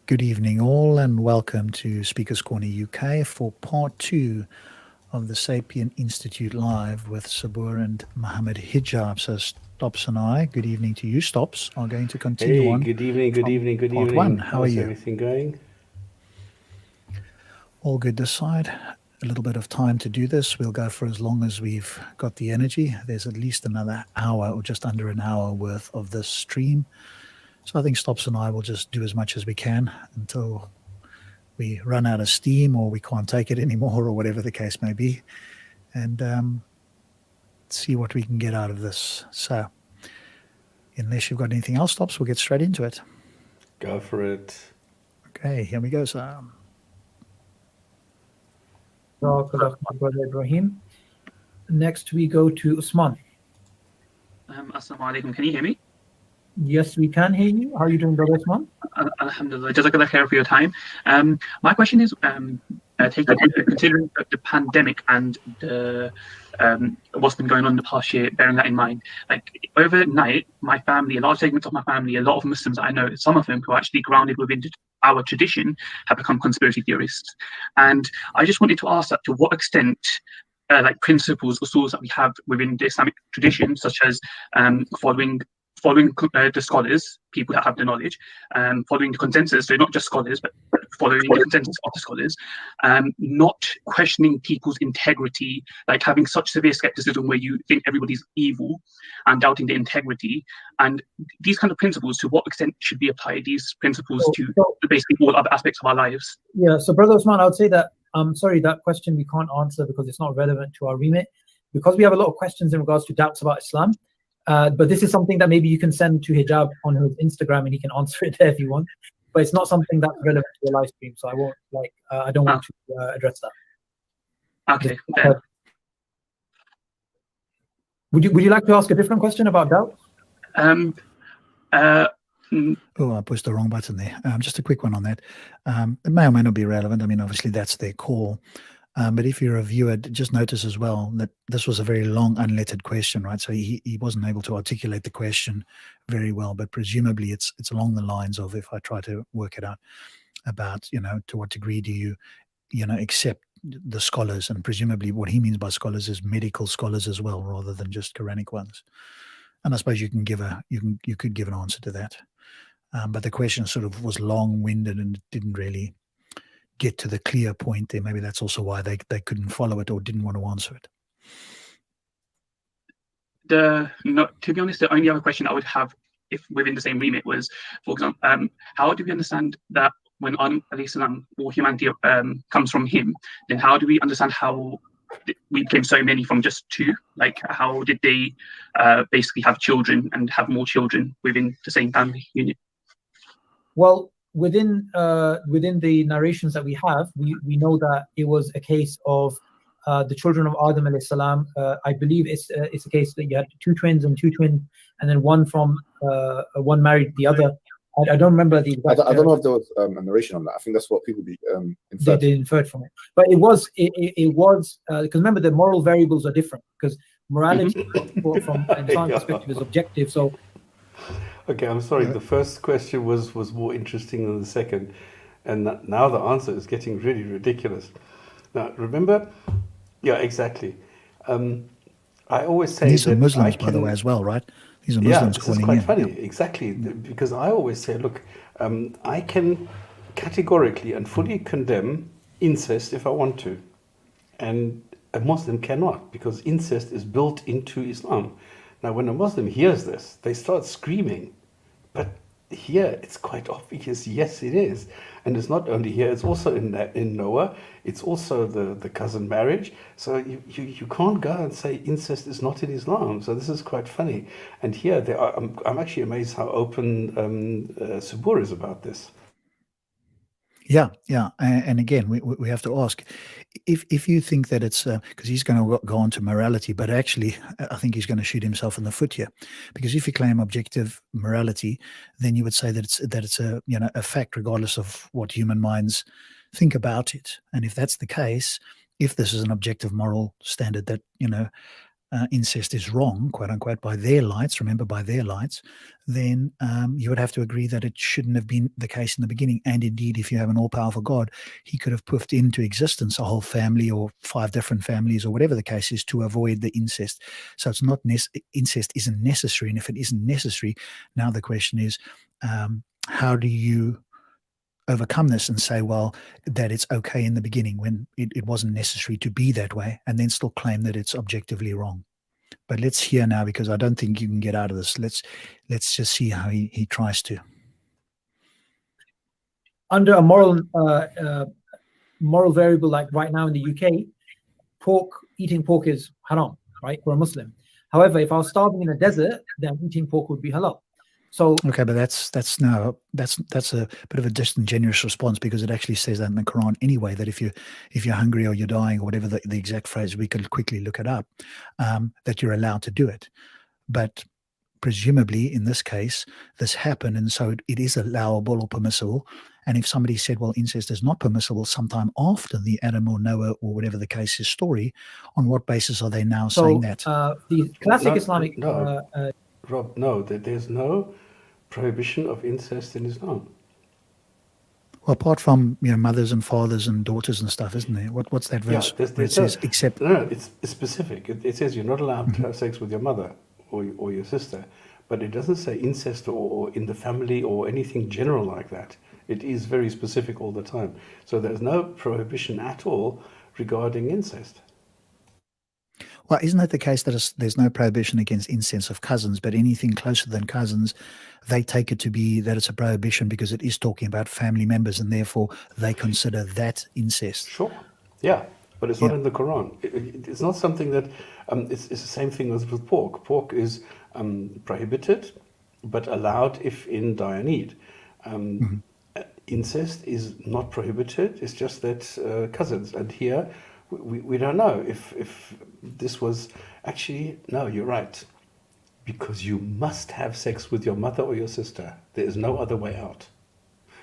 Good evening, all, and welcome to Speakers Corner UK for part two of the Sapient Institute Live with Subboor and Mohammed Hijab. So, Stops and I, good evening to you. Stops are going to continue Hey, on good evening, good from evening, good part one. evening. How are How's you? everything going? All good this side. A little bit of time to do this. We'll go for as long as we've got the energy. There's at least another hour or just under an hour worth of this stream. So I think Stops and I will just do as much as we can until we run out of steam or we can't take it anymore or whatever the case may be, and see what we can get out of this. So unless you've got anything else, Stops, we'll get straight into it. Go for it. Okay, here we go. So Brother Ibrahim. Next we go to Usman. Assalamu alaikum. Can you hear me? Yes, we can hear you. How are you doing, Brother Usman? Alhamdulillah. Jazakallah khair for your time. My question is, considering the pandemic and the what's been going on in the past year, bearing that in mind, like overnight, my family, a large segment of my family, a lot of Muslims I know, some of them who are actually grounded within our tradition, have become conspiracy theorists. And I just wanted to ask that to what extent like principles or tools that we have within the Islamic tradition, such as following the scholars, people that have the knowledge, following the consensus, so not just scholars, but following the consensus of the scholars, not questioning people's integrity, like having such severe skepticism where you think everybody's evil and doubting the integrity. And these kind of principles, to what extent should we apply these principles to basically all other aspects of our lives? Yeah, so Brother Usman, I would say that, sorry, that question we can't answer because it's not relevant to our remit, because we have a lot of questions in regards to doubts about Islam. But this is something that maybe you can send to Hijab on his Instagram and he can answer it there if you want. But it's not something that's relevant to your live stream, so I won't I don't want to address that. Okay. Would you like to ask a different question about doubt? Oh, I pushed the wrong button there. Just a quick one on that. It may or may not be relevant. I mean, obviously that's their call. But if you're a viewer, just notice as well that this was a very long, unlettered question, right? So he wasn't able to articulate the question very well, but presumably it's along the lines of, if I try to work it out, about, to what degree do you, accept the scholars, and presumably what he means by scholars is medical scholars as well, rather than just Quranic ones. And I suppose you could give an answer to that. But the question sort of was long-winded and didn't really get to the clear point there. Maybe that's also why they couldn't follow it or didn't want to answer it. To be honest, the only other question I would have, if within the same remit, was, for example, how do we understand that when Adam alayhi salam or humanity comes from him, then how do we understand how we became so many from just two? Like, how did they basically have children and have more children within the same family unit? Well, within the narrations that we have, we know that it was a case of the children of Adam alayhi salam. I believe it's a case that you had two twins, and then one married the other. I don't remember the exact. I don't know if there was a narration on that. I think that's what people inferred. They inferred from it, but it was because remember, the moral variables are different, because morality from an Islamic perspective is objective. So. Okay, I'm sorry. The first question was more interesting than the second, and now the answer is getting really ridiculous. Now, remember, yeah, exactly. I always say these are Muslims, by the way, as well, right? These are Muslims calling in. Yeah, this is quite funny. Exactly, because I always say, look, I can categorically and fully condemn incest if I want to, and a Muslim cannot, because incest is built into Islam. Now, when a Muslim hears this, they start screaming. But here, it's quite obvious, yes, it is. And it's not only here, it's also in Noah. It's also the cousin marriage. So you can't go and say incest is not in Islam. So this is quite funny. And here, I'm actually amazed how open Subboor is about this. Yeah. And again, we have to ask, if you think that it's because he's going to go on to morality, but actually I think he's going to shoot himself in the foot here, because if you claim objective morality, then you would say that it's a fact regardless of what human minds think about it. And if that's the case, if this is an objective moral standard that incest is wrong, quote unquote, by their lights, remember, by their lights, then you would have to agree that it shouldn't have been the case in the beginning. And indeed, if you have an all-powerful God, he could have put into existence a whole family or 5 different families or whatever the case is to avoid the incest. So it's not incest isn't necessary. And if it isn't necessary, now the question is, how do you overcome this and say, well, that it's okay in the beginning when it wasn't necessary to be that way, and then still claim that it's objectively wrong? But let's hear now, because I don't think you can get out of this. Let's just see how he tries to. Under a moral variable, like right now in the UK, eating pork is haram, right, for a Muslim. However, if I was starving in a desert, then eating pork would be halal. So okay, but that's a bit of a disingenuous response, because it actually says that in the Quran anyway, that if you're hungry or you're dying or whatever the exact phrase, we could quickly look it up, that you're allowed to do it. But presumably in this case, this happened, and so it is allowable or permissible. And if somebody said, well, incest is not permissible sometime after the Adam or Noah or whatever the case is story, on what basis are they now saying that? The classic Islamic... Rob, no, there's no prohibition of incest in Islam. Well, apart from mothers and fathers and daughters and stuff, isn't there? What's that verse? Yeah, where it says except... No, it's specific. It says you're not allowed to have sex with your mother or your sister, but it doesn't say incest or in the family or anything general like that. It is very specific all the time. So there's no prohibition at all regarding incest. Well, isn't it the case that there's no prohibition against incest of cousins, but anything closer than cousins, they take it to be that it's a prohibition because it is talking about family members, and therefore they consider that incest? Sure, yeah, but it's not in the Quran. It's not something that, it's the same thing as with pork. Pork is prohibited, but allowed if in dire need. Incest is not prohibited, it's just that cousins, and here we don't know if this was actually, no, you're right, because you must have sex with your mother or your sister. There is no other way out.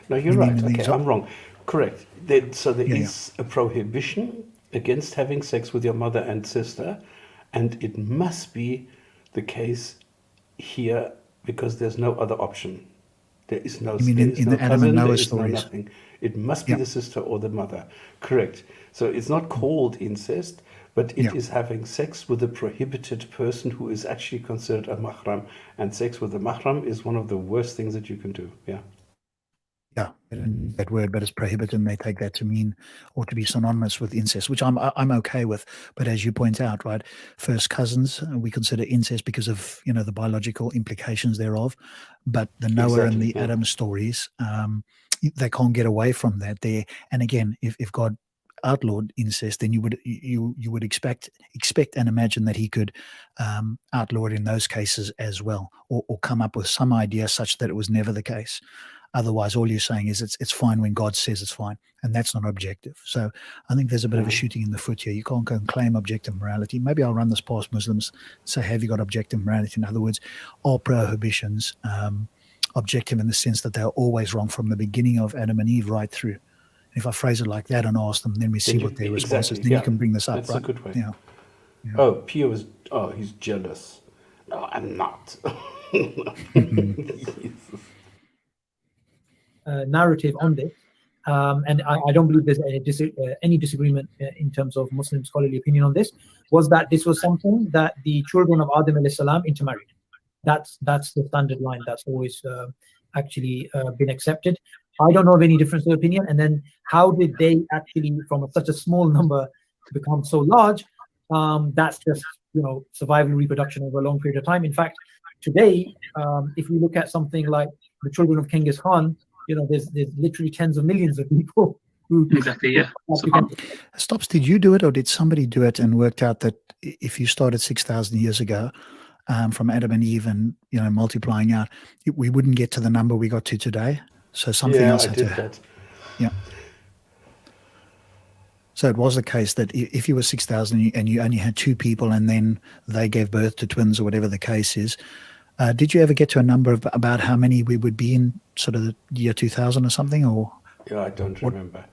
No, you're right. Okay, I'm wrong. Correct. So there is a prohibition against having sex with your mother and sister, and it must be the case here because there's no other option. There is no, in the Adam and Noah stories? Nothing. It must be the sister or the mother. Correct. So it's not called incest, but it is having sex with a prohibited person who is actually considered a mahram. And sex with a mahram is one of the worst things that you can do. Yeah. Yeah, that word, but it's prohibited, and they take that to mean or to be synonymous with incest, which I'm okay with. But as you point out, right, first cousins, we consider incest because of the biological implications thereof. But the Noah and the Adam stories, they can't get away from that there. And again, if God outlawed incest, then you would expect and imagine that he could outlaw it in those cases as well, or come up with some idea such that it was never the case. Otherwise, all you're saying is it's fine when God says it's fine, and that's not objective. So I think there's a bit of a shooting in the foot here. You can't go and claim objective morality. Maybe I'll run this past Muslims, say, have you got objective morality? In other words, are prohibitions objective in the sense that they're always wrong from the beginning of Adam and Eve right through? And if I phrase it like that and ask them, then we see what their response is. Then you can bring this up, that's right? a good way. Yeah. Oh, Pio is, he's jealous. No, I'm not. Narrative on this, and I don't believe there's any disagreement in terms of Muslim scholarly opinion on this, was that this was something that the children of Adam alayhi salam intermarried. That's the standard line that's always actually been accepted. I don't know of any difference of opinion. And then how did they actually, from such a small number, become so large? That's just survival and reproduction over a long period of time. In fact, today, if we look at something like the children of Genghis Khan, there's literally tens of millions of people who Stops, did you do it, or did somebody do it and worked out that if you started 6,000 years ago from Adam and Eve and multiplying out, we wouldn't get to the number we got to today? So something else had to happen. Yeah. So it was the case that if you were 6,000 and you only had 2 people, and then they gave birth to twins or whatever the case is, did you ever get to a number of about how many we would be in sort of the year 2000 or something? Or I don't remember.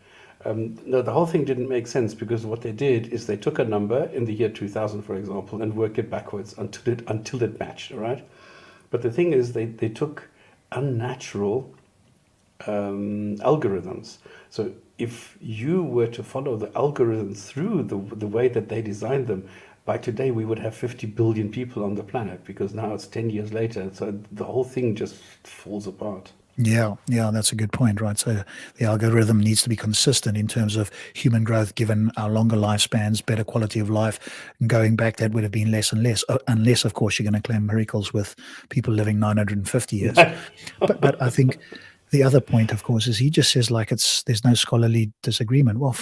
No, the whole thing didn't make sense because what they did is they took a number in the year 2000, for example, and worked it backwards until it matched, all right? But the thing is, they took unnatural algorithms. So if you were to follow the algorithms through the way that they designed them, by today we would have 50 billion people on the planet, because now it's 10 years later, so the whole thing just falls apart. Yeah, that's a good point, right? So the algorithm needs to be consistent in terms of human growth, given our longer lifespans, better quality of life. And going back, that would have been less and less, unless, of course, you're going to claim miracles with people living 950 years. But I think the other point, of course, is he just says like there's no scholarly disagreement. Well,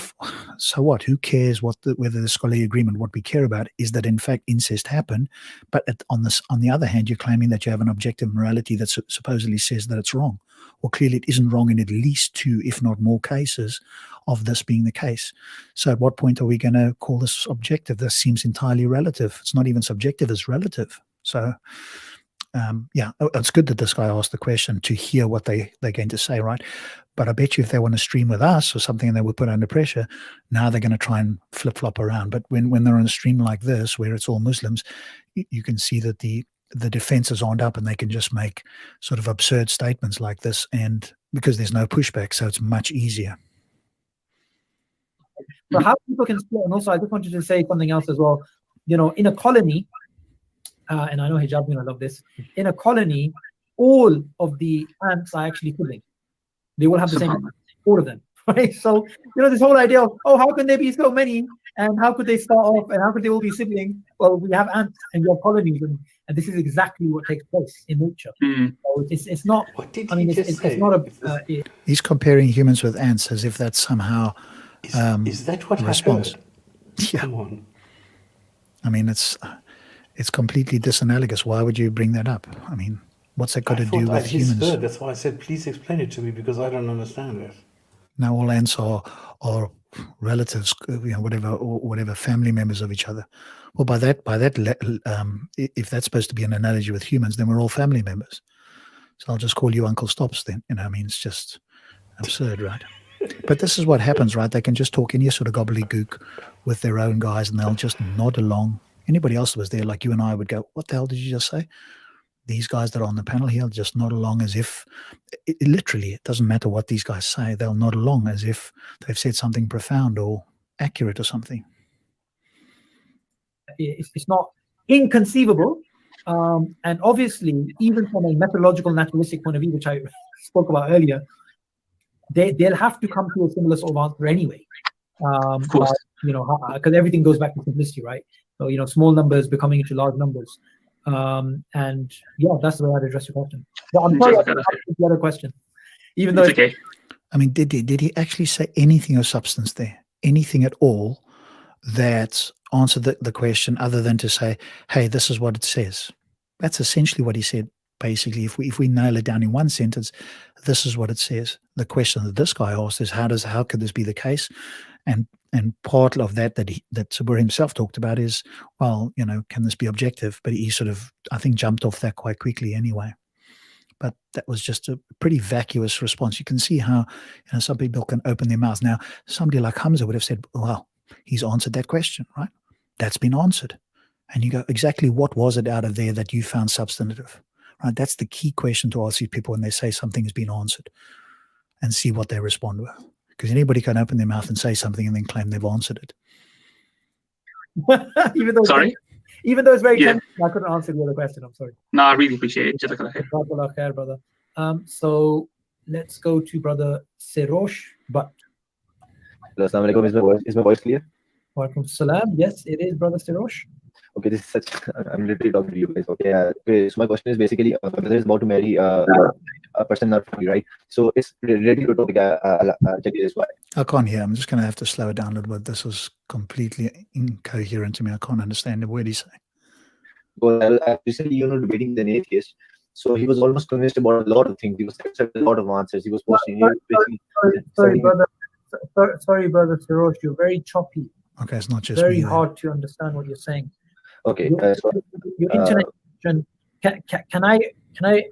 so what? Who cares whether the scholarly agreement? What we care about is that in fact incest happened. But on the other hand, you're claiming that you have an objective morality that supposedly says that it's wrong. Well, clearly it isn't wrong in at least 2, if not more, cases of this being the case. So at what point are we going to call this objective? This seems entirely relative. It's not even subjective, it's relative. So it's good that this guy asked the question to hear what they're going to say, right? But I bet you if they want to stream with us or something and they were put under pressure, now they're going to try and flip-flop around. But when they're on a stream like this, where it's all Muslims, you can see that the defenses aren't up and they can just make sort of absurd statements like this, and because there's no pushback, so it's much easier. So how people can split, and also I just wanted to say something else as well. In a colony, and I know Hijab is going to love this. In a colony, all of the ants are actually siblings. They will have the same, all of them, right? So, this whole idea of, how can there be so many? And how could they start off? And how could they all be siblings? Well, we have ants and we have colonies. And this is exactly what takes place in nature. So it's not, What did it's not a... He's comparing humans with ants as if that's somehow is that what response. I heard? Yeah. Come on. I mean, it's completely disanalogous. Why would you bring that up? I mean, what's that got to do with humans? Heard. That's why I said, please explain it to me, because I don't understand it. Now all ants are relatives, whatever, family members of each other. Well, by that, if that's supposed to be an analogy with humans, then we're all family members. So I'll just call you Uncle Stops then. I mean, it's just absurd, right? But this is what happens, right? They can just talk any sort of gobbledygook with their own guys, and they'll just nod along. Anybody else that was there, like you and I, would go, what the hell did you just say? These guys that are on the panel here just nod along as if, literally, it doesn't matter what these guys say, they'll nod along as if they've said something profound or accurate or something. It's not inconceivable. And obviously, even from a methodological naturalistic point of view, which I spoke about earlier, they'll have to come to a similar sort of answer anyway. Of course. Because everything goes back to simplicity, right? So, small numbers becoming into large numbers. And yeah, that's the way I'd address your question. But I'm sorry, I didn't answer the other question. Even though it's okay. I mean, did he actually say anything of substance there? Anything at all that answered the question, other than to say, hey, this is what it says? That's essentially what he said. Basically, if we nail it down in one sentence, this is what it says. The question that this guy asked is, how could this be the case? And part of that Subboor himself talked about is, well, can this be objective? But he sort of, I think, jumped off that quite quickly anyway. But that was just a pretty vacuous response. You can see how some people can open their mouths. Now, somebody like Hamza would have said, well, he's answered that question, right? That's been answered. And you go, exactly what was it out of there that you found substantive? Right? That's the key question to ask these people when they say something has been answered, and see what they respond with. Because anybody can open their mouth and say something and then claim they've answered it. even though it's very tempting, I couldn't answer the other question. I'm sorry. No, I really appreciate it. Jazakallah khair. Brother. So let's go to Brother Sirosh Bhatt. Assalamu alaikum. Is my voice clear? Walaikum salam. Yes, it is, Brother Sirosh. Okay, this is such. I'm literally talking to you guys. Okay, so my question is basically, my brother is about to marry a person in our family, right? So it's related to the topic. I'll tell you this why. I can't hear. I'm just going to have to slow it down a little bit. This was completely incoherent to me. I can't understand the word he's saying. Well, I recently, debating with an atheist. So he was almost convinced about a lot of things. He was accepting a lot of answers. He was posting. Sorry, Brother Sirosh. You're very choppy. Okay, it's not just very hard to understand what you're saying. Okay. Your internet can I?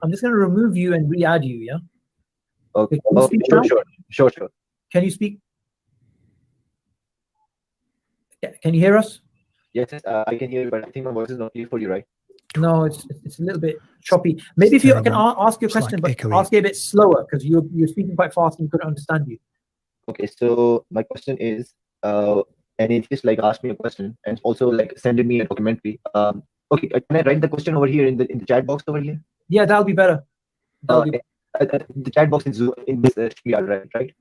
I'm just going to remove you and re-add you. Yeah. Okay. Sure. Can you speak? Can you hear us? Yes, I can hear you, but I think my voice is not clear for you, right? No, it's a little bit choppy. Maybe if you can ask your It's like question, but echoey. ask it a bit slower because you're speaking quite fast and we couldn't understand you. Okay, so my question is, an atheist like asked me a question and also like sent me a documentary. Okay, can I write the question over here in the chat box over here? Yeah, that'll be better. The chat box is in this StreamYard, right?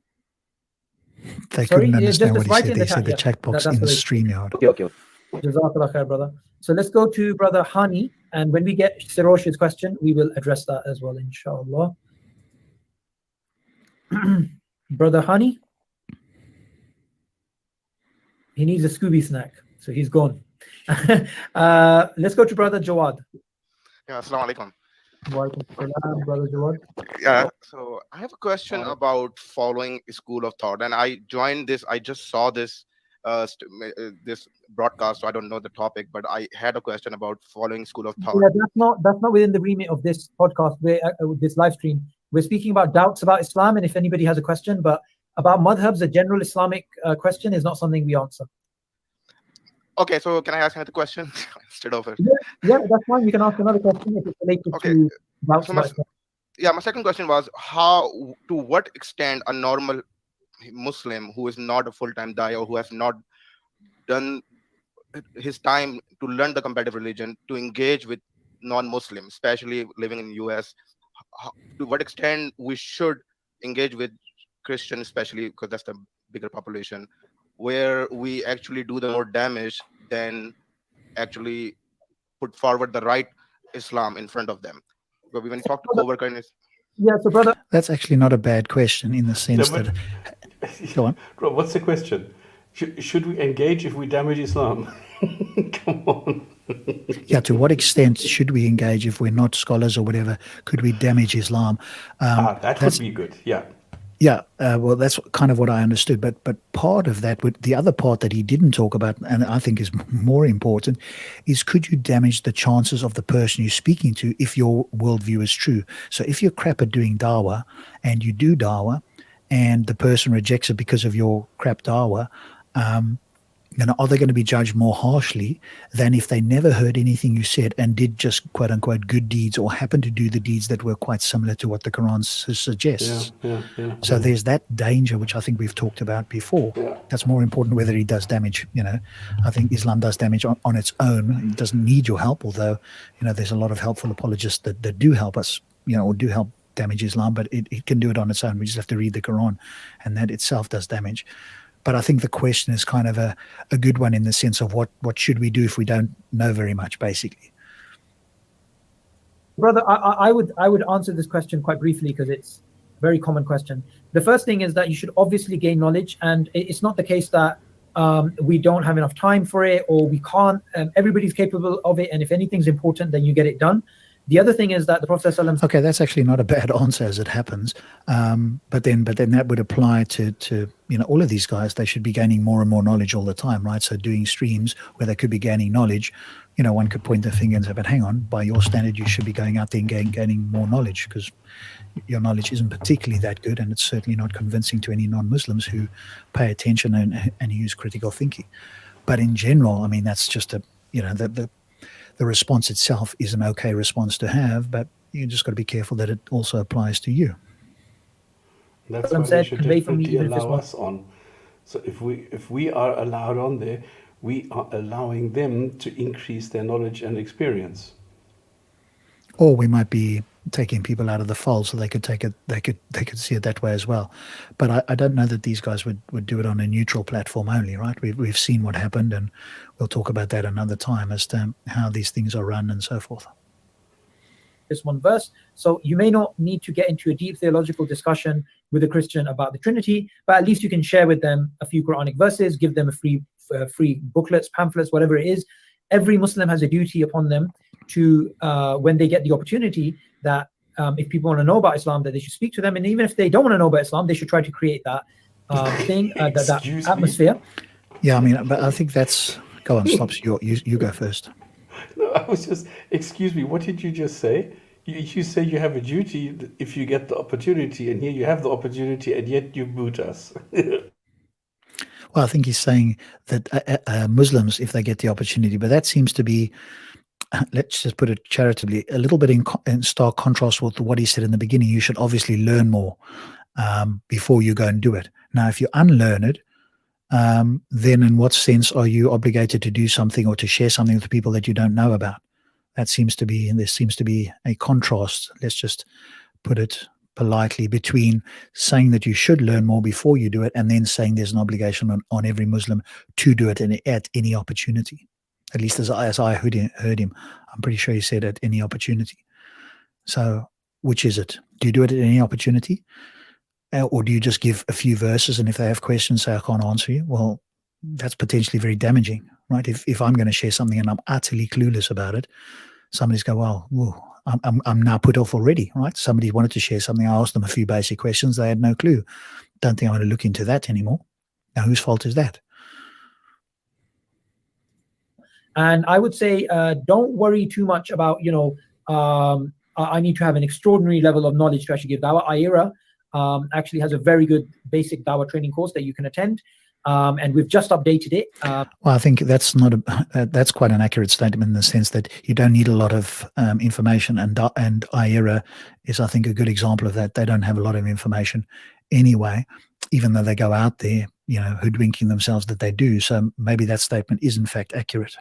They Sorry, couldn't just understand what he write said. it in They the said chat, the yeah. chat box That's in what it is. StreamYard. Okay. Jazakallah khair, brother. So let's go to Brother Hani, and when we get Sirosh's question, we will address that as well, inshallah. Brother Hani, he needs a Scooby snack, so he's gone. Let's go to Brother Jawad. Yeah, assalamu alaikum. Walaikum salam, Brother Jawad. Yeah, so I have a question about following a school of thought, and I joined this. I just saw this this broadcast, so I don't know the topic, but I had a question about following school of thought. Yeah, that's not within the remit of this podcast, this live stream. We're speaking about doubts about Islam, and if anybody has a question, but about madhabs, a general Islamic question is not something we answer. Okay, so can I ask another question instead of it? Yeah, that's fine. You can ask another question if it's related to doubts about Islam. My second question was to what extent a normal Muslim who is not a full-time dai or who has not done his time to learn the comparative religion to engage with non-Muslims, especially living in US, to what extent we should engage with Christians, especially because that's the bigger population, where we actually do the more damage than actually put forward the right Islam in front of them. But when you talk to co-worker, yeah, so brother, that's actually not a bad question in the sense that. Go on. Bro, what's the question? Should we engage if we damage Islam? Come on. Yeah, to what extent should we engage if we're not scholars or whatever? Could we damage Islam? That would be good. Yeah. Yeah, well, that's kind of what I understood. But part of that, the other part that he didn't talk about, and I think is more important, is could you damage the chances of the person you're speaking to if your worldview is true? So if you're crap at doing Dawah and you do Dawah and the person rejects it because of your crap Dawah, are they going to be judged more harshly than if they never heard anything you said and did just quote unquote good deeds or happened to do the deeds that were quite similar to what the Quran suggests? So there's that danger, which I think we've talked about before. That's more important whether he does damage. I think Islam does damage on its own. It doesn't need your help, although, there's a lot of helpful apologists that do help us, or do help damage Islam, but it can do it on its own. We just have to read the Quran, and that itself does damage. But I think the question is kind of a good one in the sense of what should we do if we don't know very much, basically. Brother, I would answer this question quite briefly because it's a very common question. The first thing is that you should obviously gain knowledge, and it's not the case that we don't have enough time for it or we can't. Everybody's capable of it, and if anything's important, then you get it done. The other thing is that the Prophet ﷺ... Okay, that's actually not a bad answer as it happens. But then that would apply to all of these guys. They should be gaining more and more knowledge all the time, right? So doing streams where they could be gaining knowledge, one could point their finger and say, but hang on, by your standard, you should be going out there and gaining more knowledge because your knowledge isn't particularly that good, and it's certainly not convincing to any non-Muslims who pay attention and use critical thinking. But in general, I mean, that's just the response itself is an okay response to have, but you just got to be careful that it also applies to you. That's why they should definitely allow us on. So if we are allowed on there, we are allowing them to increase their knowledge and experience. Or we might be taking people out of the fold so they could take it. They could see it that way as well. But I don't know that these guys would do it on a neutral platform only, right? We've seen what happened, and we'll talk about that another time as to how these things are run and so forth. This one verse. So you may not need to get into a deep theological discussion with a Christian about the Trinity, but at least you can share with them a few Quranic verses, give them a free booklets, pamphlets, whatever it is. Every Muslim has a duty upon them to, when they get the opportunity, that if people want to know about Islam, that they should speak to them. And even if they don't want to know about Islam, they should try to create that thing, that atmosphere. Yeah, I mean, but I think that's... Go on, Stops. You go first. No, I was just... Excuse me, what did you just say? You say you have a duty if you get the opportunity, and here you have the opportunity, and yet you boot us. Well, I think he's saying that Muslims, if they get the opportunity, but that seems to be, let's just put it charitably, a little bit in stark contrast with what he said in the beginning. You should obviously learn more before you go and do it. Now, if you unlearn it, then in what sense are you obligated to do something or to share something with people that you don't know about? There seems to be a contrast, let's just put it politely, between saying that you should learn more before you do it and then saying there's an obligation on every Muslim to do it at any opportunity. At least as I heard him, I'm pretty sure he said at any opportunity. So which is it? Do you do it at any opportunity? Or do you just give a few verses, and if they have questions, say, I can't answer you? Well, that's potentially very damaging, right? If I'm going to share something and I'm utterly clueless about it, somebody's go, well, whoa, I'm now put off already, right? Somebody wanted to share something. I asked them a few basic questions. They had no clue. Don't think I want to look into that anymore. Now, whose fault is that? And I would say, don't worry too much about, I need to have an extraordinary level of knowledge to actually give dawah. IERA actually has a very good basic dawah training course that you can attend. And we've just updated it. Well, I think that's that's quite an accurate statement in the sense that you don't need a lot of information, and IERA is, I think, a good example of that. They don't have a lot of information anyway, even though they go out there, hoodwinking themselves that they do. So maybe that statement is in fact accurate.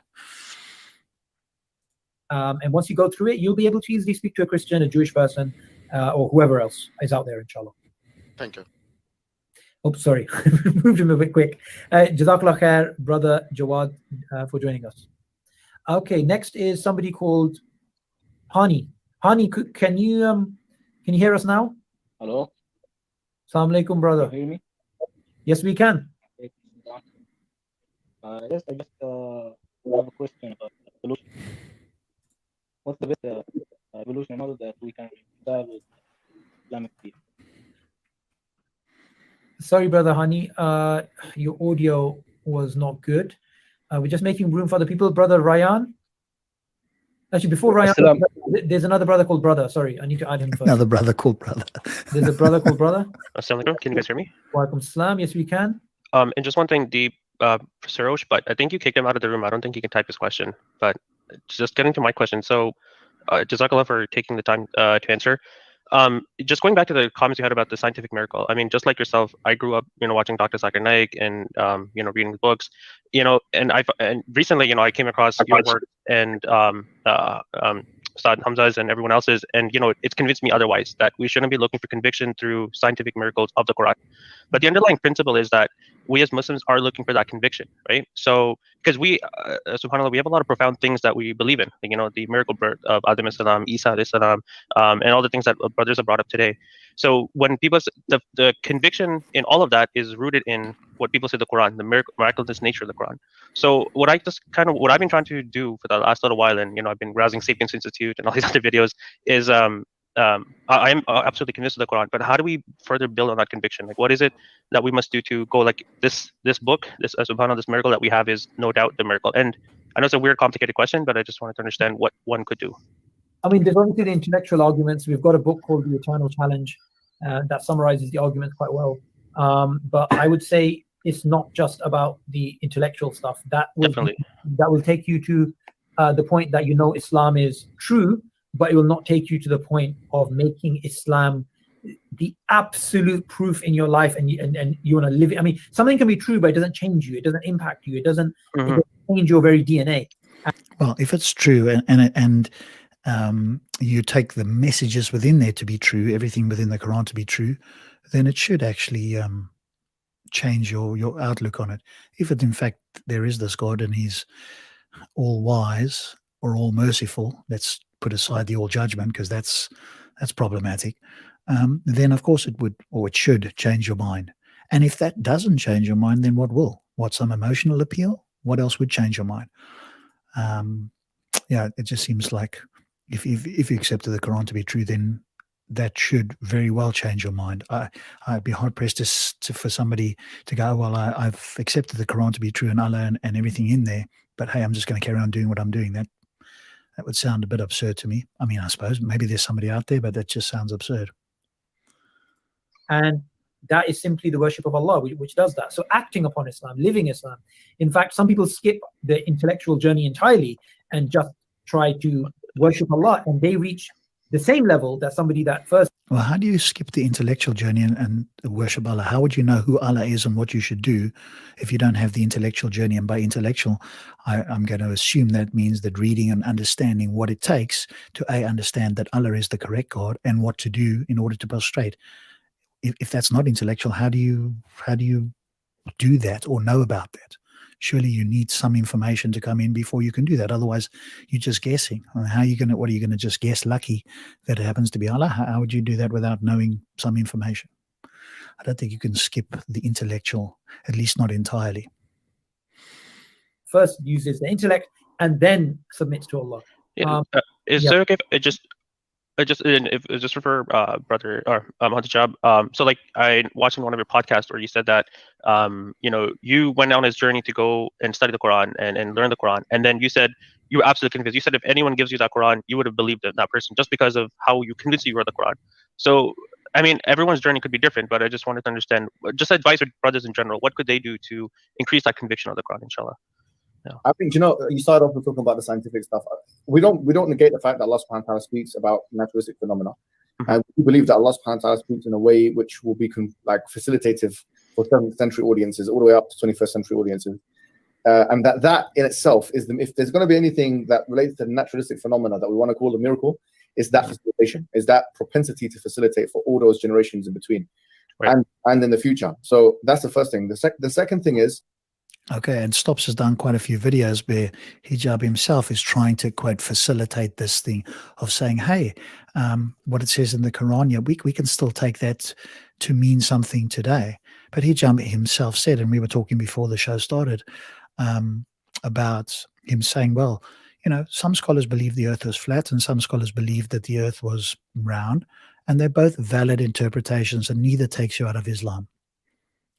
And once you go through it, you'll be able to easily speak to a Christian, a Jewish person, or whoever else is out there, inshallah. Thank you. Oh, sorry, moved him a bit quick. Jazakallah khair, brother Jawad, for joining us. Okay, next is somebody called Hani. Hani, can you hear us now? Hello. Assalamu alaikum, brother. Can you hear me? Yes, we can. Yes, I just have a question about evolution. What's the best evolution model that we can reconcile with Islamic faith? Sorry, brother Hani, your audio was not good. We're just making room for other people. Brother Ryan. Actually, before Ryan, there's another brother called brother. Sorry, I need to add him first. Another brother called brother. There's a brother called brother. Assalamu alaikum. Can you guys hear me? Wa alaikum salam. Yes, we can. And just one thing, Sarosh, but I think you kicked him out of the room. I don't think he can type his question. But just getting to my question. So, Jazakallah for taking the time to answer. Just going back to the comments you had about the scientific miracle. I mean, just like yourself, I grew up, watching Dr. Zakir Naik and, reading the books, and recently, I came across your work and Ustad Hamza's and everyone else's, and it's convinced me otherwise, that we shouldn't be looking for conviction through scientific miracles of the Quran. But the underlying principle is that we as Muslims are looking for that conviction, right? So, because we, subhanAllah, we have a lot of profound things that we believe in, the miracle birth of Adam as-salam, Isa as-salam, and all the things that brothers have brought up today. So when people, the conviction in all of that is rooted in what people say the Quran, the miraculous nature of the Quran. So what I've been trying to do for the last little while, and I've been browsing Sapience Institute and all these other videos, is I am absolutely convinced of the Quran, but how do we further build on that conviction? Like, what is it that we must do to go like this book, this subhanAllah, this miracle that we have is no doubt the miracle? And I know it's a weird, complicated question, but I just wanted to understand what one could do. I mean, there's obviously the intellectual arguments. We've got a book called The Eternal Challenge that summarizes the arguments quite well. But I would say it's not just about the intellectual stuff. That will take you to the point that Islam is true, but it will not take you to the point of making Islam the absolute proof in your life, and you want to live it. I mean, something can be true, but it doesn't change you. It doesn't impact you. It doesn't change your very DNA. Well, if it's true, and you take the messages within there to be true, everything within the Quran to be true, then it should actually change your outlook on it. If it, in fact, there is this God and he's all wise or all merciful, let's put aside the all judgment, because that's problematic, then of course it would, or it should, change your mind. And if that doesn't change your mind, then what will? What, some emotional appeal? What else would change your mind? It just seems like if you accepted the Quran to be true, then that should very well change your mind. I'd be hard pressed for somebody to go, well, I've accepted the Quran to be true and Allah and everything in there, but hey, I'm just going to carry on doing what I'm doing. That would sound a bit absurd to me. I mean, I suppose maybe there's somebody out there, but that just sounds absurd. And that is simply the worship of Allah, which does that. So acting upon Islam, living Islam. In fact, some people skip the intellectual journey entirely and just try to worship Allah, and they reach the same level that somebody that first. Well, how do you skip the intellectual journey and worship Allah? How would you know who Allah is and what you should do if you don't have the intellectual journey? And by intellectual, I'm going to assume that means that reading and understanding what it takes to understand that Allah is the correct God and what to do in order to prostrate. If that's not intellectual, how do you do that or know about that? Surely you need some information to come in before you can do that. Otherwise, you're just guessing. What are you going to just guess lucky that it happens to be Allah? How would you do that without knowing some information? I don't think you can skip the intellectual, at least not entirely. First uses the intellect and then submits to Allah. Is it okay if just for brother or Mohammed Hijab, so like I watched in one of your podcasts where you said that you went on this journey to go and study the Quran and learn the Quran, and then you said you were absolutely convinced. You said if anyone gives you that Quran, you would have believed that person just because of how you convinced you read the Quran. So I mean, everyone's journey could be different, but I just wanted to understand, just advice for brothers in general, what could they do to increase that conviction of the Quran, inshallah? Yeah. I think, you started off with talking about the scientific stuff. We don't negate the fact that Allah subhanahu wa ta'ala speaks about naturalistic phenomena. And we believe that Allah subhanahu wa ta'ala speaks in a way which will be facilitative for 7th century audiences all the way up to 21st century audiences. And that in itself is, if there's going to be anything that relates to the naturalistic phenomena that we want to call a miracle, is that facilitation, is that propensity to facilitate for all those generations in between, right, and in the future. So that's the first thing. The second thing is, okay, and Stops has done quite a few videos where Hijab himself is trying to, quote, facilitate this thing of saying, hey, what it says in the Quran, yeah, we can still take that to mean something today. But Hijab himself said, and we were talking before the show started, about him saying, well, some scholars believe the earth was flat and some scholars believe that the earth was round, and they're both valid interpretations and neither takes you out of Islam.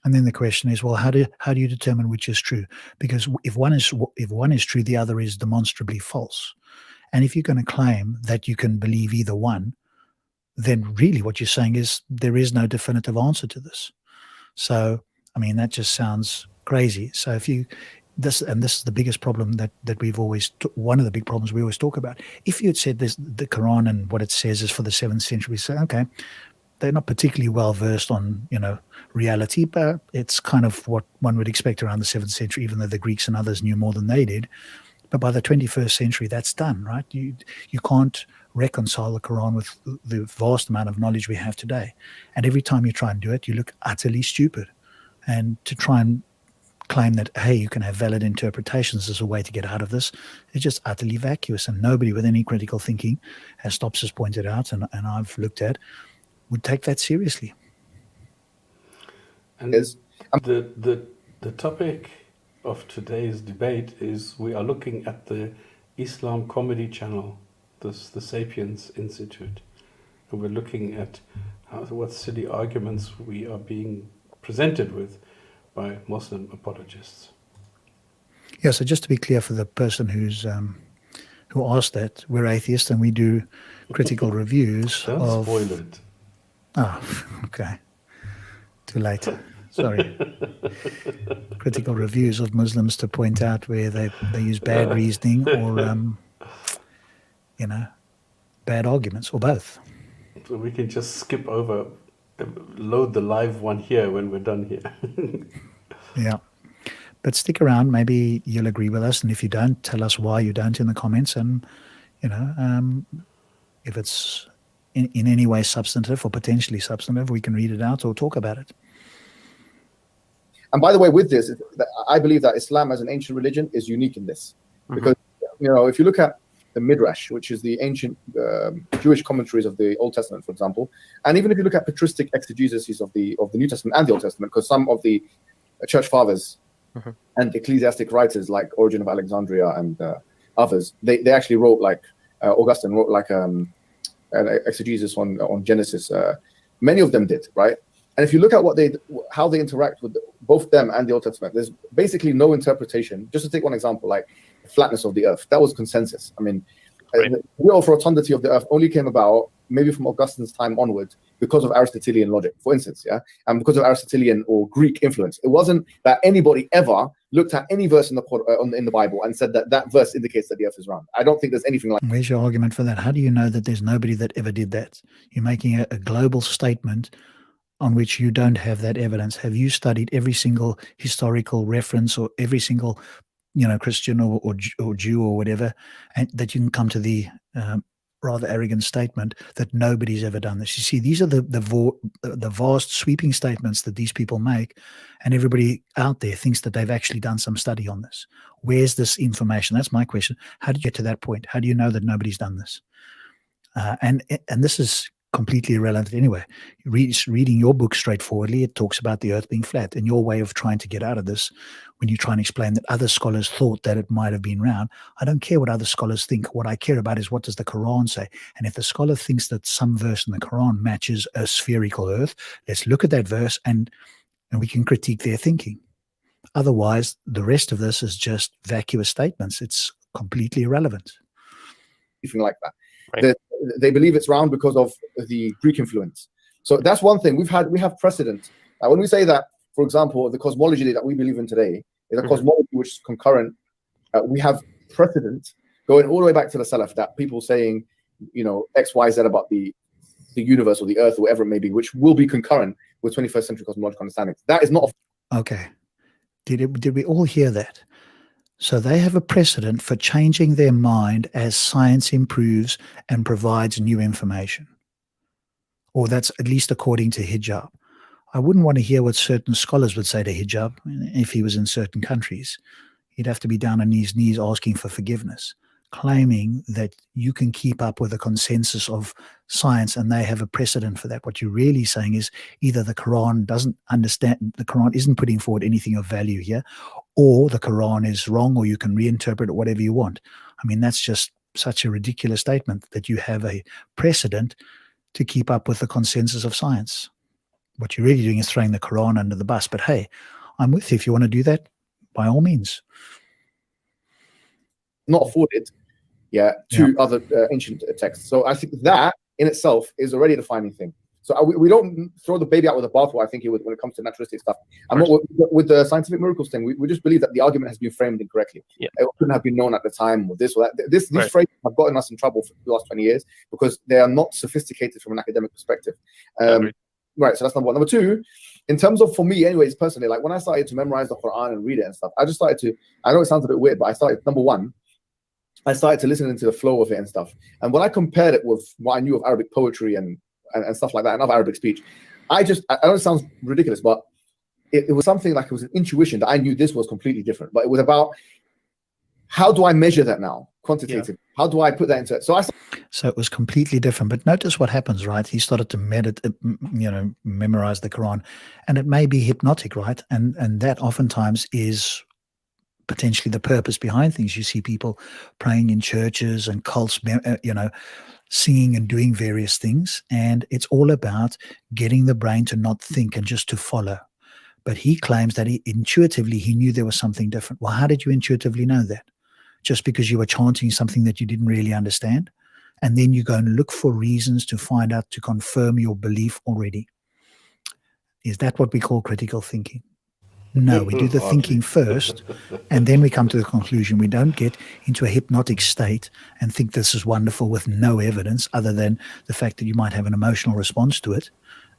And then the question is, well, how do you determine which is true? Because if one is true, the other is demonstrably false. And if you're going to claim that you can believe either one, then really what you're saying is there is no definitive answer to this. So, I mean, that just sounds crazy. So this is the biggest problem that we've always, one of the big problems we always talk about. If you had said this, the Quran and what it says is for the 7th century, we say, okay, they're not particularly well versed on, reality, but it's kind of what one would expect around the 7th century, even though the Greeks and others knew more than they did. But by the 21st century, that's done, right? You can't reconcile the Quran with the vast amount of knowledge we have today. And every time you try and do it, you look utterly stupid. And to try and claim that, hey, you can have valid interpretations as a way to get out of this, it's just utterly vacuous. And nobody with any critical thinking, as Stops has pointed out, and I've looked at, would take that seriously. And the topic of today's debate is we are looking at the Islam comedy channel, the Sapience Institute, and we're looking at what silly arguments we are being presented with by Muslim apologists. Yeah, so just to be clear for the person who asked that, we're atheists and we do critical reviews. Don't spoil it. Oh, okay. Too late. Sorry. Critical reviews of Muslims to point out where they use bad reasoning or, bad arguments, or both. So we can just skip over, load the live one here when we're done here. Yeah. But stick around. Maybe you'll agree with us. And if you don't, tell us why you don't in the comments. And, if it's in any way substantive or potentially substantive, we can read it out or talk about it. And by the way, with this, I believe that Islam as an ancient religion is unique in this. Because, if you look at the Midrash, which is the ancient Jewish commentaries of the Old Testament, for example, and even if you look at patristic exegesis of the New Testament and the Old Testament, because some of the church fathers and ecclesiastic writers like Origen of Alexandria and others, they actually wrote, like Augustine wrote like an exegesis on Genesis. Many of them did, right? And if you look at how they interact with both them and the Old Testament, there's basically no interpretation. Just to take one example, like the flatness of the earth, that was consensus. I mean, the real rotundity of the earth only came about maybe from Augustine's time onwards, because of Aristotelian logic, for instance, and because of Aristotelian or Greek influence. It wasn't that anybody ever looked at any verse in the Bible and said that that verse indicates that the earth is round. I don't think there's anything like. Where's your argument for that? How do you know that there's nobody that ever did that? You're making a global statement on which you don't have that evidence. Have you studied every single historical reference or every single, Christian or Jew or whatever, and that you can come to the rather arrogant statement that nobody's ever done this? You see, these are the vast sweeping statements that these people make, and everybody out there thinks that they've actually done some study on this. Where's this information? That's my question. How did you get to that point? How do you know that nobody's done this? And this is completely irrelevant anyway. Reading your book straightforwardly, it talks about the earth being flat, and your way of trying to get out of this, when you try and explain that other scholars thought that it might have been round, I don't care what other scholars think. What I care about is, what does the Quran say? And if the scholar thinks that some verse in the Quran matches a spherical earth, let's look at that verse and we can critique their thinking. Otherwise, the rest of this is just vacuous statements. It's completely irrelevant. Anything like that. Right. They believe it's round because of the Greek influence. So that's one thing. We have precedent. When we say that, for example, the cosmology that we believe in today is a cosmology which is concurrent. We have precedent going all the way back to the Salaf, that people saying, X, Y, Z about the universe or the earth or whatever it may be, which will be concurrent with 21st century cosmological understandings. That is not. Okay. Did we all hear that? So they have a precedent for changing their mind as science improves and provides new information. Or that's at least according to Hijab. I wouldn't want to hear what certain scholars would say to Hijab if he was in certain countries. He'd have to be down on his knees asking for forgiveness, claiming that you can keep up with a consensus of science and they have a precedent for that. What you're really saying is either the Quran doesn't understand, the Quran isn't putting forward anything of value here, or the Quran is wrong, or you can reinterpret it whatever you want. I mean, that's just such a ridiculous statement, that you have a precedent to keep up with the consensus of science. What you're really doing is throwing the Quran under the bus. But hey, I'm with you. If you want to do that, by all means. Not afforded, to other ancient texts. So I think that in itself is already a defining thing. So we don't throw the baby out with the bathwater, I think, when it comes to naturalistic stuff. And with the scientific miracles thing, we just believe that the argument has been framed incorrectly. Yeah. It couldn't have been known at the time, or this or that. These phrases have gotten us in trouble for the last 20 years because they are not sophisticated from an academic perspective. Right, so that's number one. Number two, in terms of, for me anyways, personally, like when I started to memorize the Quran and read it and stuff, I just started to, I know it sounds a bit weird, but I started, number one, I started to listen into the flow of it and stuff. And when I compared it with what I knew of Arabic poetry and stuff like that, and other Arabic speech, I know it sounds ridiculous, but it was something like, it was an intuition that I knew this was completely different. But it was about, how do I measure that now? Quantitative. Yeah. How do I put that into it? So it was completely different. But notice what happens, right? He started to memorize the Quran, and it may be hypnotic, right? And that oftentimes is potentially the purpose behind things. You see people praying in churches and cults, singing and doing various things, and it's all about getting the brain to not think and just to follow. But he claims that intuitively he knew there was something different. Well, how did you intuitively know that? Just because you were chanting something that you didn't really understand? And then you go and look for reasons to find out, to confirm your belief already. Is that what we call critical thinking? No, we do the thinking first, and then we come to the conclusion. We don't get into a hypnotic state and think this is wonderful with no evidence other than the fact that you might have an emotional response to it,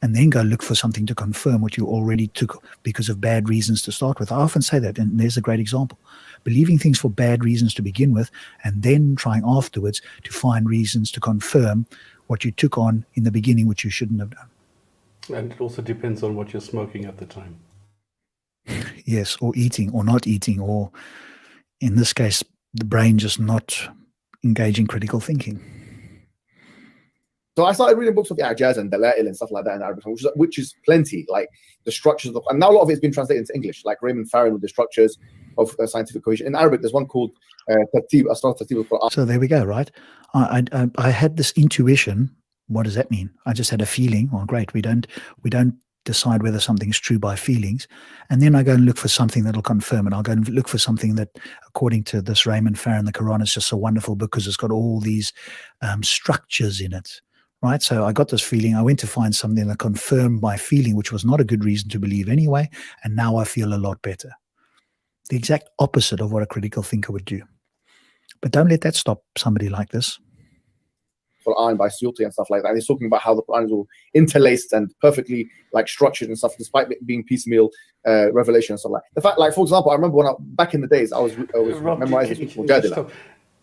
and then go look for something to confirm what you already took because of bad reasons to start with. I often say that, and there's a great example. Believing things for bad reasons to begin with, and then trying afterwards to find reasons to confirm what you took on in the beginning, which you shouldn't have done. And it also depends on what you're smoking at the time. Yes, or eating or not eating, or in this case, the brain just not engaging critical thinking. So I started reading books of the A'jaz and Dala'il and stuff like that in Arabic, which is plenty, like the structures of, and now a lot of it's been translated into English, like Raymond Farron with the structures of scientific cohesion. In Arabic, there's one called Tartib, Asrar Tartib al-Quran. So there we go, right? I had this intuition. What does that mean? I just had a feeling. Well, great. We don't decide whether something's true by feelings, and then I go and look for something that'll confirm it. I'll go and look for something that, according to this Raymond Farron, the Quran is just so wonderful because it's got all these structures in it, right? So I got this feeling. I went to find something that confirmed my feeling, which was not a good reason to believe anyway. And now I feel a lot better. The exact opposite of what a critical thinker would do. But don't let that stop somebody like this. Quran by Suyuti and stuff like that. He's talking about how the Quran is all interlaced and perfectly like structured and stuff, despite it being piecemeal revelation and stuff like that. The fact, like for example, I remember when back in the days, I was Rob, memorizing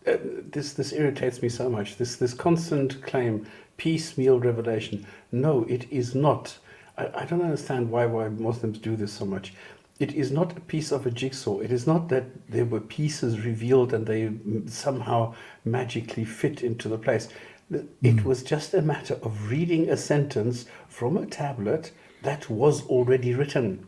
this irritates me so much. This constant claim, piecemeal revelation. No, it is not. I don't understand why Muslims do this so much. It is not a piece of a jigsaw. It is not that there were pieces revealed and they somehow magically fit into the place. It was just a matter of reading a sentence from a tablet that was already written.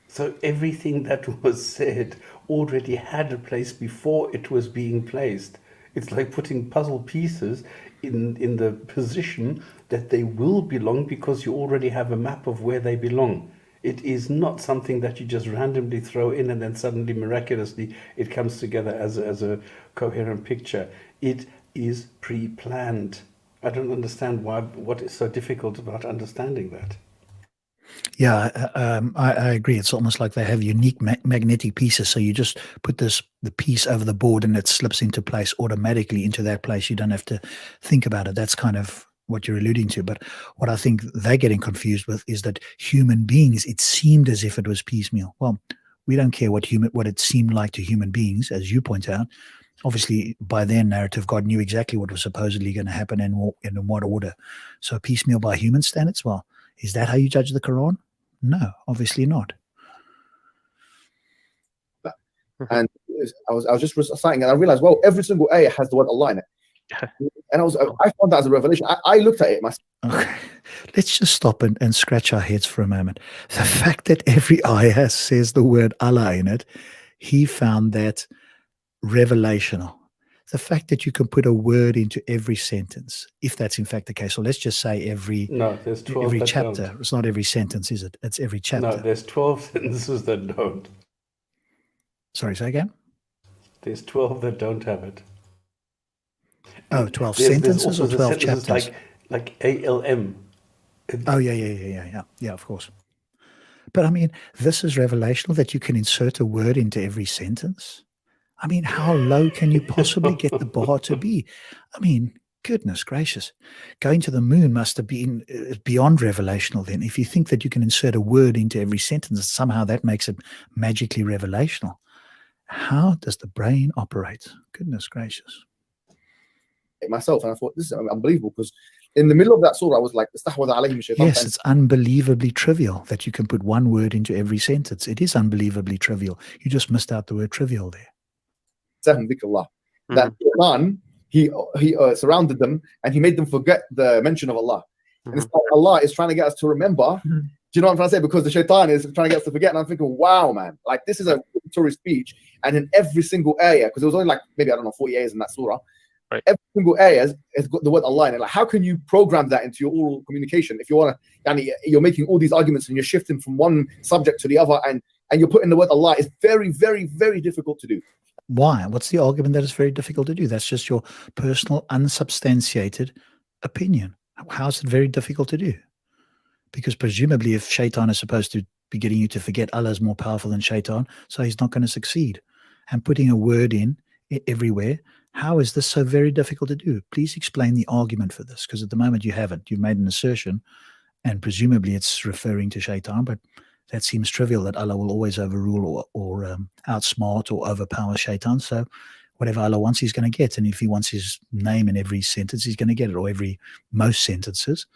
So everything that was said already had a place before it was being placed. It's like putting puzzle pieces in the position that they will belong because you already have a map of where they belong. It is not something that you just randomly throw in and then suddenly miraculously it comes together as a coherent picture. It is pre-planned. I don't understand what is so difficult about understanding that. Yeah, I agree. It's almost like they have unique magnetic pieces. So you just put the piece over the board and it slips into place automatically into that place. You don't have to think about it. That's kind of what you're alluding to. But what I think they're getting confused with is that human beings, it seemed as if it was piecemeal. Well, we don't care what it seemed like to human beings, as you point out. Obviously, by their narrative, God knew exactly what was supposedly going to happen and in what order. So piecemeal by human standards, well, is that how you judge the Quran? No, obviously not. And I was just reciting, and I realized, well, every single ayah has the word Allah in it. And I found that as a revelation. I looked at it myself. Okay, let's just stop and scratch our heads for a moment. The fact that every ayah says the word Allah in it, he found that revelational. The fact that you can put a word into every sentence, if that's in fact the case, or let's just say every chapter. Don't. It's not every sentence, is it? It's every chapter. No, there's 12 sentences that don't. Sorry, say again? There's 12 that don't have it. Oh, 12 sentences or 12 chapters? Like ALM. Oh, yeah, of course. But I mean, this is revelational that you can insert a word into every sentence. I mean, how low can you possibly get the bar to be? I mean, goodness gracious. Going to the moon must have been beyond revelational then. If you think that you can insert a word into every sentence, somehow that makes it magically revelational. How does the brain operate? Goodness gracious. Myself, and I thought, this is unbelievable, because in the middle of that surah, I was like, yes, it's unbelievably trivial that you can put one word into every sentence. It is unbelievably trivial. You just missed out the word trivial there. That Quran, he surrounded them and he made them forget the mention of Allah. And it's like Allah is trying to get us to remember. Do you know what I'm trying to say? Because the shaitan is trying to get us to forget. And I'm thinking, wow, man, like this is a Tory speech. And in every single ayah, because there was only like maybe, I don't know, 40 ayahs in that surah. Right. Every single ayah has got the word Allah in it. Like, how can you program that into your oral communication? If you want to, you're making all these arguments and you're shifting from one subject to the other, and you're putting the word Allah, is very, very, very difficult to do. Why? What's the argument that it's very difficult to do? That's just your personal, unsubstantiated opinion. How is it very difficult to do? Because presumably if shaitan is supposed to be getting you to forget, Allah is more powerful than shaitan, so he's not going to succeed. And putting a word in everywhere, how is this so very difficult to do? Please explain the argument for this, because at the moment you haven't. You've made an assertion, and presumably it's referring to shaitan, but that seems trivial, that Allah will always overrule or outsmart or overpower shaitan. So whatever Allah wants, he's going to get. And if he wants his name in every sentence, he's going to get it, or most sentences.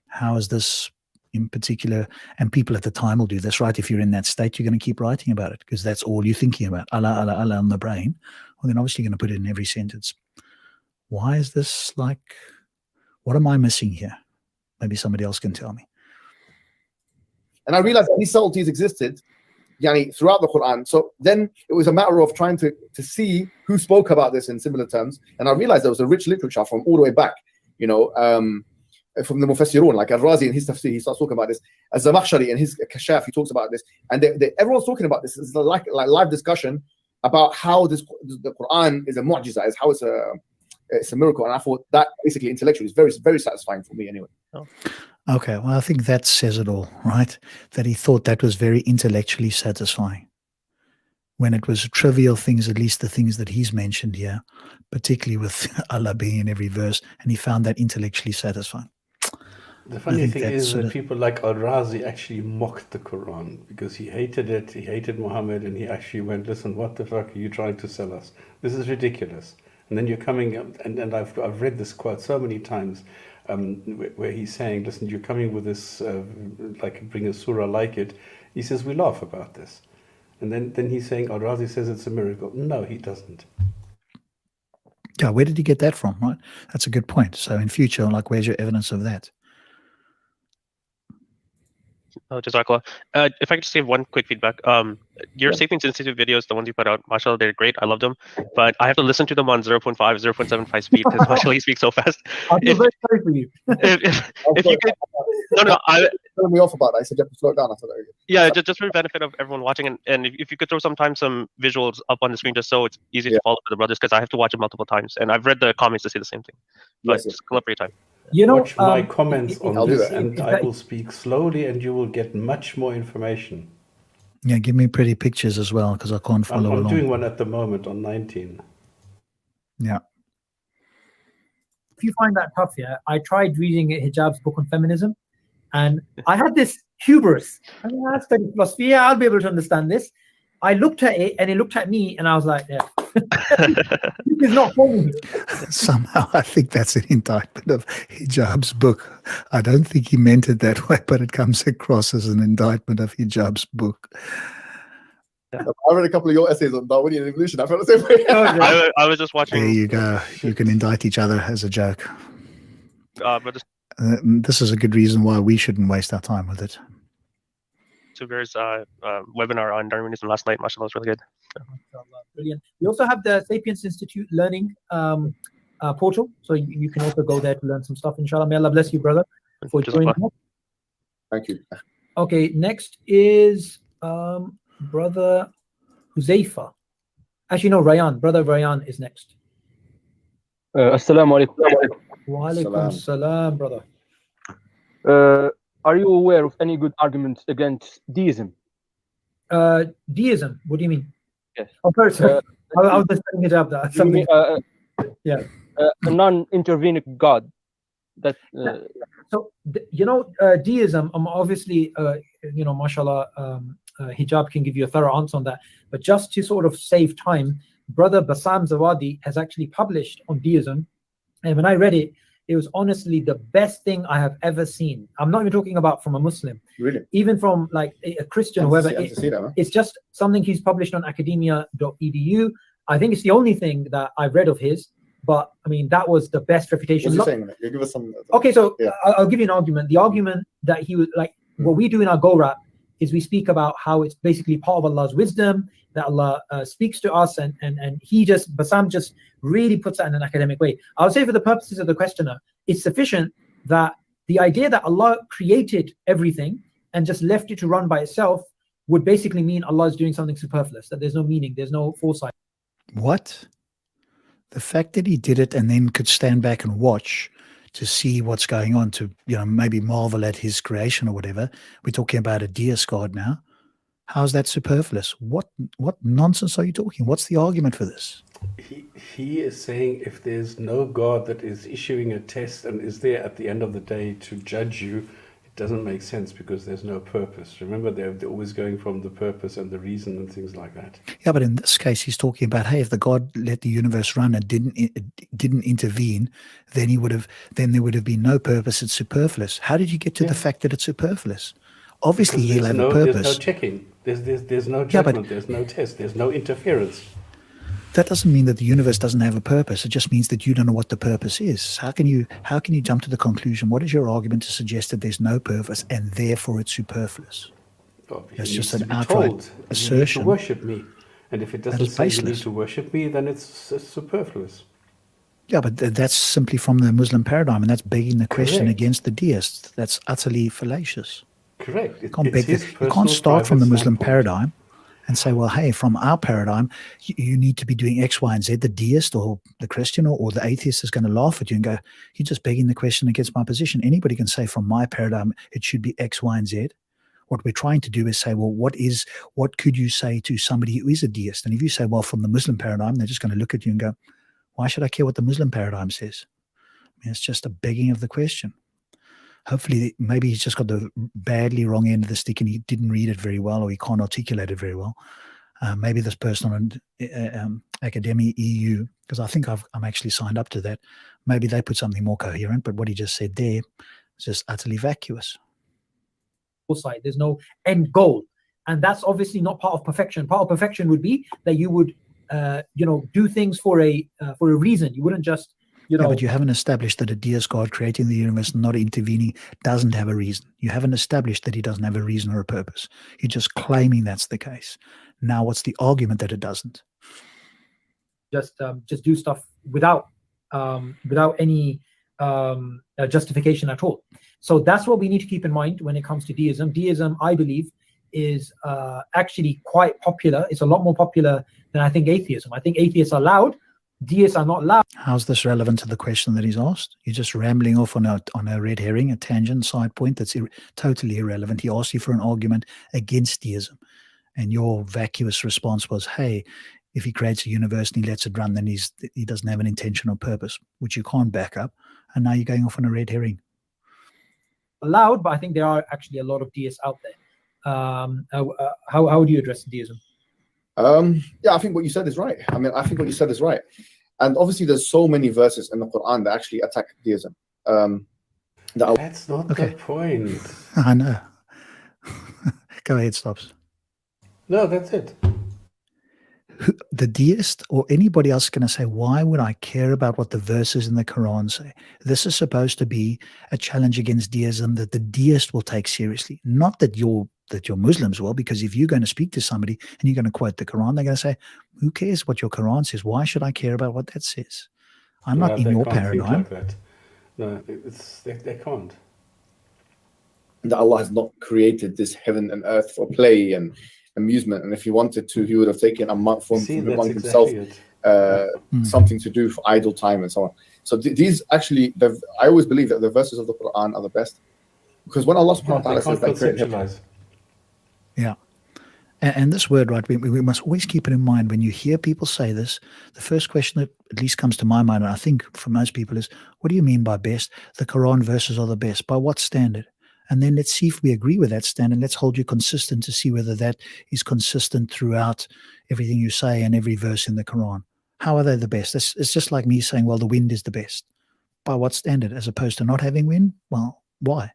How is this in particular? And people at the time will do this, right? If you're in that state, you're going to keep writing about it because that's all you're thinking about. Allah, Allah, Allah on the brain. Well, then obviously you're going to put it in every sentence. Why is this like, what am I missing here? Maybe somebody else can tell me. And I realized that these subtleties existed throughout the Quran. So then it was a matter of trying to see who spoke about this in similar terms. And I realized there was a rich literature from all the way back, from the Mufassirun, like Al-Razi in his tafsir, he starts talking about this. Al-Zamakhshari in his Kashaf, he talks about this. And everyone's talking about this. It's like live discussion about how the Quran is a mu'jiza, is how it's it's a miracle. And I thought that basically intellectually is very, very satisfying for me anyway. Okay, well, I think that says it all, right? That he thought that was very intellectually satisfying. When it was trivial things, at least the things that he's mentioned here, particularly with Allah being in every verse, and he found that intellectually satisfying. The funny thing is that people like Al-Razi actually mocked the Quran because he hated it, he hated Muhammad, and he actually went, listen, what the fuck are you trying to sell us? This is ridiculous. And then you're coming up, and I've read this quote so many times, where he's saying, listen, you're coming with this, like bring a surah like it. He says, we laugh about this. And then he's saying, Al-Razi says it's a miracle. No, he doesn't. Yeah, where did he get that from, right? That's a good point. So in future, like, where's your evidence of that? Jazakallah. If I could just give one quick feedback. Your Sapience Institute videos, the ones you put out, mashallah, they're great. I love them. But I have to listen to them on 0.5, 0.75 speed because mashallah, he speaks so fast. I feel very sorry for you. If you could... No, Turn me off about that. I said you have to slow it down. I thought, yeah, just for the benefit of everyone watching. And if you could throw sometimes some visuals up on the screen just so it's easy to follow for the brothers, because I have to watch it multiple times. And I've read the comments to say the same thing. But just collect your time. You know, watch my comments on this, and I that, will speak slowly, and you will get much more information. Yeah, give me pretty pictures as well, because I can't follow along. I'm doing one at the moment on 19. Yeah. If you find that tough, yeah, I tried reading Hijab's book on feminism, and I had this hubris. I mean, I studied philosophy. Yeah, I'll be able to understand this. I looked at it, and it looked at me, and I was like, yeah. This is not for me. Somehow I think that's an indictment of Hijab's book. I don't think he meant it that way, but it comes across as an indictment of Hijab's book. I read a couple of your essays on Darwinian and evolution. I felt the same way. I was just watching. There you go. You can indict each other as a joke. But this is a good reason why we shouldn't waste our time with it. Subboor's webinar on Darwinism last night, mashallah, was really good. Brilliant. We also have the Sapience Institute learning portal, so you can also go there to learn some stuff. Inshallah, may Allah bless you, brother, for joining us. Thank you. Okay, next is brother Huzaifa. Actually, no, Rayan. Brother Rayan is next. Assalamu alaikum. Wa alaikum salam, brother. Are you aware of any good arguments against deism? Deism? What do you mean? Yes. Oh, sorry. I was just saying Hijab that. Something. Yeah. A non-intervening God. That. So deism. Obviously, mashallah, Hijab can give you a thorough answer on that. But just to sort of save time, brother Bassam Zawadi has actually published on deism, and when I read it, it was honestly the best thing I have ever seen. I'm not even talking about from a Muslim. Really? Even from like a Christian, whoever. It's just something he's published on academia.edu. I think it's the only thing that I've read of his. But I mean, that was the best refutation. What's he saying? You give us some. Okay, so yeah. I'll give you an argument. The argument that he was like, what we do in our Go Rap is we speak about how it's basically part of Allah's wisdom, that Allah speaks to us, and Bassam just really puts that in an academic way. I would say for the purposes of the questioner, it's sufficient that the idea that Allah created everything and just left it to run by itself would basically mean Allah is doing something superfluous, that there's no meaning, there's no foresight. What? The fact that he did it and then could stand back and watch to see what's going on, to maybe marvel at his creation or whatever. We're talking about a deist God now. How's that superfluous? What nonsense are you talking? What's the argument for this? He is saying if there's no God that is issuing a test and is there at the end of the day to judge you, it doesn't make sense because there's no purpose. Remember, they're always going from the purpose and the reason and things like that. Yeah, but in this case, he's talking about, hey, if the God let the universe run and didn't intervene, then there would have been no purpose. It's superfluous. How did you get to the fact that it's superfluous? Obviously, he'll have a purpose. There's no checking. There's no judgment. There's no test. There's no interference. That doesn't mean that the universe doesn't have a purpose. It just means that you don't know what the purpose is. How can you jump to the conclusion? What is your argument to suggest that there's no purpose and therefore it's superfluous? Well, that's just an outright assertion. You need to worship me, and if it doesn't say you need to worship me, then it's superfluous. Yeah, but that's simply from the Muslim paradigm, and that's begging the question against the deists. That's utterly fallacious. Correct. You can't start from the Muslim paradigm and say, well, hey, from our paradigm, you need to be doing X, Y, and Z. The deist or the Christian or the atheist is going to laugh at you and go, you're just begging the question against my position. Anybody can say from my paradigm, it should be X, Y, and Z. What we're trying to do is say, well, what could you say to somebody who is a deist? And if you say, well, from the Muslim paradigm, they're just going to look at you and go, why should I care what the Muslim paradigm says? I mean, it's just a begging of the question. Hopefully, maybe he's just got the badly wrong end of the stick and he didn't read it very well, or he can't articulate it very well. Maybe this person on Academy EU, because I think I'm actually signed up to that, maybe they put something more coherent, but what he just said there is just utterly vacuous. Side, there's no end goal, and that's obviously not part of perfection. Part of perfection would be that you would do things for a reason. You wouldn't just Yeah, but you haven't established that a deist God creating the universe, not intervening, doesn't have a reason. You haven't established that he doesn't have a reason or a purpose. You're just claiming that's the case. Now, what's the argument that it doesn't? just do stuff without any justification at all. So that's what we need to keep in mind when it comes to deism. Deism, I believe, is actually quite popular. It's a lot more popular than I think atheism. I think atheists are loud. Deists are not loud. How's this relevant to the question that he's asked? You're just rambling off on a red herring, a tangent, side point that's totally irrelevant. He asked you for an argument against deism, and your vacuous response was, hey, if he creates a universe and he lets it run, then he doesn't have an intention or purpose, which you can't back up. And now you're going off on a red herring. Loud, but I think there are actually a lot of deists out there. How would you address deism? Yeah, I think what you said is right. I mean, I think what you said is right. And obviously, there's so many verses in the Quran that actually attack deism. That's not the point. I know. Go ahead, Stops. No, that's it. The deist or anybody else is going to say, why would I care about what the verses in the Quran say? This is supposed to be a challenge against deism that the deist will take seriously, not that your Muslims will, because if you're going to speak to somebody and you're going to quote the Quran, they're going to say, who cares what your Quran says? Why should I care about what that says? I'm not in your paradigm. Think like that. No, they can't. That Allah has not created this heaven and earth for play and amusement, and if he wanted to, he would have taken a month from among himself, something to do for idle time and so on. So these actually, I always believe that the verses of the Quran are the best, because when Allah subhanahu wa ta'ala says that conceptualize. Yeah. And this word, right, we must always keep it in mind when you hear people say this. The first question that at least comes to my mind, and I think for most people, is, what do you mean by best? The Quran verses are the best. By what standard? And then let's see if we agree with that standard. Let's hold you consistent to see whether that is consistent throughout everything you say and every verse in the Quran. How are they the best? It's just like me saying, well, the wind is the best. By what standard? As opposed to not having wind? Well, why?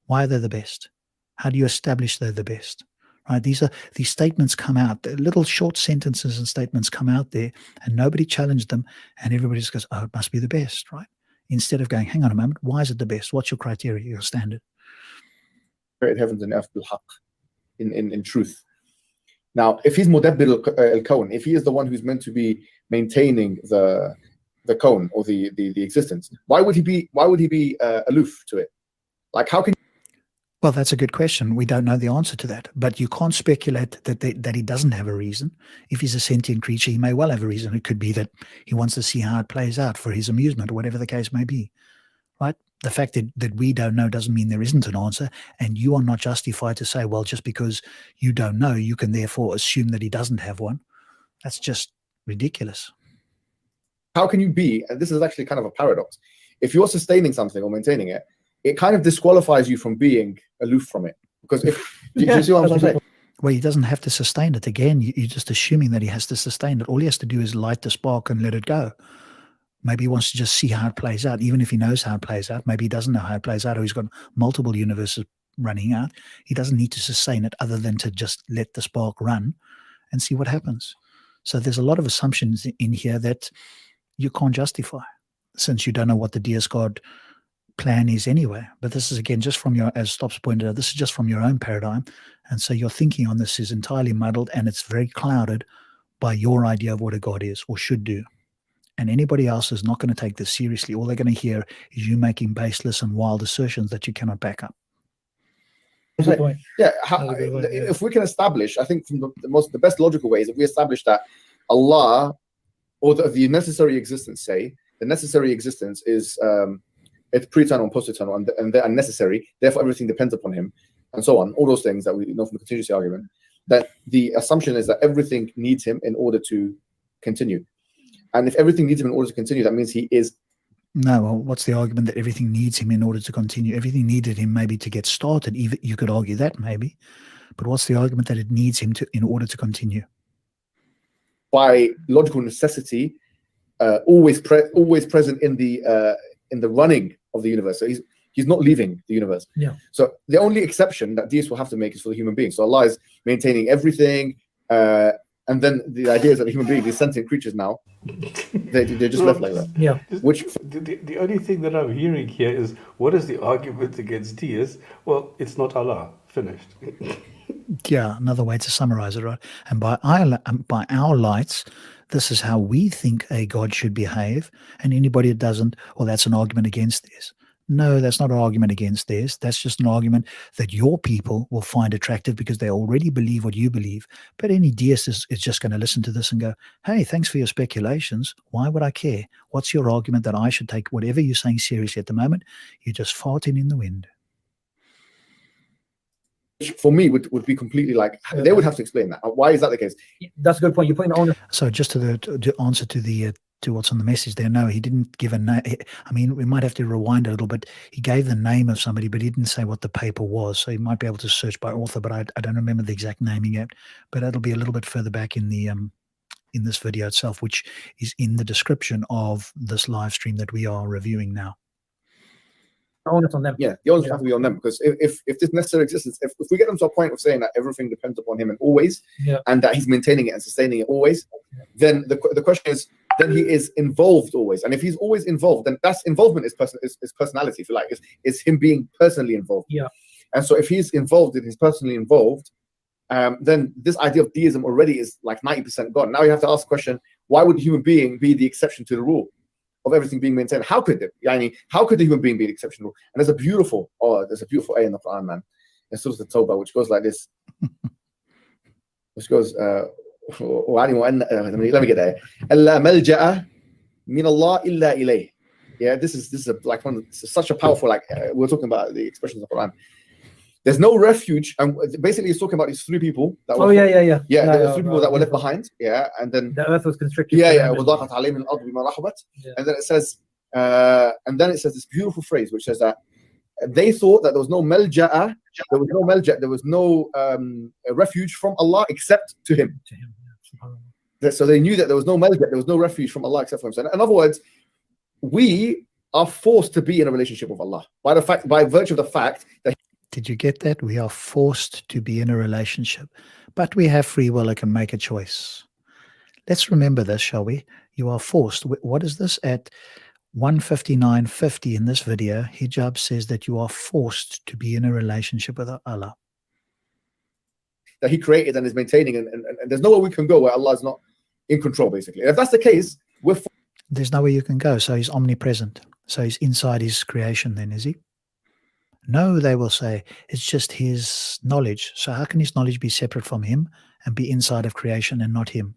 Why are they the best? How do you establish they're the best? Right? These statements come out, little short sentences and statements come out there, and nobody challenged them, and everybody just goes, oh, it must be the best, right? Instead of going, hang on a moment, why is it the best? What's your criteria, your standard? Created heavens and earth bil-haq, in truth. Now, if he's mudabbir al-kawn, if he is the one who's meant to be maintaining the kawn or the existence, why would he be aloof to it? Like, how can? Well, that's a good question. We don't know the answer to that, but you can't speculate that he doesn't have a reason. If he's a sentient creature, he may well have a reason. It could be that he wants to see how it plays out for his amusement or whatever the case may be, right? The fact that we don't know doesn't mean there isn't an answer, and you are not justified to say, well, just because you don't know, you can therefore assume that he doesn't have one. That's just ridiculous. How can you be, and this is actually kind of a paradox, if you're sustaining something or maintaining it, it kind of disqualifies you from being aloof from it. Because if, do you see what I'm saying? Well, he doesn't have to sustain it. Again, you're just assuming that he has to sustain it. All he has to do is light the spark and let it go. Maybe he wants to just see how it plays out, even if he knows how it plays out. Maybe he doesn't know how it plays out, or he's got multiple universes running out. He doesn't need to sustain it other than to just let the spark run and see what happens. So there's a lot of assumptions in here that you can't justify, since you don't know what the deist God plan is anyway. But this is, again, just from your, as Stops pointed out, this is just from your own paradigm. And so your thinking on this is entirely muddled, and it's very clouded by your idea of what a God is or should do. And anybody else is not going to take this seriously. All they're going to hear is you making baseless and wild assertions that you cannot back up. Good point. Yeah, That's a good point, yeah. if we can establish, I think from the best logical way is if we establish that Allah, or the necessary existence, say the necessary existence is it's pre-eternal and post-eternal, and they're unnecessary. Therefore, everything depends upon Him, and so on. All those things that we know from the contingency argument. That the assumption is that everything needs Him in order to continue, and if everything needs Him in order to continue, that means He is. No, well, what's the argument that everything needs him in order to continue? Everything needed him maybe to get started. Even you could argue that maybe, but what's the argument that it needs him to in order to continue? By logical necessity, always present in the running of the universe. So he's not leaving the universe. Yeah. So the only exception that deists will have to make is for the human being. So Allah is maintaining everything, and then the idea is that the human being, these sentient creatures now, they're just left like that. Yeah. Which the only thing that I'm hearing here is, what is the argument against deists? Well, it's not Allah. Finished. Yeah, another way to summarize it, right? And by our lights, this is how we think a God should behave, and anybody that doesn't, well, that's an argument against this. No, that's not an argument against this. That's just an argument that your people will find attractive because they already believe what you believe. But any deist is just going to listen to this and go, hey, thanks for your speculations. Why would I care? What's your argument that I should take whatever you're saying seriously at the moment? You're just farting in the wind. for me would be completely like, they would have to explain that. Why is that the case? That's a good point. You're putting on. So just to answer to the to what's on the message there, no, he didn't give a name. I mean, we might have to rewind a little bit. He gave the name of somebody, but he didn't say what the paper was. So you might be able to search by author, but I don't remember the exact naming yet. But that'll be a little bit further back in the in this video itself, which is in the description of this live stream that we are reviewing now. The onus on them. Yeah, the onus has to be on them, because if this necessary existence, if we get them to a point of saying that everything depends upon him and always, and that he's maintaining it and sustaining it always, then the question is, then he is involved always. And if he's always involved, then that's involvement is personality, if you like. It's him being personally involved. Yeah. And so if he's involved and he's personally involved, then this idea of deism already is like 90% gone. Now you have to ask the question, why would a human being be the exception to the rule of everything being maintained? How could it? I mean, how could the human being be the exception to the rule? And there's a beautiful ayah in the Quran, man. It's Surah At-Tawbah, which goes like this. Which goes, let me get there. Allah malja'a min Allah illa ilayh. Yeah, this is like such a powerful, like we're talking about the expressions of the Quran. There's no refuge, and basically he's talking about these three people that were there's three people that were left behind, and then the earth was constricted. And then it says this beautiful phrase which says that they thought that there was no malja'a, there was no refuge from Allah except to him. So they knew that there was no malja', there was no refuge from Allah except for him. So in other words, we are forced to be in a relationship with Allah by virtue of the fact that. Did you get that? We are forced to be in a relationship, but we have free will and can make a choice. Let's remember this, shall we? You are forced. What is this? At 1:59:50 in this video, Hijab says that you are forced to be in a relationship with Allah. That he created and is maintaining, and there's nowhere we can go where Allah is not in control, basically. And if that's the case, there's nowhere you can go. So he's omnipresent. So he's inside his creation then, is he? No, they will say, it's just his knowledge. So how can his knowledge be separate from him and be inside of creation and not him?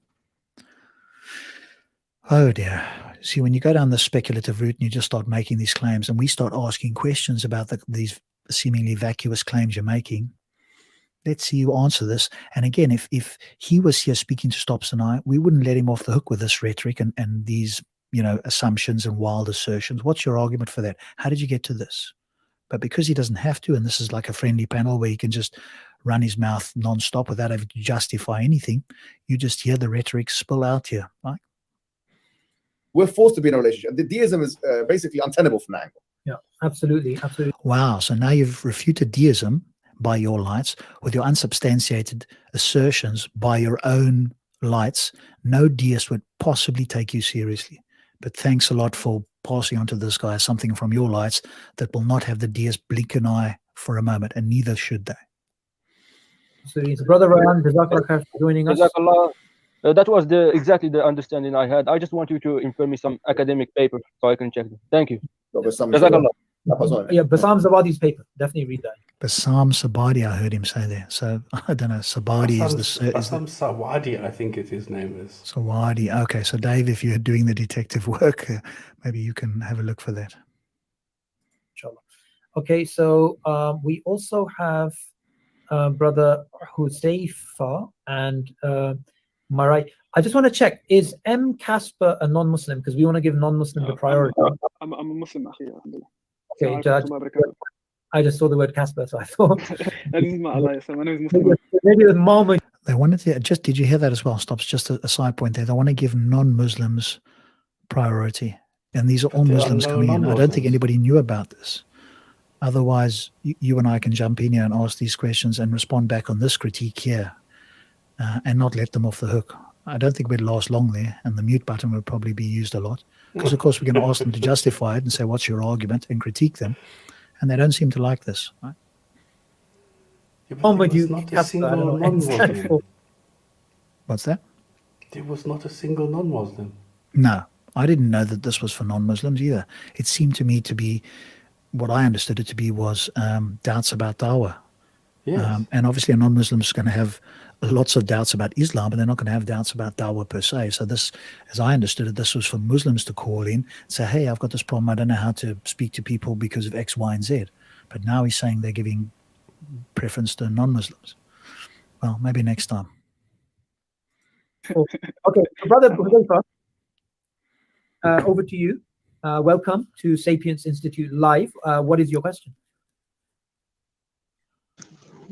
Oh dear. See, when you go down the speculative route and you just start making these claims and we start asking questions about these seemingly vacuous claims you're making, let's see you answer this. And again, if he was here speaking to Stops and I, we wouldn't let him off the hook with this rhetoric and these, assumptions and wild assertions. What's your argument for that? How did you get to this? But because he doesn't have to, and this is like a friendly panel where he can just run his mouth non-stop without having to justify anything, you just hear the rhetoric spill out here, right? We're forced to be in a relationship. The deism is basically untenable from that angle. Yeah, absolutely. Wow, so now you've refuted deism by your lights with your unsubstantiated assertions by your own lights. No deist would possibly take you seriously. But thanks a lot for passing on to this guy something from your lights that will not have the deist blink an eye for a moment, and neither should they. So it's Brother Ryan, Jazakallah khair for joining us. That was exactly the understanding I had. I just want you to infer me some academic paper so I can check them. Thank you. Yeah, Bassam Zawadi's paper. Definitely read that. Bassam Sabadi, I heard him say there. So I don't know. Sabadi is the Bassam Sawadi, I think his name is. Sawadi. Okay, so Dave, if you're doing the detective work, maybe you can have a look for that. Inshallah. Okay, so we also have Brother Huzaifa and Marai. I just want to check, is M. Casper a non-Muslim? Because we want to give non-Muslim the priority. I'm a Muslim, أخي. Okay, Judge. I just saw the word Casper, so I thought. My name is Muslim. Maybe with Mama. They wanted to just. Did you hear that as well? Stops. Just a side point there. They want to give non-Muslims priority, and these are all Muslims coming in. I don't think anybody knew about this. Otherwise, you and I can jump in here and ask these questions and respond back on this critique here, and not let them off the hook. I don't think we'd last long there, and the mute button would probably be used a lot, because of course we're going to ask them to justify it and say, "What's your argument?" and critique them. And they don't seem to like this, right? Yeah, but there was not a single non-Muslim. What's that? There was not a single non-Muslim. No, I didn't know that this was for non-Muslims either. It seemed to me to be, what I understood it to be was doubts about Dawah. Yes. And obviously a non-Muslim is going to have lots of doubts about Islam, but they're not going to have doubts about Dawah per se. So this, as I understood it, this was for Muslims to call in, say, hey, I've got this problem. I don't know how to speak to people because of X, Y, and Z. But now he's saying they're giving preference to non-Muslims. Well, maybe next time. Okay, Brother Huzaifa, over to you. Welcome to Sapience Institute Live. What is your question?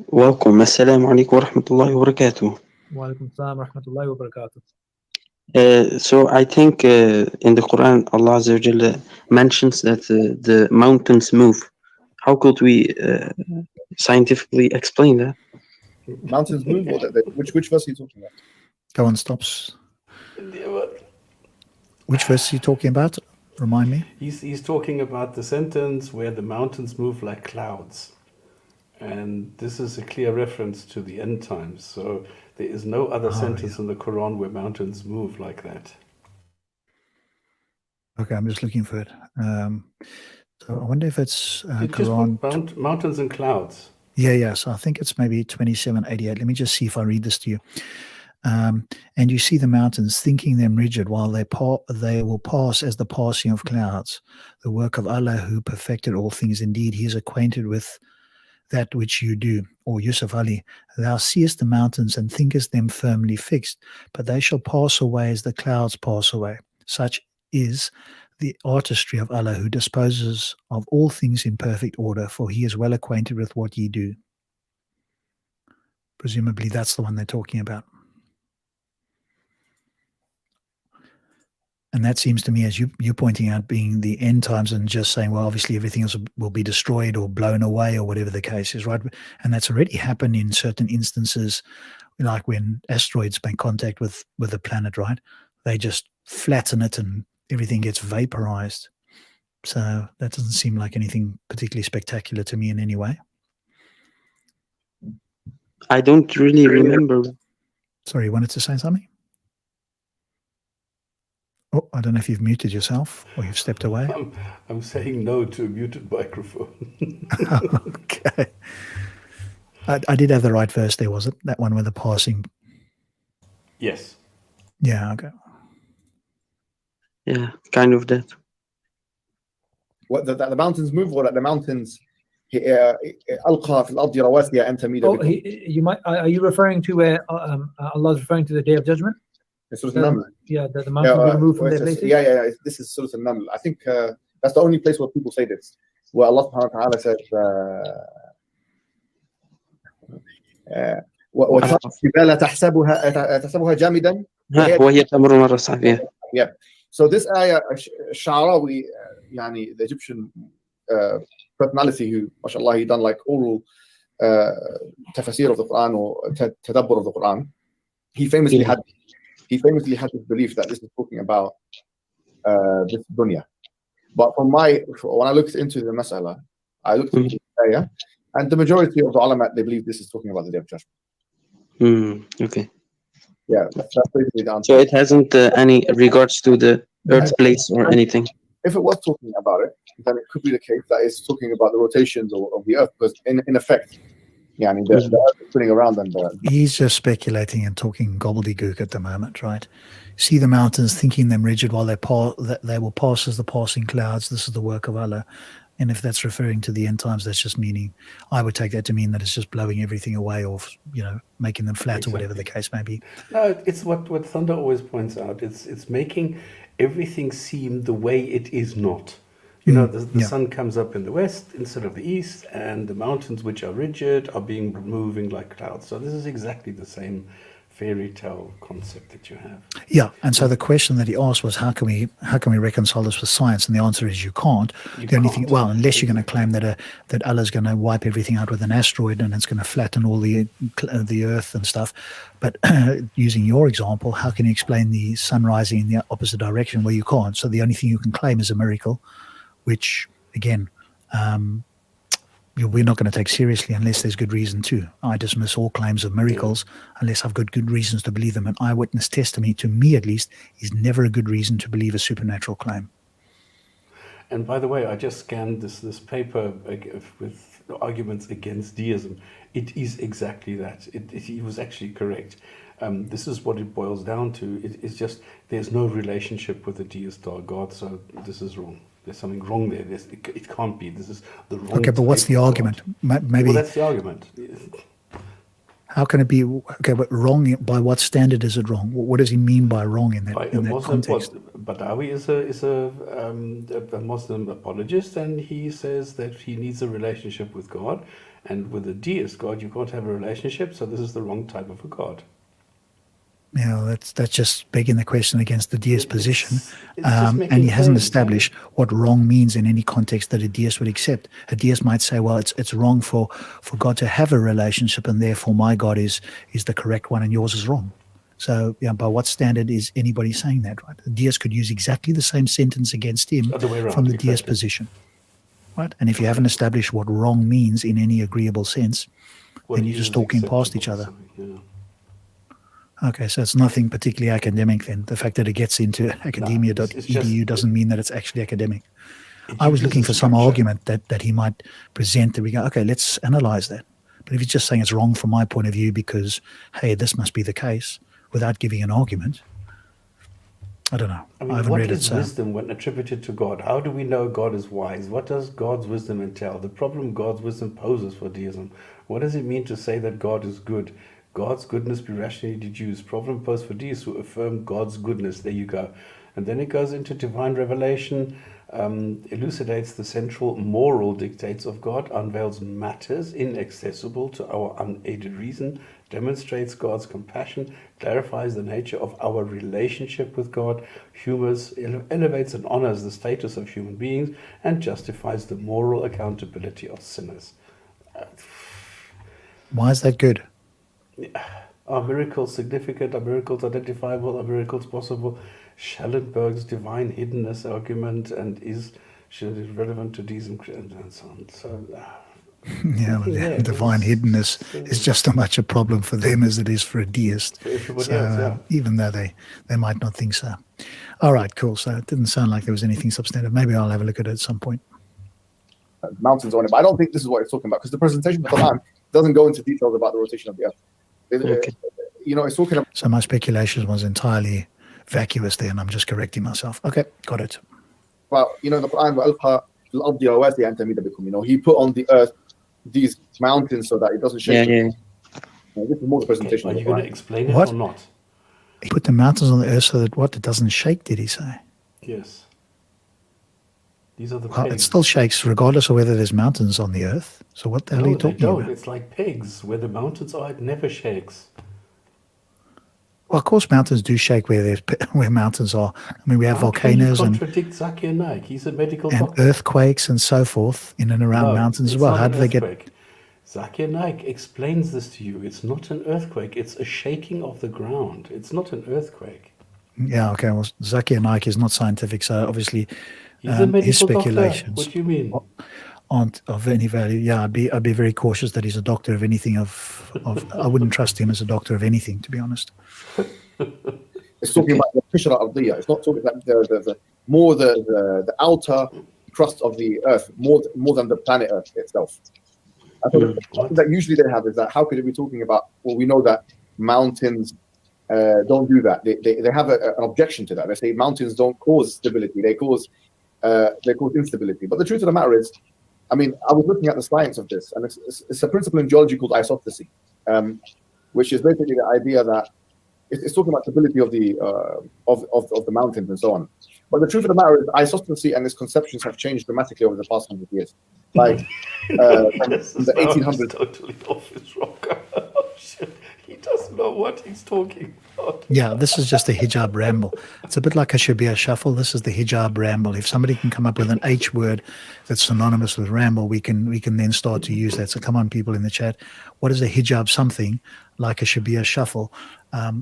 Welcome. Assalamu alaikum wa rahmatullahi wa barakatuh. Wa alaikum assalam wa rahmatullahi wa barakatuh. So I think in the Quran, Allah Azza wa Jalla mentions that the mountains move. How could we scientifically explain that? Mountains move? Which verse are you talking about? Go on, Stops. Which verse are you talking about? Remind me. He's talking about the sentence where the mountains move like clouds. And this is a clear reference to the end times. So there is no other sentence in the Quran where mountains move like that. Okay, I'm just looking for it. So I wonder if it's Quran. Just mountains and clouds. Yeah. So I think it's maybe 2788. Let me just see if I read this to you. And you see the mountains, thinking them rigid, while they will pass as the passing of clouds. The work of Allah who perfected all things. Indeed, he is acquainted with that which you do. Or Yusuf Ali, thou seest the mountains and thinkest them firmly fixed, but they shall pass away as the clouds pass away. Such is the artistry of Allah who disposes of all things in perfect order, for he is well acquainted with what ye do. Presumably that's the one they're talking about. And that seems to me, as you pointing out, being the end times and just saying, well, obviously everything else will be destroyed or blown away or whatever the case is, right? And that's already happened in certain instances, like when asteroids make contact with a planet, right? They just flatten it and everything gets vaporized. So that doesn't seem like anything particularly spectacular to me in any way. I don't really remember. Sorry, you wanted to say something? Oh, I don't know if you've muted yourself or you've stepped away. I'm saying no to a muted microphone. Okay. I did have the right verse there, was it? That one with the passing. Yes. Yeah, okay. Yeah, kind of that. What the mountains move, or the mountains ألقى في الأرض رواسي أن تميد بكم. Are you referring to where Allah is referring to the Day of Judgment? Surah An-Naml. Yeah, the mountains will move from their places. Yeah. This is Surah An-Naml. I think that's the only place where people say this, where Allah subhanahu wa ta'ala says, وَالْجِبَالَ تَحْسَبُهَا جَامِدًا وهي تمر مر السحاب. Yeah. So this ayah, Sha'arawi, the Egyptian personality who, mashallah, he done like oral tafsir of the Quran or tadabbur of the Quran. He famously had this belief that this is talking about this dunya. But when I looked into the mas'ala, I looked into the ayah, and the majority of the ulama, they believe this is talking about the Day of Judgment. Okay. Yeah, that's basically the answer. So it hasn't any regards to the Earth place or anything. if it was talking about it, then it could be the case that it's talking about the rotations of the Earth, because in effect, yeah, I mean, the Earth is spinning around, and He's just speculating and talking gobbledygook at the moment, right? See the mountains, thinking them rigid while that they will pass as the passing clouds. This is the work of Allah. And if that's referring to the end times, that's just meaning, I would take that to mean that it's just blowing everything away, or making them flat, or whatever the case may be. No, it's what Thunder always points out. It's making everything seem the way it is not. The sun comes up in the west instead of the east, and the mountains, which are rigid, are moving like clouds. So this is exactly the same fairy tale concept that you have. Yeah, and so the question that he asked was, how can we reconcile this with science? And the answer is you can't. The only thing, well, unless you're going to claim that Allah's going to wipe everything out with an asteroid and it's going to flatten all the Earth and stuff. But using your example, how can you explain the sun rising in the opposite direction? Well, you can't. So the only thing you can claim is a miracle, which again, we're not going to take seriously unless there's good reason to. I dismiss all claims of miracles unless I've got good reasons to believe them. An eyewitness testimony, to me at least, is never a good reason to believe a supernatural claim. And by the way, I just scanned this paper with arguments against deism. It is exactly that. He was actually correct. This is what it boils down to. It's just there's no relationship with the deist or God, so this is wrong. There's something wrong there. It can't be. This is the wrong. Okay, but what's the argument? Maybe. Well, that's the argument. How can it be? Okay, but wrong by what standard is it wrong? What does he mean by wrong in that context? Badawi is a Muslim apologist, and he says that he needs a relationship with God, and with a deist God, you can't have a relationship. So this is the wrong type of a God. That's just begging the question against the deist position. And he hasn't established what wrong means in any context that a deist would accept. A deist might say, well, it's wrong for God to have a relationship, and therefore my God is the correct one and yours is wrong. So by what standard is anybody saying that, right? A deist could use exactly the same sentence against him from the deist position. Right? And if you haven't established what wrong means in any agreeable sense, then you're just talking past each other. Yeah. Okay, so it's nothing particularly academic then. The fact that it gets into academia.edu doesn't mean that it's actually academic. I was looking for some argument that he might present that we go, okay, let's analyze that. But if he's just saying it's wrong from my point of view because, hey, this must be the case, without giving an argument, I don't know. I haven't read it. What is wisdom when attributed to God? How do we know God is wise? What does God's wisdom entail? The problem God's wisdom poses for deism. What does it mean to say that God is good? God's goodness be rationally deduced. Problem posed for deists who affirm God's goodness. There you go. And then it goes into divine revelation, elucidates the central moral dictates of God, unveils matters inaccessible to our unaided reason, demonstrates God's compassion, clarifies the nature of our relationship with God, humors, elevates and honors the status of human beings, and justifies the moral accountability of sinners. Why is that good? Are miracles significant? Are miracles identifiable? Are miracles possible? Schellenberg's divine hiddenness argument, and should it relevant to deism and so on. So, divine hiddenness is just as much a problem for them as it is for a deist. Even though they might not think so. All right, cool. So it didn't sound like there was anything substantive. Maybe I'll have a look at it at some point. Mountains on it, but I don't think this is what it's talking about, because the presentation of the Quran doesn't go into details about the rotation of the Earth. It's talking about. So my speculation was entirely vacuous there, and I'm just correcting myself. Okay, got it. Well, the Quran, he put on the earth these mountains so that it doesn't shake. This is more the presentation. Are you going to explain it or not? He put the mountains on the earth so that it doesn't shake, did he say? Yes. These are the pegs. It still shakes regardless of whether there's mountains on the earth. So what the hell are you talking about? It's like pegs. Where the mountains are, it never shakes. Well, of course, mountains do shake where mountains are. I mean, we have volcanoes and Zakir Naik. He's a medical doctor. Earthquakes and so forth in and around mountains as well. How do they get? Zakir Naik explains this to you. It's not an earthquake. It's a shaking of the ground. It's not an earthquake. Yeah. Okay. Well, Zakir Naik is not scientific, so obviously his speculations. What do you mean? Aren't of any value. Yeah, I'd be very cautious that he's a doctor of anything. I wouldn't trust him as a doctor of anything, to be honest. It's talking about the Qishra al-Diya. It's not talking about more the outer crust of the Earth, more than the planet Earth itself. I think the question that usually they have is that how could they be talking about? Well, we know that mountains don't do that. They have an objection to that. They say mountains don't cause stability; they cause instability. But the truth of the matter is, I mean, I was looking at the science of this, and it's a principle in geology called isoptasy, which is basically the idea that it's talking about stability of the mountains and so on. But the truth of the matter is, isoptasy and its conceptions have changed dramatically over the past 100 years. Like from the 1800s. Totally off his rocker. Oh, shit. He doesn't know what he's talking about. Yeah, this is just a hijab ramble. It's a bit like a Shabir shuffle. This is the hijab ramble. If somebody can come up with an H word that's synonymous with ramble, we can then start to use that. So come on, people in the chat. What is a hijab something like a Shabir shuffle?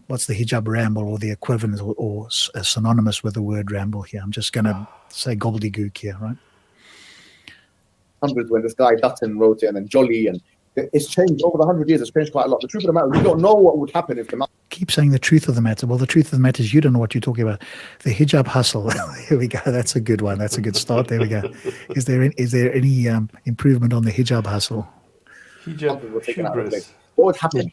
What's the hijab ramble or the equivalent or synonymous with the word ramble here? I'm just going to say gobbledygook here, right? Hundreds when this guy Dutton wrote it, and then Jolly, and it's changed over the 100 years. It's changed quite a lot. The truth of the matter, we don't know what would happen if the keep saying the truth of the matter. Well, the truth of the matter is you don't know what you're talking about. The hijab hustle. Here we go. That's a good one. That's a good start. There we go. Is there any improvement on the hijab hustle? Hijab hubris. What would happen?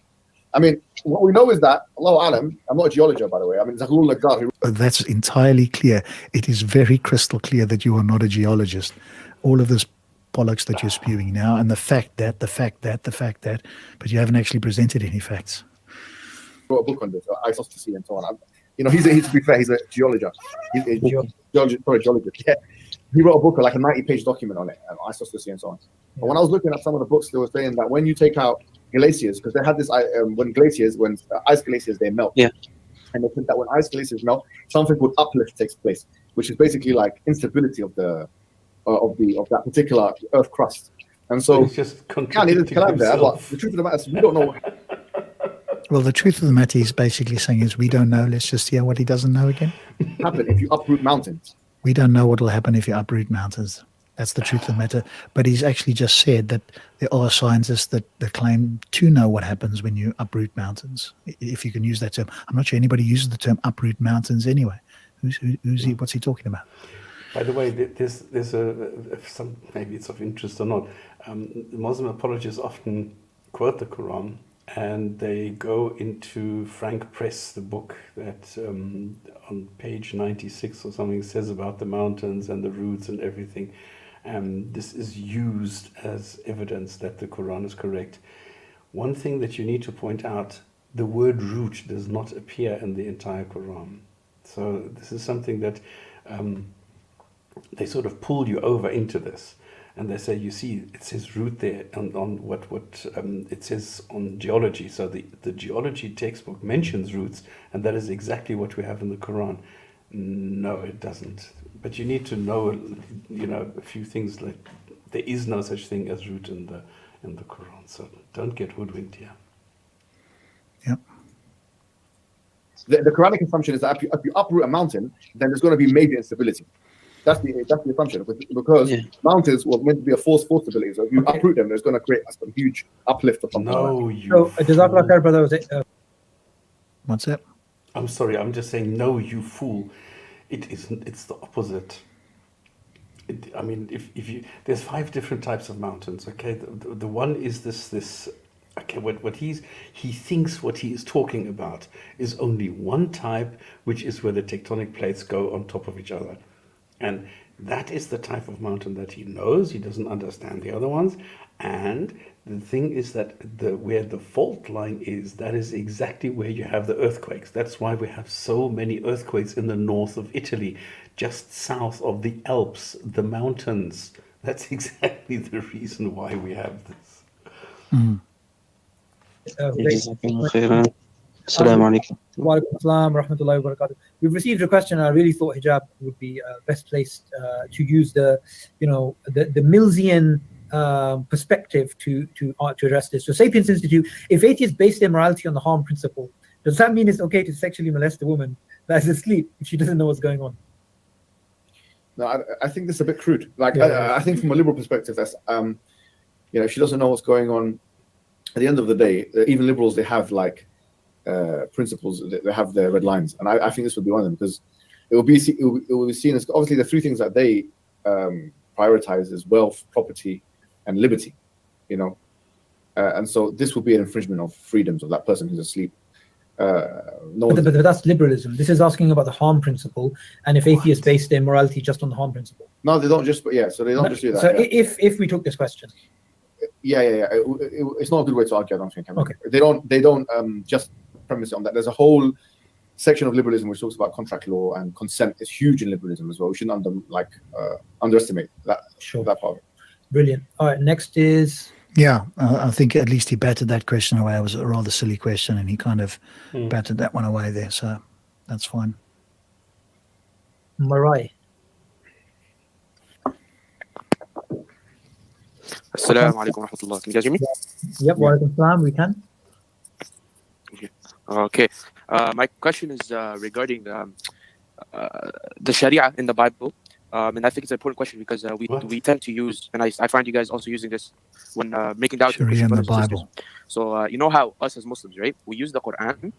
I mean, what we know is that, Allahu Alam, I'm not a geologist, by the way. I mean, Zaghloul Naggar. That's entirely clear. It is very crystal clear that you are not a geologist. All of this bollocks that you're spewing now, and the fact that, but you haven't actually presented any facts. Wrote a book on this, isoptasy and so on. To be fair, he's a geologist. He's a geologist. Yeah. He wrote a book, like a 90-page document on it, isoptasy and so on. Yeah. But when I was looking at some of the books, they were saying that when you take out glaciers, because they had this, when ice glaciers, they melt. Yeah. And they think that when ice glaciers melt, something called uplift takes place, which is basically like instability of that particular Earth crust. And so, it's just contradicting there, but the truth of the matter is we don't know. Well, the truth of the matter he's basically saying is we don't know. Let's just hear what he doesn't know again. Happen if you uproot mountains. We don't know what will happen if you uproot mountains. That's the truth of the matter. But he's actually just said that there are scientists that claim to know what happens when you uproot mountains, if you can use that term. I'm not sure anybody uses the term uproot mountains anyway. What's he talking about? By the way, there's some, maybe it's of interest or not. Muslim apologists often quote the Quran, and they go into Frank Press, the book that on page 96 or something says about the mountains and the roots and everything. This is used as evidence that the Quran is correct. One thing that you need to point out, the word root does not appear in the entire Quran. So this is something that they sort of pull you over into this. And they say, you see, it says root there on what it says on geology. So the geology textbook mentions roots, and that is exactly what we have in the Quran. No, it doesn't. But you need to know, a few things, like there is no such thing as root in the Quran. So don't get hoodwinked here. Yep. The Quranic assumption is that if you uproot a mountain, then there's going to be major instability. That's the assumption, because mountains were meant to be a force for stability. So if you uproot them, there's going to create a huge uplift of something. No, you. So, Jazakallah khair, brother. What's that? I'm sorry. I'm just saying, no, you fool. It isn't. It's the opposite. If you, there's 5 different types of mountains. Okay, the one is this. Okay, he thinks what he is talking about is only one type, which is where the tectonic plates go on top of each other. And that is the type of mountain that he knows. He doesn't understand the other ones. And the thing is that where the fault line is, that is exactly where you have the earthquakes. That's why we have so many earthquakes in the north of Italy, just south of the Alps, the mountains. That's exactly the reason why we have this. Mm. Assalamu alaikum. Wa alaikum assalam wa rahmatullahi wa barakatuh. We've received a question, and I really thought hijab would be best placed to use the Millsian perspective to address this. So, Sapience Institute, if atheists base their morality on the harm principle, does that mean it's okay to sexually molest a woman that's asleep if she doesn't know what's going on? No, I think this is a bit crude. I think from a liberal perspective, that's if she doesn't know what's going on. At the end of the day, even liberals, they have principles. They have their red lines, and I think this would be one of them, because it will be seen as, obviously the three things that they prioritize is wealth, property, and liberty, you know. And so this will be an infringement of freedoms of that person who's asleep. But that's liberalism. This is asking about the harm principle, and if atheists base their morality just on the harm principle. No, they don't just. Yeah, so they don't just do that. So yeah. if we took this question, it's not a good way to argue. I don't think. Okay. They don't just premise it on that. There's a whole section of liberalism which talks about contract law, and consent is huge in liberalism as well. We shouldn't underestimate that. Sure. That part. Brilliant. All right. Next is. Yeah, I think at least he batted that question away. It was a rather silly question, and he kind of batted that one away there. So that's fine. Marai. Assalamu alaikum wa rahmatullah. Can you guys hear me? Yep, wa alaikum salam, we can. Okay. My question is regarding the Sharia in the Bible. And I think it's an important question because we tend to use, and I find you guys also using this when making doubt Sharia in the Bible. So you know how us as Muslims, right? We use the Quran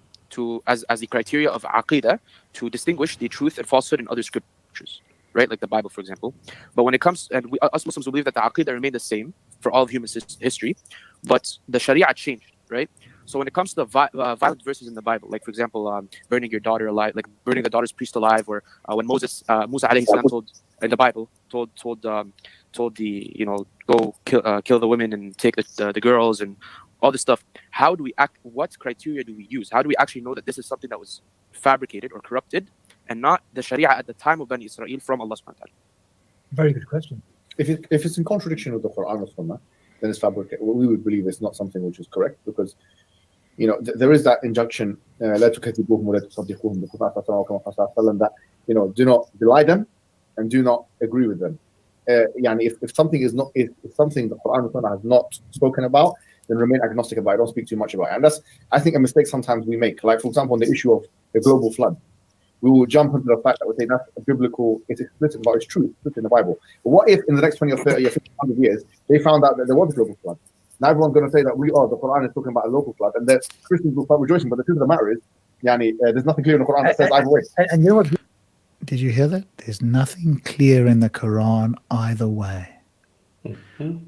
as the criteria of aqidah to distinguish the truth and falsehood in other scriptures, right? Like the Bible, for example. But when it comes, and us Muslims believe that the aqidah remained the same for all of human history, but the Sharia changed, right? So when it comes to the violent verses in the Bible, like for example, burning your daughter alive, like burning the daughter's priest alive, or when Musa alayhi salam told in the Bible told the go kill the women and take the girls and all this stuff. How do we act? What criteria do we use? How do we actually know that this is something that was fabricated or corrupted and not the Sharia at the time of Bani Israel from Allah subhanahu wa ta'ala? Very good question. If it's in contradiction with the Quran or Sunnah, then it's fabricated. Well, we would believe it's not something which is correct because there is that injunction that do not belie them and do not agree with them. If something is not, if something the Quran and Sunnah has not spoken about, then remain agnostic about it. Don't speak too much about it. And that's, I think, a mistake sometimes we make. Like, for example, on the issue of the global flood, we will jump into the fact that we say that's a biblical, it's explicit, but it's true, it's in the Bible. But what if in the next 20 or 30 or 50, 100 years, they found out that there was a global flood? Now everyone's going to say that the Quran is talking about a local flood, and that Christians will start rejoicing. But the truth of the matter is, there's nothing clear in the Quran that says either way. And you know what? Did you hear that? There's nothing clear in the Quran either way.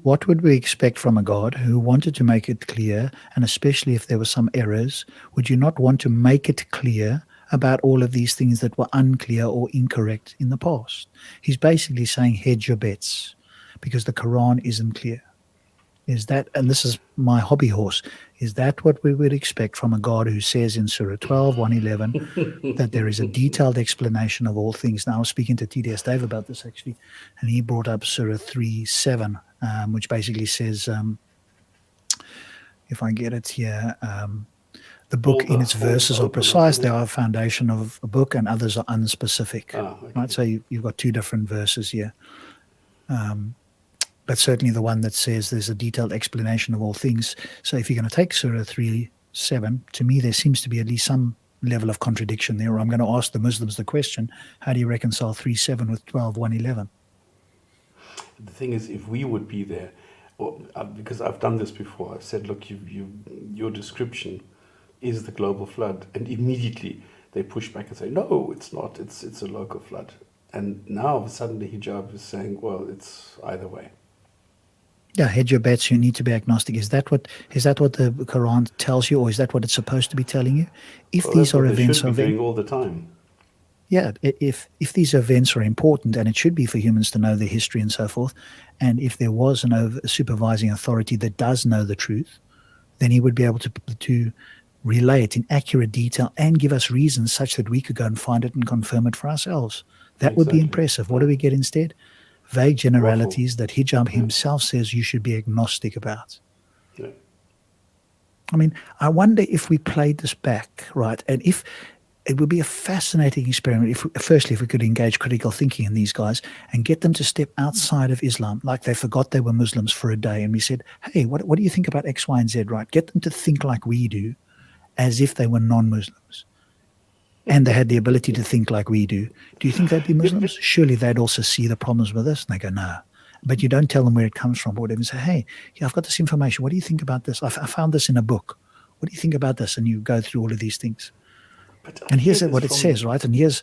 What would we expect from a God who wanted to make it clear, and especially if there were some errors, would you not want to make it clear about all of these things that were unclear or incorrect in the past? He's basically saying hedge your bets because the Quran isn't clear. Is that, and this is my hobby horse, is that what we would expect from a God who says in Surah 12, 111, that there is a detailed explanation of all things? Now, I was speaking to TDS Dave about this actually, and he brought up Surah 3:7, which basically says, if I get it here, the book in its verses are precise, they are a foundation of a book, and others are unspecific. Right? So you've got two different verses here. But certainly the one that says there's a detailed explanation of all things. So if you're going to take Surah 3:7, to me there seems to be at least some level of contradiction there. I'm going to ask the Muslims the question, how do you reconcile 3:7 with 12:111? The thing is, if we would be there, because I've done this before, I've said, look, your description is the global flood, and immediately they push back and say, no, it's not, it's a local flood. And now suddenly Hijab is saying, well, it's either way. Yeah, hedge your bets. You need to be agnostic. Is that what the Quran tells you, or is that what it's supposed to be telling you? If these are events of doing all the time. Yeah, if these events are important, and it should be for humans to know their history and so forth, and if there was a supervising authority that does know the truth, then he would be able to relay it in accurate detail and give us reasons such that we could go and find it and confirm it for ourselves. That would be impressive. What do we get instead? Vague generalities that Hijab himself says you should be agnostic about. Yeah. I mean, I wonder if we played this back, right? And if it would be a fascinating experiment if we could engage critical thinking in these guys and get them to step outside of Islam, like they forgot they were Muslims for a day, and we said, hey, what do you think about X, Y, and Z, right? Get them to think like we do, as if they were non-Muslims. And they had the ability to think like we do. Do you think they'd be Muslims? Surely they'd also see the problems with us. And they go, no. But you don't tell them where it comes from or whatever. And say, hey, yeah, I've got this information. What do you think about this? I found this in a book. What do you think about this? And you go through all of these things. And here's what it says, right? And here's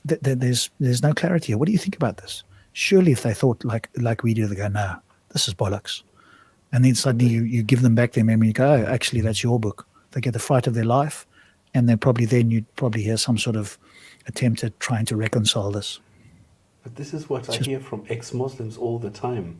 there's no clarity here. What do you think about this? Surely if they thought like we do, they go, no, this is bollocks. And then suddenly you give them back their memory, you go, oh, actually, that's your book. They get the fright of their life, and then you'd probably hear some sort of attempt at trying to reconcile this. But this is what I hear from ex-Muslims all the time.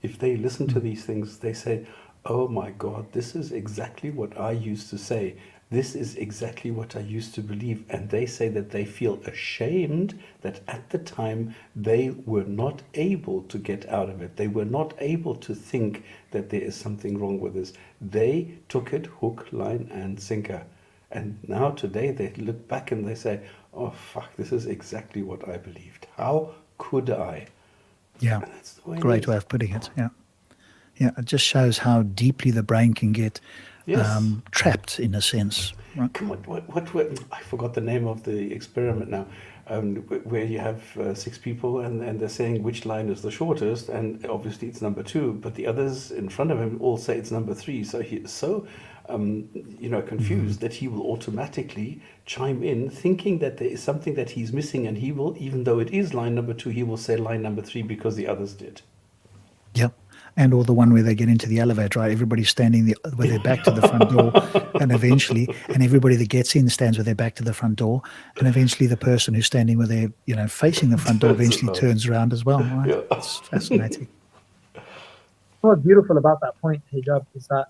If they listen to these things, they say, oh my God, this is exactly what I used to say. This is exactly what I used to believe. And they say that they feel ashamed that at the time they were not able to get out of it. They were not able to think that there is something wrong with this. They took it hook, line, and sinker. And now today they look back and they say, oh fuck, this is exactly what I believed. How could I? Yeah, that's the way great way of putting it. Yeah, it just shows how deeply the brain can get trapped in a sense. Right? Come on, what I forgot the name of the experiment now, where you have 6 people and they're saying which line is the shortest, and obviously it's number 2, but the others in front of him all say it's number 3. So he is so confused that he will automatically chime in, thinking that there is something that he's missing, and he will, even though it is line number 2, he will say line number 3 because the others did. Yep. And or the one where they get into the elevator, right? Everybody's standing with their back to the front door, and everybody that gets in stands with their back to the front door, and eventually the person who's standing with their, facing the front door eventually turns around as well. Right? Yeah. It's fascinating. What's beautiful about that point, Hijab, is that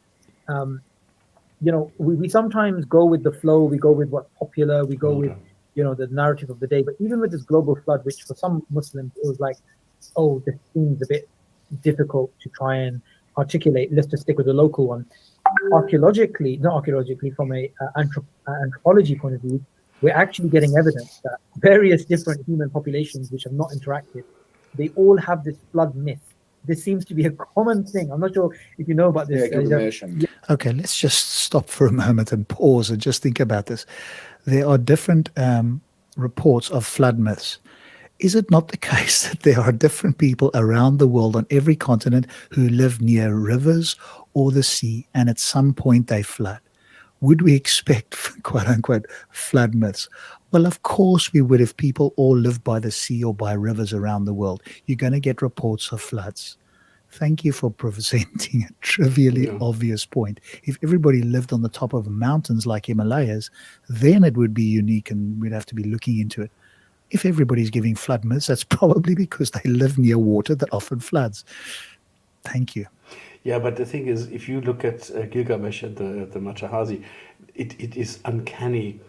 we sometimes go with the flow, we go with what's popular, we go with the narrative of the day. But even with this global flood, which for some Muslims it was like, oh, this seems a bit difficult to try and articulate, let's just stick with the local one. Not archaeologically, from a anthropology point of view, we're actually getting evidence that various different human populations which have not interacted, they all have this flood myth. This seems to be a common thing. I'm not sure if you know about this. Okay, let's just stop for a moment and pause and just think about this. There are different reports of flood myths. Is it not the case that there are different people around the world on every continent who live near rivers or the sea, and at some point they flood? Would we expect, quote unquote, flood myths? Well, of course we would if people all lived by the sea or by rivers around the world. You're going to get reports of floods. Thank you for presenting a trivially obvious point. If everybody lived on the top of mountains like Himalayas, then it would be unique and we'd have to be looking into it. If everybody's giving flood myths, that's probably because they live near water that often floods. Thank you. Yeah, but the thing is, if you look at Gilgamesh and the Machahazi, it is uncanny,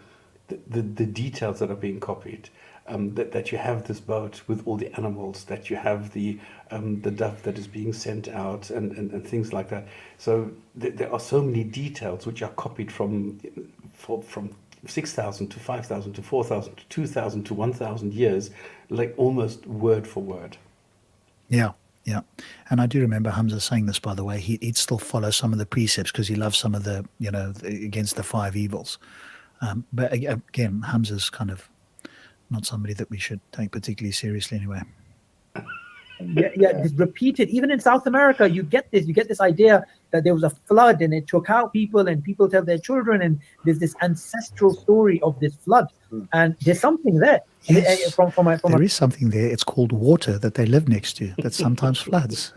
the details that are being copied. That you have this boat with all the animals, that you have the dove that is being sent out, and things like that. So there are so many details which are copied from 6,000 to 5,000 to 4,000 to 2,000 to 1,000 years, like almost word for word. Yeah. And I do remember Hamza saying this, by the way. He'd still follow some of the precepts because he loves some of the, against the 5 evils. But again, Hamza's kind of not somebody that we should take particularly seriously anyway. It's repeated. Even in South America, you get this idea that there was a flood and it took out people, and people tell their children, and there's this ancestral story of this flood, and there's something there. Yes. There is something there. It's called water that they live next to that sometimes floods.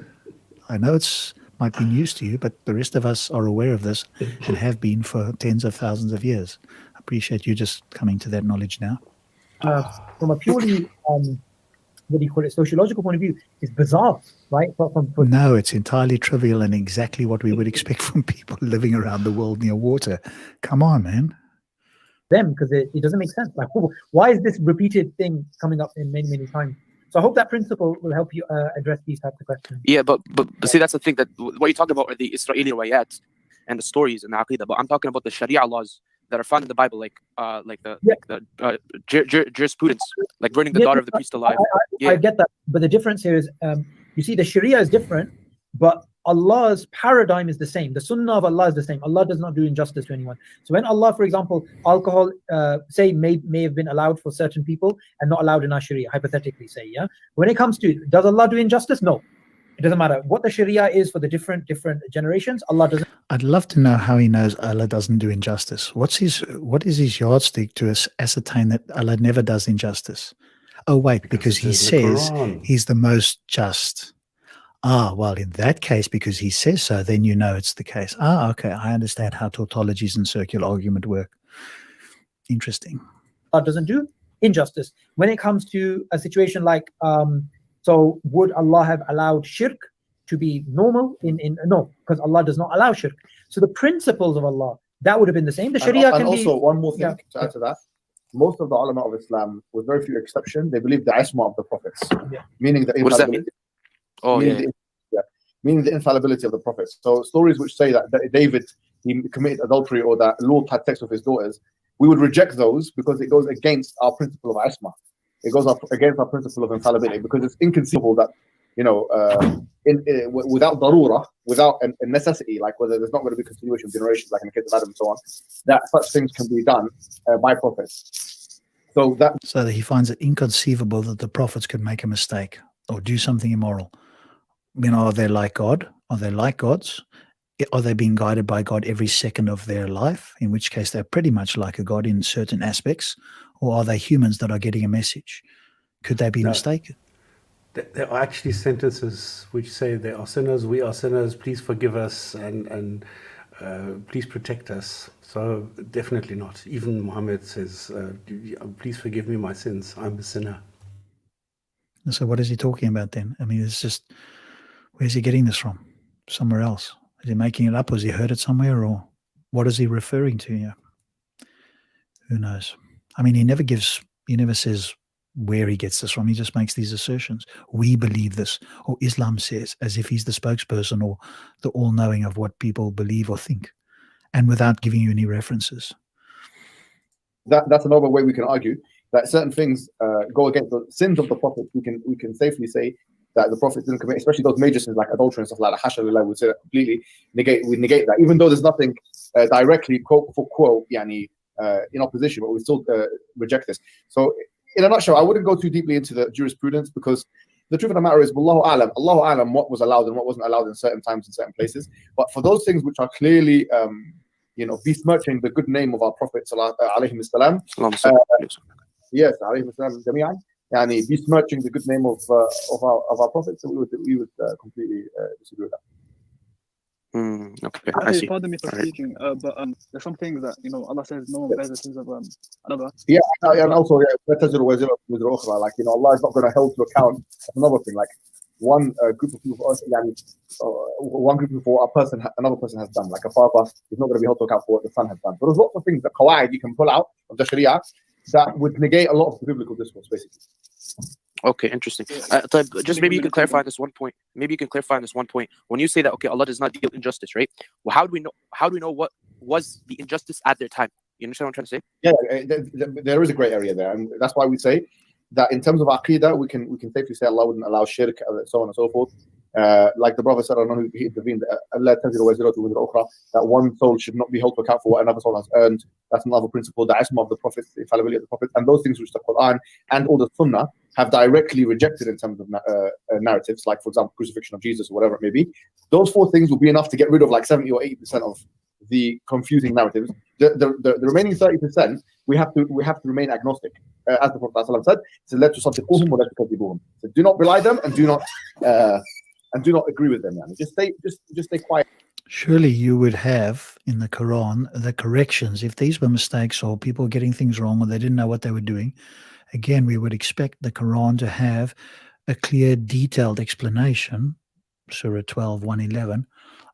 I know might be news to you, but the rest of us are aware of this and have been for tens of thousands of years. I appreciate you just coming to that knowledge now. From a purely sociological point of view, is bizarre, right? No, it's entirely trivial and exactly what we would expect from people living around the world near water. Come on, man. Because it doesn't make sense. Like, why is this repeated thing coming up in many, many times? So I hope that principle will help you address these types of questions. Yeah, but see, that's the thing, that what you talk about are the Israeli riwayat and the stories and the Aqidah, but I'm talking about the Sharia laws that are found in the Bible, like the jurisprudence, like burning the daughter of the priest alive. I get that, but the difference here is, you see, the Sharia is different, but Allah's paradigm is the same. The Sunnah of Allah is the same. Allah does not do injustice to anyone. So when Allah, for example, alcohol, say may have been allowed for certain people and not allowed in our Sharia, hypothetically, say, yeah. When it comes to, does Allah do injustice? No. It doesn't matter what the Sharia is for the different generations. Allah doesn't. I'd love to know how he knows Allah doesn't do injustice. What is his yardstick to ascertain that Allah never does injustice? Oh, wait, because he it is in the says Quran. he's the most just. Ah, well, in that case, because he says so, then you know it's the case. Ah, okay, I understand how tautologies and circular argument work. Interesting. Allah doesn't do injustice. When it comes to a situation like, so would Allah have allowed shirk to be normal? No, because Allah does not allow shirk. So the principles of Allah, that would have been the same. The Sharia and can also be, one more thing to add to that. Most of the ulama of Islam, with very few exceptions, they believe the isma of the prophets, meaning the What does that mean? infallibility. Meaning the infallibility of the prophets. So stories which say that David, he committed adultery or that Lot had sex with his daughters, we would reject those because it goes against our principle of isma. It goes against our principle of infallibility because it's inconceivable that, without darura, without a necessity, like whether there's not going to be continuation of generations, like in the case of Adam and so on, that such things can be done by prophets. So that he finds it inconceivable that the prophets could make a mistake or do something immoral. Are they like God? Are they like gods? Are they being guided by God every second of their life? In which case they're pretty much like a God in certain aspects. Or are they humans that are getting a message? Could they be mistaken? There are actually sentences which say they are sinners, we are sinners, please forgive us and please protect us. So definitely not. Even Muhammad says, please forgive me my sins, I'm a sinner. So what is he talking about then? I mean, it's just, where's he getting this from? Somewhere else? Is he making it up? Or has he heard it somewhere? Or what is he referring to here? Who knows? I mean, he never says where he gets this from. He just makes these assertions. We believe this, or Islam says, as if he's the spokesperson or the all-knowing of what people believe or think, and without giving you any references. That's another way we can argue that certain things go against the sins of the prophets. We can safely say that the prophets didn't commit, especially those major sins like adultery and stuff like that. Hasha lillah, we say that completely negate that, even though there's nothing directly quote for quote in opposition, but we still reject this. So in a nutshell, I wouldn't go too deeply into the jurisprudence because the truth of the matter is, Allahu A'lam, what was allowed and what wasn't allowed in certain times in certain places. But for those things which are clearly, besmirching the good name of our Prophet, alayhi salam, yes, alayhi salam, jami'an, besmirching the good name of our Prophet, so we would completely disagree with that. Okay, I see. Pardon me for speaking, but there's some things that Allah says no one bears the sins of another. Yeah, and also like Allah is not going to hold to account. That's another thing. Like one group of people, another person has done. Like a father is not going to be held to account for what the son has done. But there's lots of things that qawaid you can pull out of the Sharia that would negate a lot of the biblical discourse, basically. Okay, interesting. Just maybe you can clarify this one point. When you say that, okay, Allah does not deal injustice, right? Well, how do we know what was the injustice at their time? You understand what I'm trying to say? Yeah, there is a gray area there, and that's why we say that in terms of aqidah, we can safely say Allah wouldn't allow shirk, so on and so forth. Like the Prophet said, I don't know who he intervened, that one soul should not be held to account for what another soul has earned. That's another principle, the isma of the Prophet, the infallibility of the Prophet, and those things which the Quran and all the Sunnah have directly rejected in terms of narratives, like, for example, crucifixion of Jesus or whatever it may be. Those four things will be enough to get rid of like 70 or 80% of the confusing narratives. The remaining 30%, we have to remain agnostic. As the Prophet said, so let tusaddiquhum wa la tukadzibūhum. So do not belie them and do not agree with them. Just stay quiet. Surely you would have in the Quran the corrections if these were mistakes or people getting things wrong or they didn't know what they were doing. Again, we would expect the Quran to have a clear, detailed explanation, Surah 12, 111,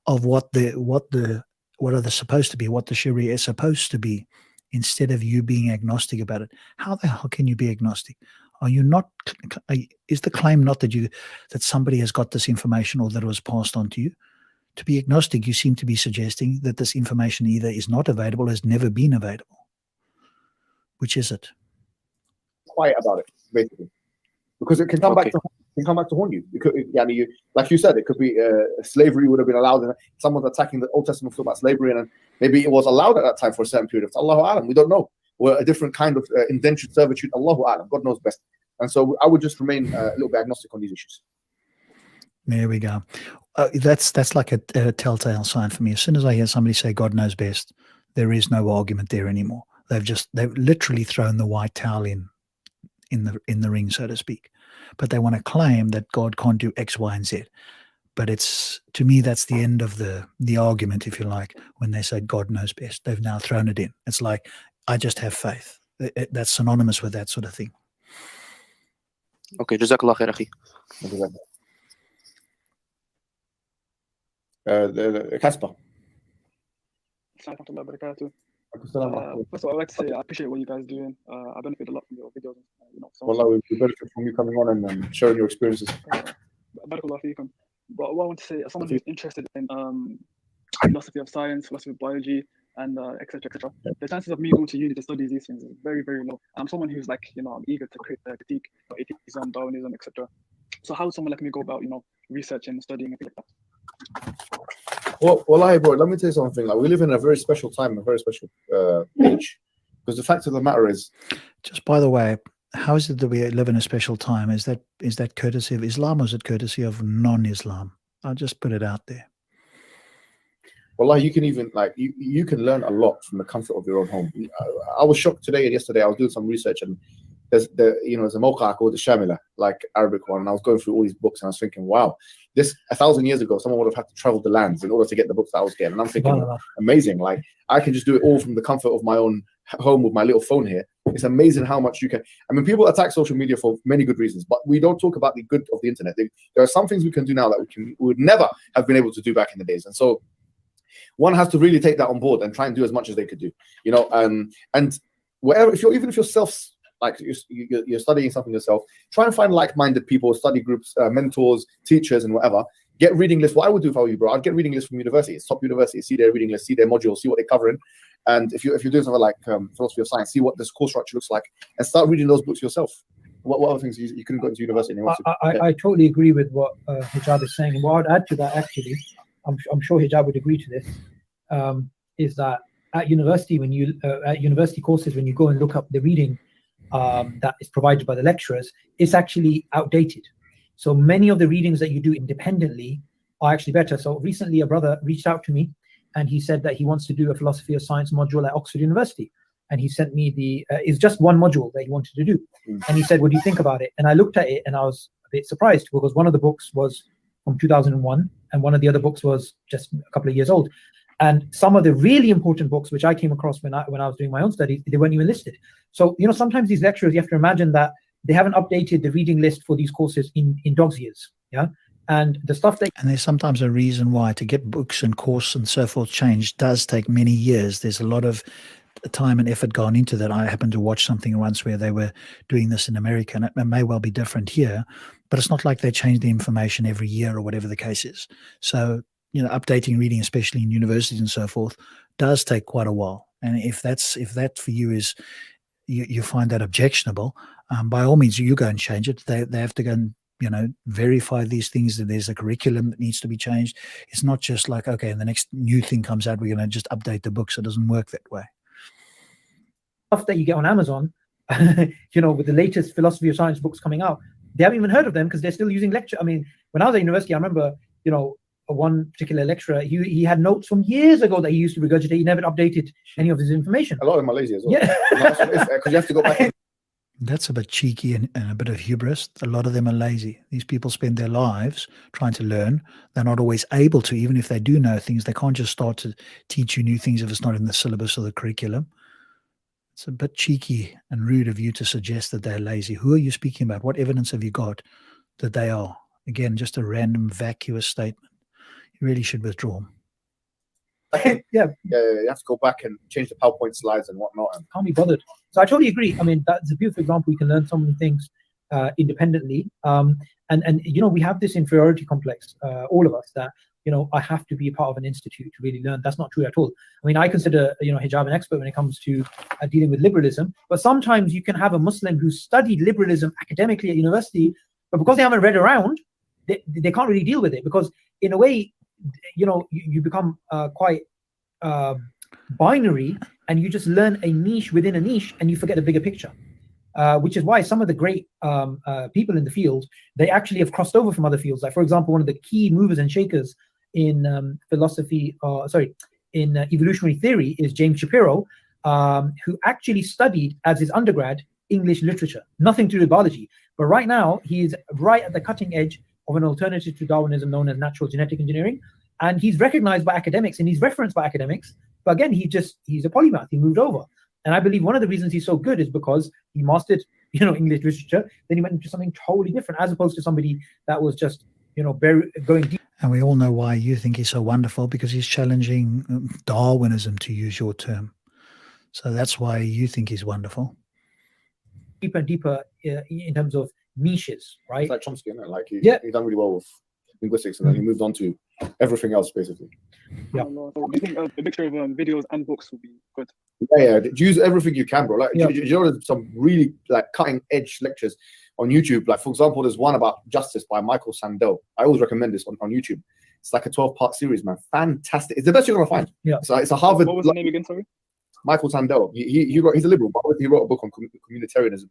of what are they supposed to be, what the Sharia is supposed to be, instead of you being agnostic about it. How the hell can you be agnostic? Are you not? Is the claim not that somebody has got this information or that it was passed on to you? To be agnostic, you seem to be suggesting that this information either is not available or has never been available. Which is it? Quiet about it, basically, because it can come back to haunt you. It could, like you said, it could be slavery would have been allowed, and someone's attacking the Old Testament talk about slavery, and maybe it was allowed at that time for a certain period of time. Allahu A'lam, we don't know. Or a different kind of indentured servitude. Allahu A'lam, God knows best. And so I would just remain a little bit agnostic on these issues. There we go. That's like a telltale sign for me. As soon as I hear somebody say God knows best, there is no argument there anymore. They've literally thrown the white towel in in the ring, so to speak. But they want to claim that God can't do X, Y, and Z. But it's, to me, that's the end of the argument, if you like, when they say God knows best. They've now thrown it in. It's like, I just have faith. That's synonymous with that sort of thing. Okay, Jazakallah khair, akhi. Casper. First of all, I'd like to say I appreciate what you guys are doing. I benefit a lot from your videos. Wallah, we benefit from you coming on and sharing your experiences. Barakallah feekum. But what I want to say, as someone who's interested in philosophy of science, philosophy of biology, and etc., the chances of me going to uni to study these things is very, very low. I'm someone who's like, I'm eager to critique atheism, Darwinism, etc. So how would someone like me go about, researching, studying, and things like that? Well, bro, let me tell you something. Like, we live in a very special time, a very special age. Because the fact of the matter is, just by the way, how is it that we live in a special time? Is that courtesy of Islam, or is it courtesy of non-Islam? I'll just put it out there. Well, you can even you can learn a lot from the comfort of your own home. I was shocked today and yesterday. I was doing some research, and there's a mawqa called the Shamila, like Arabic one, and I was going through all these books, and I was thinking, wow, this 1,000 years ago, someone would have had to travel the lands in order to get the books that I was getting. And I'm thinking, amazing. Like, I can just do it all from the comfort of my own home with my little phone here. It's amazing how much you can. I mean, people attack social media for many good reasons, but we don't talk about the good of the internet. There are some things we can do now that we would never have been able to do back in the days. And so one has to really take that on board and try and do as much as they could do, and wherever, even if you're you're studying something yourself, try and find like-minded people, study groups, mentors, teachers, and whatever. Get reading lists. What I would do if I were you, bro, I'd get reading lists from universities, top universities, see their reading list, see their modules, see what they're covering. And if you're doing something like philosophy of science, see what this course structure looks like, and start reading those books yourself. What other things you couldn't go into university? I totally agree with what Hijab is saying. And what I'd add to that, actually, I'm sure Hijab would agree to this, is that at university, at university courses, when you go and look up the reading that is provided by the lecturers, it's actually outdated. So many of the readings that you do independently are actually better. So recently, a brother reached out to me, and he said that he wants to do a philosophy of science module at Oxford University. And he sent me it's just one module that he wanted to do. And he said, what do you think about it? And I looked at it and I was a bit surprised, because one of the books was from 2001 and one of the other books was just a couple of years old. And some of the really important books, which I came across when I was doing my own studies, they weren't even listed. So, sometimes these lecturers, you have to imagine that they haven't updated the reading list for these courses in dog's years. Yeah. And the stuff and there's sometimes a reason why to get books and course and so forth changed does take many years. There's a lot of time and effort gone into that. I happened to watch something once where they were doing this in America, and it may well be different here, but it's not like they change the information every year or whatever the case is. So, updating reading, especially in universities and so forth, does take quite a while. And if that for you is, you find that objectionable, by all means, you go and change it. They have to go and verify these things, that there's a curriculum that needs to be changed. It's not just like, okay, and the next new thing comes out, we're going to just update the books. It doesn't work that way. Stuff that you get on Amazon, with the latest philosophy of science books coming out, they haven't even heard of them because they're still using lecture. I mean, when I was at university, I remember, one particular lecturer, he had notes from years ago that he used to regurgitate. He never updated any of his information. A lot of them are lazy as well. Yeah. Because you have to go back. That's a bit cheeky and a bit of hubris. A lot of them are lazy. These people spend their lives trying to learn. They're not always able to, even if they do know things. They can't just start to teach you new things if it's not in the syllabus or the curriculum. It's a bit cheeky and rude of you to suggest that they're lazy. Who are you speaking about? What evidence have you got that they are? Again, just a random vacuous statement. You really should withdraw. You have to go back and change the PowerPoint slides and whatnot. And can't be bothered. So I totally agree. I mean, that's a beautiful example. You can learn so many things independently. And we have this inferiority complex, all of us, that, I have to be a part of an institute to really learn. That's not true at all. I mean, I consider, Hijab an expert when it comes to dealing with liberalism. But sometimes you can have a Muslim who studied liberalism academically at university, but because they haven't read around, they can't really deal with it. Because in a way, you become quite binary, and you just learn a niche within a niche, and you forget the bigger picture. Which is why some of the great people in the field, they actually have crossed over from other fields. Like, for example, one of the key movers and shakers in evolutionary theory is James Shapiro, who actually studied as his undergrad English literature, nothing to do with biology. But right now, he is right at the cutting edge of an alternative to Darwinism known as natural genetic engineering. And he's recognized by academics and he's referenced by academics. But again, he's a polymath. He moved over. And I believe one of the reasons he's so good is because he mastered, English literature. Then he went into something totally different, as opposed to somebody that was just, going deep. And we all know why you think he's so wonderful, because he's challenging Darwinism, to use your term. So that's why you think he's wonderful. Deeper and deeper in terms of niches, right? It's like Chomsky, isn't it? Like he done really well with linguistics, and then he moved on to everything else, basically. Yeah. So do you think a mixture of videos and books would be good? Yeah. Use everything you can, bro. Like, there's some really cutting edge lectures on YouTube. Like, for example, there's one about justice by Michael Sandel. I always recommend this on YouTube. It's like a 12-part series, man. Fantastic. It's the best you're gonna find. Yeah. So it's a Harvard. What was the name again? Sorry. Michael Sandel. He's a liberal, but he wrote a book on communitarianism.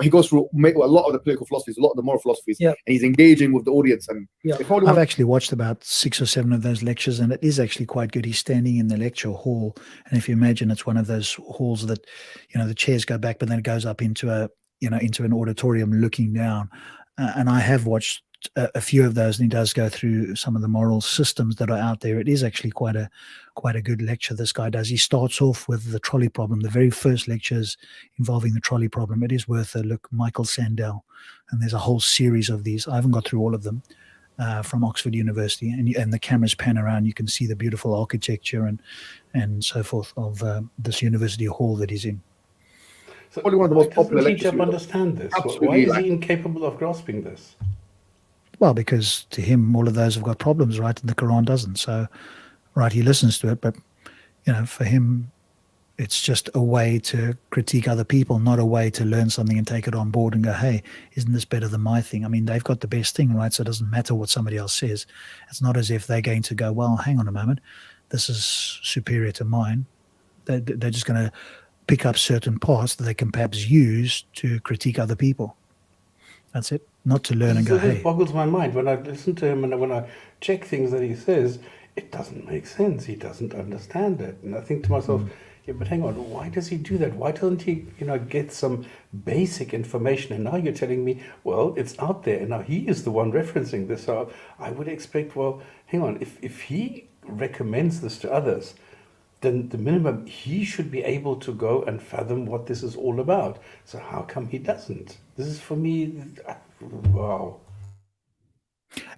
He goes through a lot of the political philosophies, a lot of the moral philosophies, and he's engaging with the audience. And I've actually watched about 6 or 7 of those lectures, and it is actually quite good. He's standing in the lecture hall, and if you imagine, it's one of those halls that, the chairs go back, but then it goes up into an auditorium looking down. And I have watched a few of those, and he does go through some of the moral systems that are out there. It is actually quite a good lecture this guy does. He starts off with the trolley problem. The very first lectures involving the trolley problem. It is worth a look. Michael Sandel, and there's a whole series of these. I haven't got through all of them, from Oxford University, and the cameras pan around. You can see the beautiful architecture and so forth of this university hall that he's in. So probably one of the most popular lectures. lectures. Understand this? Absolutely. Why is he incapable of grasping this? Well, because to him, all of those have got problems, right? And the Quran doesn't. So, right, he listens to it, but, for him, it's just a way to critique other people, not a way to learn something and take it on board and go, hey, isn't this better than my thing? I mean, they've got the best thing, right? So it doesn't matter what somebody else says. It's not as if they're going to go, well, hang on a moment, this is superior to mine. They're just going to pick up certain parts that they can perhaps use to critique other people. That's it. Not to learn and go, hey. It boggles my mind when I listen to him and when I check things that he says, it doesn't make sense. He doesn't understand it. And I think to myself, yeah, but hang on, why does he do that? Why doesn't he, get some basic information? And now you're telling me, well, it's out there. And now he is the one referencing this. So I would expect, well, hang on, if he recommends this to others, then the minimum, he should be able to go and fathom what this is all about. So how come he doesn't? This is, for me, wow.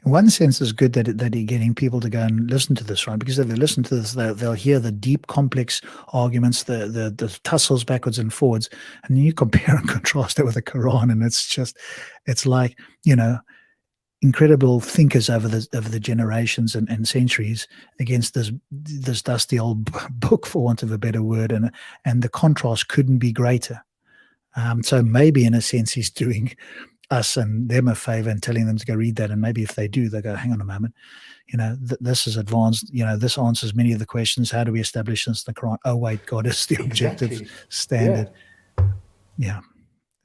In one sense, it's good that you're getting people to go and listen to this, right? Because if they listen to this, they'll hear the deep, complex arguments, the tussles backwards and forwards, and then you compare and contrast it with the Quran, and it's like, incredible thinkers over the generations and centuries against this dusty old book, for want of a better word, and the contrast couldn't be greater. So maybe in a sense he's doing us and them a favor and telling them to go read that, and maybe if they do, they go, hang on a moment, this is advanced, this answers many of the questions. How do we establish this in the Quran? Oh wait, God is the objective standard. Yeah,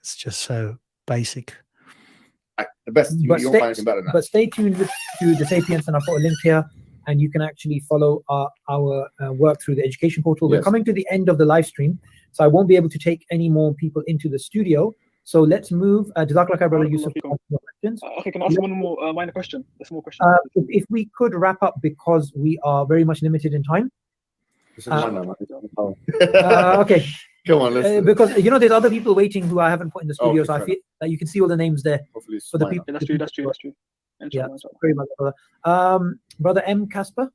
it's just so basic. The best, you won't find anything better than that. But stay tuned to the Sapience, and I'll put a link here, and you can actually follow our work through the education portal. We're coming to the end of the live stream, so I won't be able to take any more people into the studio. So let's move. Jazakallah, brother Yusuf. Okay, can I ask one more minor question? A small question. If we could wrap up, because we are very much limited in time. Okay. Come on, because there's other people waiting who I haven't put in the studio, so I feel that you can see all the names there for the people. That's true. Yeah, very much, brother. Brother M. Casper.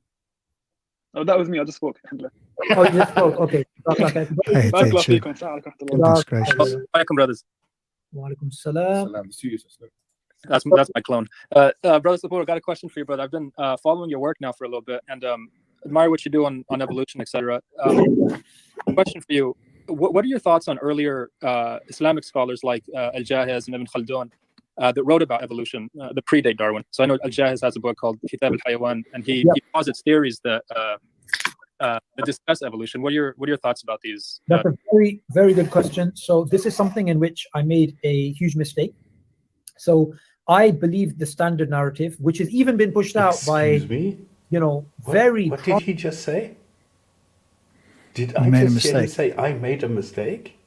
Oh, that was me. I just spoke. Oh, you just spoke. Okay. Welcome, brothers. Walaikum salam. That's my clone. Brother Subboor, I got a question for you, brother. I've been following your work now for a little bit and admire what you do on evolution, etc. Question for you. What are your thoughts on earlier Islamic scholars like Al-Jahiz and Ibn Khaldun that wrote about evolution that predate Darwin? So I know Al-Jahiz has a book called Kitab al-Hayawan, and he posits theories that discuss evolution. What are your thoughts about these? That's a very, very good question. So this is something in which I made a huge mistake. So I believe the standard narrative, which has even been pushed out by, very. What did he just say? Did I just hear him say I made a mistake?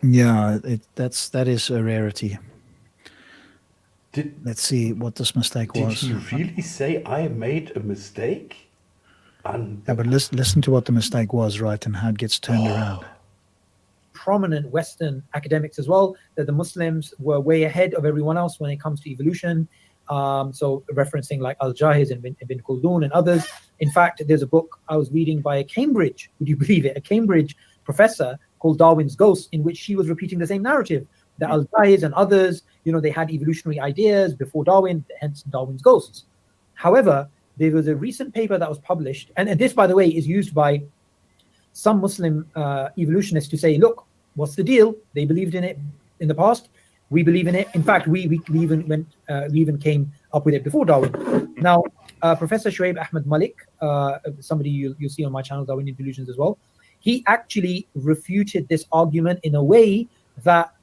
Yeah, that is a rarity. Did Let's see what this mistake did was. he really say I made a mistake? Yeah, but listen to what the mistake was, right, and how it gets turned around. Prominent Western academics as well, that the Muslims were way ahead of everyone else when it comes to evolution. So referencing like Al-Jahiz and Ibn Khaldun and others. In fact, there's a book I was reading by a Cambridge, would you believe it, a Cambridge professor called Darwin's Ghost, in which she was repeating the same narrative. The Al-Jahiz and others, they had evolutionary ideas before Darwin, hence Darwin's Ghosts. However, there was a recent paper that was published, and this, by the way, is used by some Muslim evolutionists to say, look, what's the deal? They believed in it in the past. We believe in it. In fact, we even came up with it before Darwin. Now, Professor Shoaib Ahmad Malik, somebody you'll see on my channel, Darwinian Delusions as well, he actually refuted this argument in a way that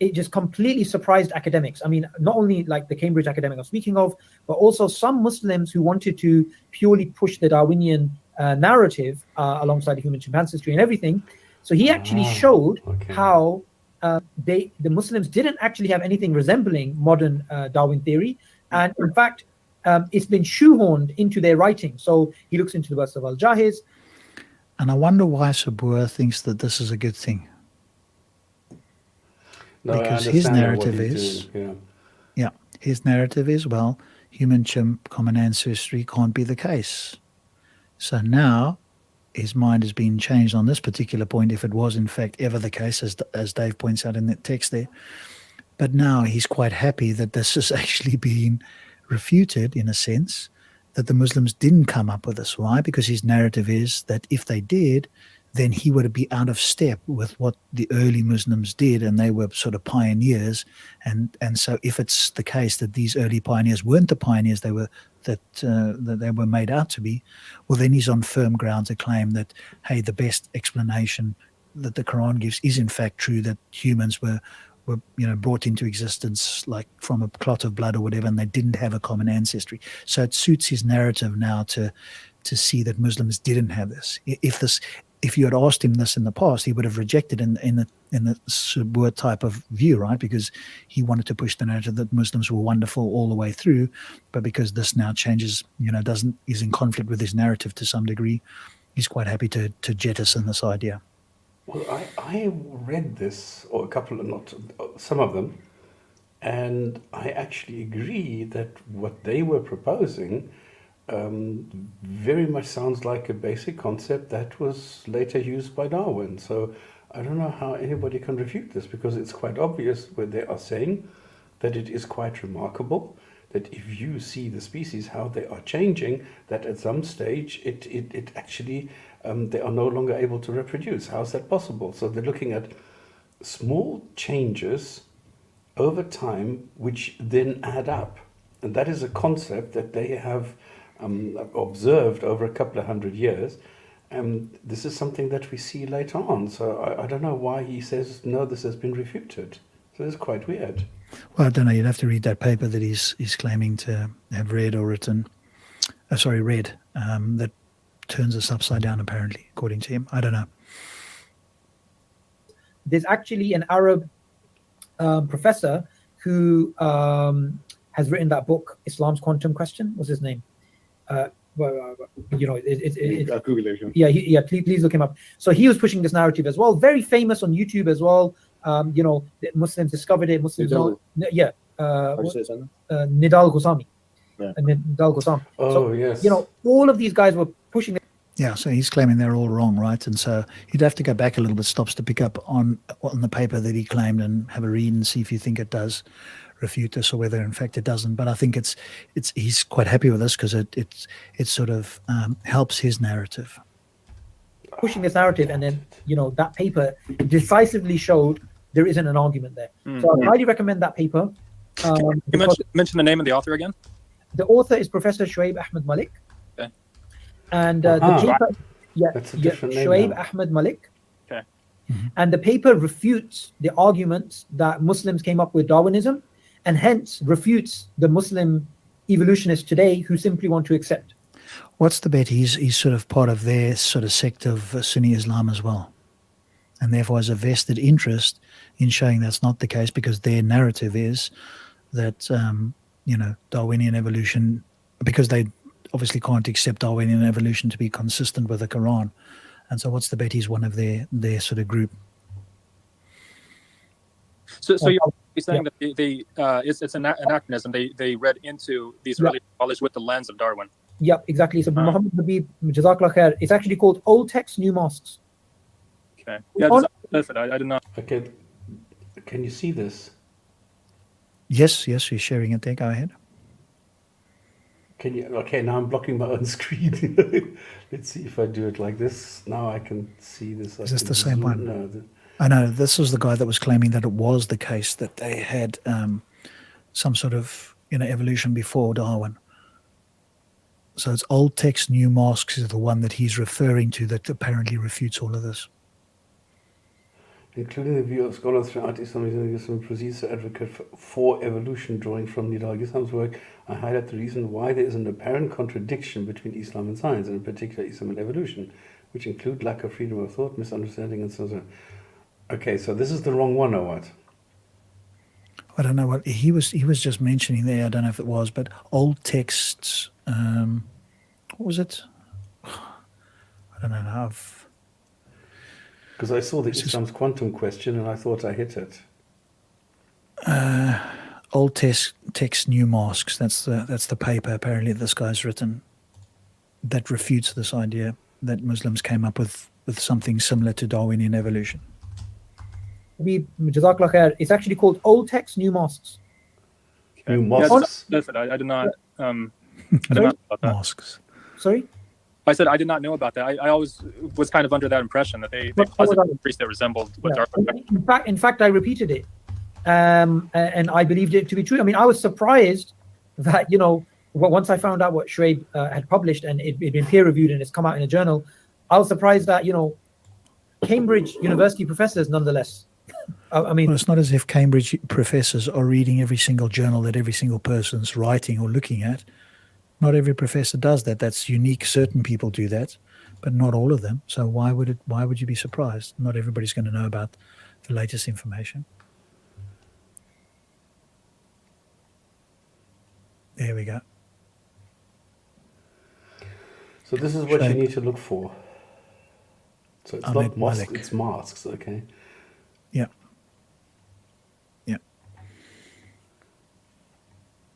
it just completely surprised academics. I mean, not only like the Cambridge academic I'm speaking of, but also some Muslims who wanted to purely push the Darwinian narrative alongside the human chimpanzee history and everything. So he actually showed how the Muslims didn't actually have anything resembling modern Darwin theory, and in fact, it's been shoehorned into their writing. So he looks into the works of Al-Jahiz. And I wonder why Subboor thinks that this is a good thing. No, because his narrative is, his narrative is, well, human chimp common ancestry can't be the case. So now his mind has been changed on this particular point, if it was in fact ever the case, as Dave points out in that text there. But now he's quite happy that this has actually been refuted, in a sense, that the Muslims didn't come up with this. Why? Because his narrative is that if they did, then he would be out of step with what the early Muslims did, and they were sort of pioneers. And so if it's the case that these early pioneers weren't the pioneers they were that they were made out to be, well, then he's on firm ground to claim that, hey, the best explanation that the Quran gives is in fact true, that humans were brought into existence like from a clot of blood or whatever, and they didn't have a common ancestry. So it suits his narrative now to see that Muslims didn't have this. If you had asked him this in the past, he would have rejected in the Subboor type of view, right? Because he wanted to push the narrative that Muslims were wonderful all the way through, but because this now changes, is in conflict with his narrative to some degree, he's quite happy to jettison this idea. Well, I read this, or some of them, and I actually agree that what they were proposing very much sounds like a basic concept that was later used by Darwin. So I don't know how anybody can refute this, because it's quite obvious where they are saying that it is quite remarkable that if you see the species, how they are changing, that at some stage it actually, they are no longer able to reproduce. How is that possible? So they're looking at small changes over time, which then add up. And that is a concept that they have observed over a couple of hundred years. And this is something that we see later on. So I don't know why he says, no, this has been refuted. So it's quite weird. Well, I don't know. You'd have to read that paper that he's claiming to have read or written. That turns us upside down, apparently, according to him. I don't know. There's actually an Arab professor who has written that book, Islam's Quantum Question. What's his name? Please look him up. So he was pushing this narrative as well. Very famous on YouTube as well. Muslims discovered it. Muslims know. Yeah. Nidal Ghosami. Yeah. Nidal Ghosam. Oh, yes. All of these guys were pushing it. Yeah, so he's claiming they're all wrong, right? And so you'd have to go back a little bit, stops to pick up on the paper that he claimed and have a read and see if you think it does refute this or whether in fact it doesn't. But I think he's quite happy with this because it sort of helps his narrative. Pushing this narrative, and then that paper decisively showed there isn't an argument there. So I highly recommend that paper. You mention the name of the author again? The author is Professor Shoaib Ahmad Malik. Okay. And the paper, Shoaib Ahmad Malik. Okay. And the paper refutes the arguments that Muslims came up with Darwinism, and hence refutes the Muslim evolutionists today who simply want to accept. What's the bet? He's sort of part of their sort of sect of Sunni Islam as well. and therefore has a vested interest in showing that's not the case, because their narrative is that, Darwinian evolution, because they obviously can't accept Darwinian evolution to be consistent with the Quran. And so what's the bet? He's one of their sort of group. So you're saying that it's an anachronism. They read into these early scholars with the lens of Darwin. Yep, exactly. So Mohammed Hijab, Jazakallah khair, it's actually called Old Text, New Mosques. Okay. Yeah, that's it. I did not. Okay. Can you see this? Yes, you're sharing it there. Go ahead. Can you? Okay, now I'm blocking my own screen. Let's see if I do it like this. Now I can see this. Is this the same one? No. I know. This was the guy that was claiming that it was the case that they had some sort of evolution before Darwin. So it's Old Text, New Mosques is the one that he's referring to that apparently refutes all of this. Including the view of scholars throughout Islam proceeds to advocate for evolution, drawing from Nidal Islam's work. I highlight the reason why there is an apparent contradiction between Islam and science, and in particular Islam and evolution, which include lack of freedom of thought, misunderstanding, and so on. Okay, so this is the wrong one, or what? I don't know what he was just mentioning there. I don't know if it was, but old texts. What was it? I don't know. Because I saw the Islam's quantum question and I thought I hit it. Old text, New Mosques. That's the paper apparently this guy's written that refutes this idea that Muslims came up with something similar to Darwinian evolution. Jazakallah khair. It's actually called Old Text, New Mosques. Okay. New Mosques. Yeah, I did not. I did not know about that. Mosques. Sorry. I said I did not know about that. I always was kind of under that impression that they posited priests that resembled what Darwin. In fact, I repeated it, and I believed it to be true. I mean, I was surprised that once I found out what Shuaib had published and it'd been peer reviewed and it's come out in a journal, I was surprised that Cambridge University professors, nonetheless. I mean, well, it's not as if Cambridge professors are reading every single journal that every single person's writing or looking at. Not every professor does that. That's unique. Certain people do that, but not all of them. So why would you be surprised? Not everybody's going to know about the latest information. There we go. So this is what you need to look for. So it's not mosques, it's mosques, okay? Yeah. Yeah.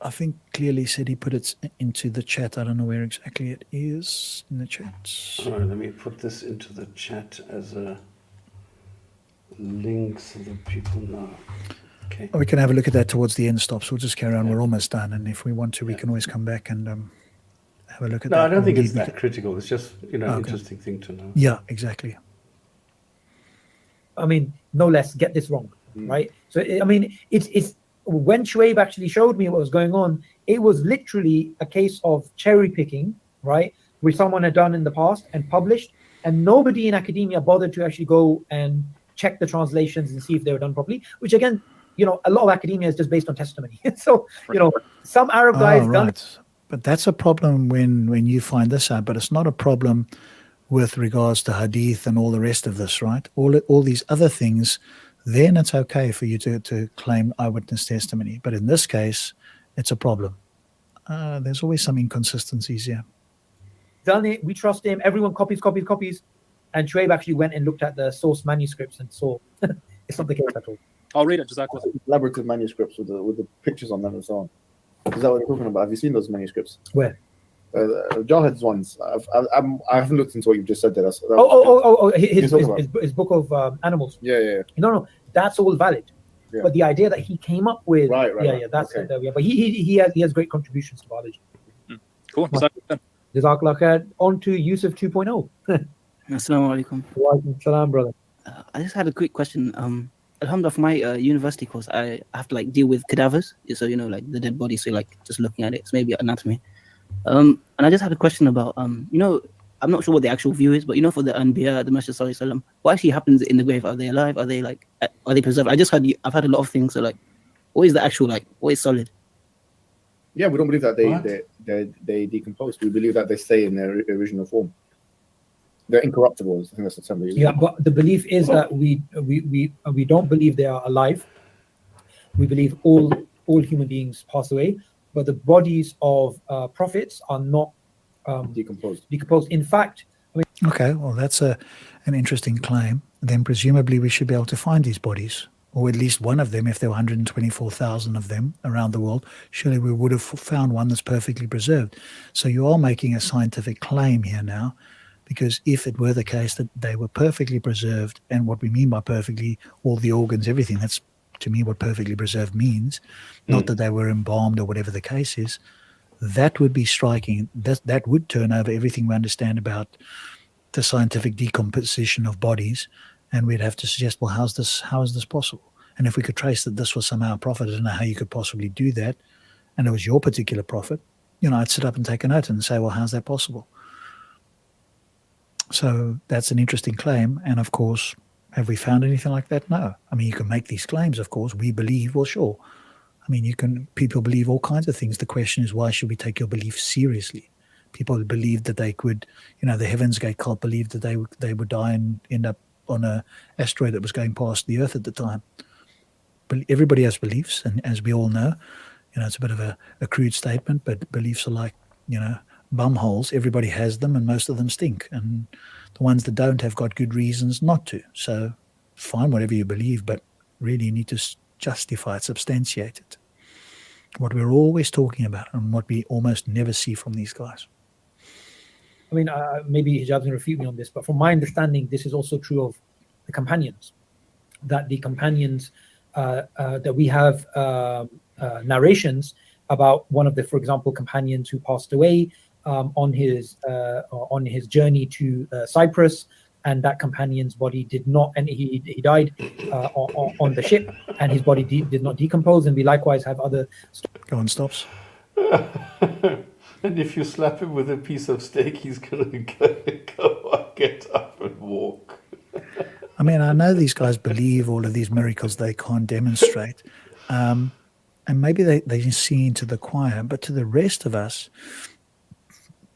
I think clearly said he put it into the chat. I don't know where exactly it is in the chat. All right, let me put this into the chat as a link so that people know. Okay. We can have a look at that towards the end stops. We'll just carry on. We're almost done. And if we want to, we can always come back and have a look at that. No, I don't think it's that critical. It's just, an interesting thing to know. Yeah, exactly. I mean, no less, get this wrong, right? So, I mean, it's when Shuaib actually showed me what was going on, it was literally a case of cherry picking, right? Which someone had done in the past and published, and nobody in academia bothered to actually go and check the translations and see if they were done properly, which again, a lot of academia is just based on testimony. So, some Arab guys done it. But that's a problem when you find this out, but it's not a problem with regards to hadith and all the rest of this, right? All these other things, then it's okay for you to claim eyewitness testimony. But in this case, it's a problem. There's always some inconsistencies here. Done it. We trust him. Everyone copies. And Shuaib actually went and looked at the source manuscripts and saw it's not the case at all. I'll read it. Just collaborative manuscripts with the pictures on them and so on. Is that what you're talking about? Have you seen those manuscripts? Where? Jarhead's ones. I haven't looked into what you've just said there. His book of animals. Yeah. No, that's all valid. Yeah. But the idea that he came up with, right. That's okay. But he has great contributions to biology. Cool. Jazakallah khair. On to Yusuf 2.0. Assalamu alaikum. Wa alaikum salam, brother. I just had a quick question. Alhamdulillah, for my university course, I have to deal with cadavers. So the dead body. So just looking at it, it's maybe anatomy. And I just had a question about I'm not sure what the actual view is, but for the Anbiya, the Messenger Sallallahu Alaihi Wasallam, what actually happens in the grave? Are they alive? Are they preserved? I've heard a lot of things. So what is the actual what is solid? Yeah, we don't believe that they decompose. We believe that they stay in their original form. they're incorruptible. I think that's the term they use. Yeah, but the belief is that we don't believe they are alive. We believe all human beings pass away, but the bodies of prophets are not decomposed. In fact, I mean, Okay, well, that's an interesting claim. Then presumably we should be able to find these bodies, or at least one of them. If there were 124,000 of them around the world, surely we would have found one that's perfectly preserved. So you are making a scientific claim here now, because if it were the case that they were perfectly preserved, and what we mean by perfectly, all the organs, everything, that's to me what perfectly preserved means, not that they were embalmed or whatever the case is, that would be striking. That would turn over everything we understand about the scientific decomposition of bodies, and we'd have to suggest, well, how is this possible? And if we could trace that this was somehow a prophet, I don't know how you could possibly do that, and it was your particular prophet, I'd sit up and take a note and say, well, how's that possible? So that's an interesting claim. And of course, have we found anything like that? No. I mean, you can make these claims, of course. We believe, well, sure. I mean, people believe all kinds of things. The question is, why should we take your belief seriously? People believed that they could, the Heaven's Gate cult believed that they would die and end up on a asteroid that was going past the Earth at the time. But everybody has beliefs, and as we all know, it's a bit of a crude statement, but beliefs are like, bum holes. Everybody has them, and most of them stink. And the ones that don't have got good reasons not to. So fine, whatever you believe, but really you need to justify it, substantiate it. What we're always talking about, and what we almost never see from these guys. I mean, maybe Hijab can refute me on this, but from my understanding, this is also true of the companions. That the companions, that we have narrations about one of the, for example, companions who passed away on his journey to Cyprus, and that companion's body did not, and he died on the ship, and his body did not decompose. And we likewise have other. Go on, stops. And if you slap him with a piece of steak, he's going to go get up and walk. I mean, I know these guys believe all of these miracles they can't demonstrate. And maybe they see into the choir, but to the rest of us,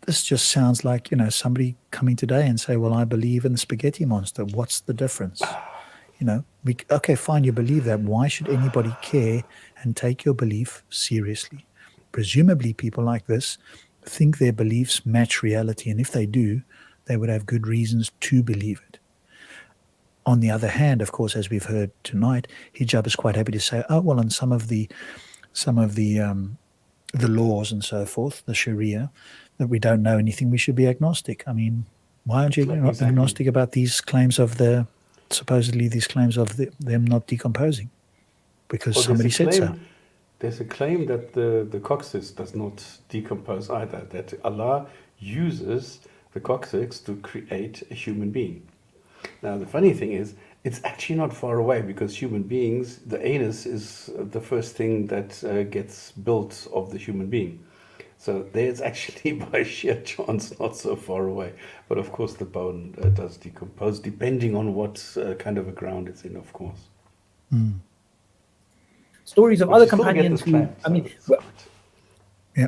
this just sounds like, somebody coming today and say, well, I believe in the spaghetti monster. What's the difference? Okay, fine, you believe that. Why should anybody care and take your belief seriously? Presumably people like this think their beliefs match reality, and if they do, they would have good reasons to believe it. On the other hand, of course, as we've heard tonight, Hijab is quite happy to say, oh, well, on some of the laws and so forth, the Sharia, that we don't know anything, we should be agnostic. I mean, why aren't you agnostic about these claims of them not decomposing? Because somebody said so. There's a claim that the coccyx does not decompose either, that Allah uses the coccyx to create a human being. Now, the funny thing is, it's actually not far away, because human beings, the anus is the first thing that gets built of the human being. So there's actually, by sheer chance, not so far away. But of course, the bone does decompose, depending on what kind of a ground it's in, of course. Mm. Stories of other companions who, yeah.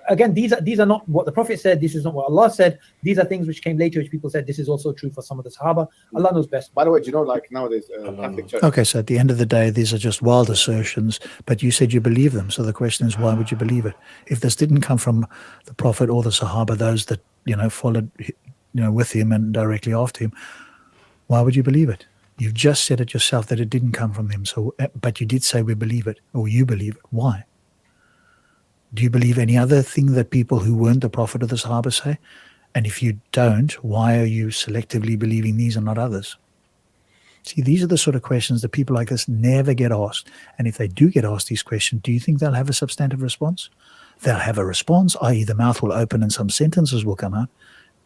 Again, these are not what the Prophet said. This is not what Allah said. These are things which came later, which people said this is also true for some of the Sahaba. Allah knows best. By the way, do you know, like nowadays, Catholic Church. Okay, so at the end of the day, these are just wild assertions, but you said you believe them. So the question is, why would you believe it? If this didn't come from the Prophet or the Sahaba, those that followed with him and directly after him, why would you believe it? You've just said it yourself that it didn't come from them. So, but you did say we believe it, or you believe it. Why? Do you believe any other thing that people who weren't the Prophet or the Sahaba say? And if you don't, why are you selectively believing these and not others? See, these are the sort of questions that people like this never get asked. And if they do get asked these questions, do you think they'll have a substantive response? They'll have a response, i.e. the mouth will open and some sentences will come out.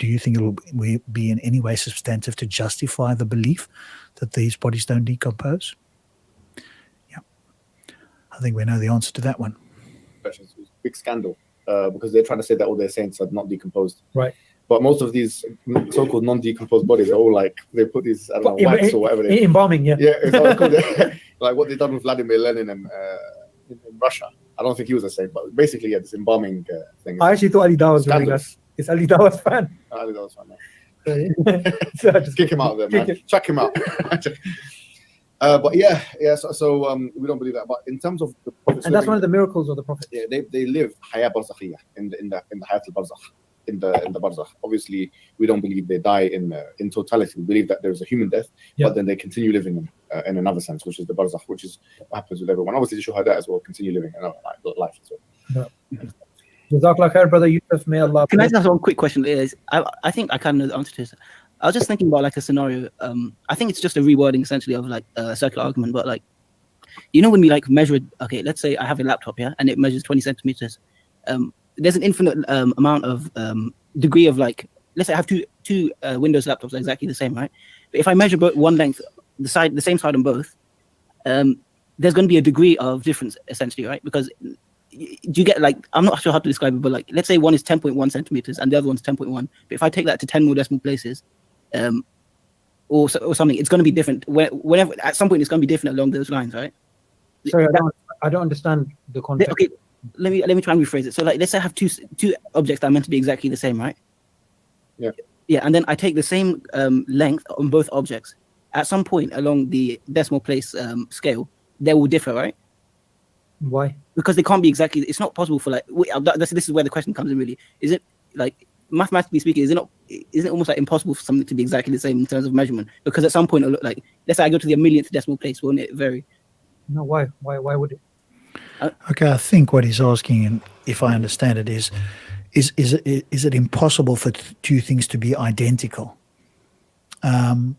Do you think it will be in any way substantive to justify the belief that these bodies don't decompose? Yeah. I think we know the answer to that one. Big scandal because they're trying to say that all their saints are not decomposed. Right. But most of these so-called non-decomposed bodies are all like, they put these, I don't know, wax or whatever. Embalming, yeah. Yeah, it's like what they done with Vladimir Lenin and in Russia. I don't think he was a saint, but basically, yeah, this embalming thing. I actually thought Ali Dawah was really nice. It's Ali Dawah's fan. Ali Dawah's fan. So just kick him out of there, man. Chuck him out. But yeah. So we don't believe that. But in terms of the Prophet, and that's one of the miracles of the Prophet. Yeah, they live hayat barzakhiyah in the hayat al-barzakh, in the barzakh. Obviously, we don't believe they die in totality. We believe that there's a human death, but then they continue living in another sense, which is the barzakh, which is what happens with everyone. Obviously, the shuhada as well continue living another life as well. Jazakallah khair, brother Yusuf. May Allah. Can I just ask one quick question? I think I kind of know the answer to this. I was just thinking about like a scenario. I think it's just a rewording essentially of like a circular argument, but like, you know, when we like measure, okay, let's say I have a laptop here and it measures 20 centimeters. There's an infinite amount of degree of like, let's say I have two Windows laptops that are exactly the same, right? But if I measure one length, the same side on both, there's going to be a degree of difference essentially, right? Because do you get like, I'm not sure how to describe it, but like, let's say one is 10.1 centimeters and the other one's 10.1. But if I take that to 10 more decimal places, or something, it's going to be different. Whenever at some point, it's going to be different along those lines, right? Sorry, I don't understand the context. Okay, let me try and rephrase it. So like, let's say I have two objects that are meant to be exactly the same, right? Yeah. Yeah, and then I take the same length on both objects. At some point along the decimal place scale, they will differ, right? Why? Because they can't be exactly. It's not possible for like. This is where the question comes in. Really, is it like mathematically speaking? Isn't it almost like impossible for something to be exactly the same in terms of measurement? Because at some point, it'll look like. Let's say I go to the millionth decimal place, won't it vary? No, why? Why would it? Okay, I think what he's asking, and if I understand it, is it impossible for two things to be identical? And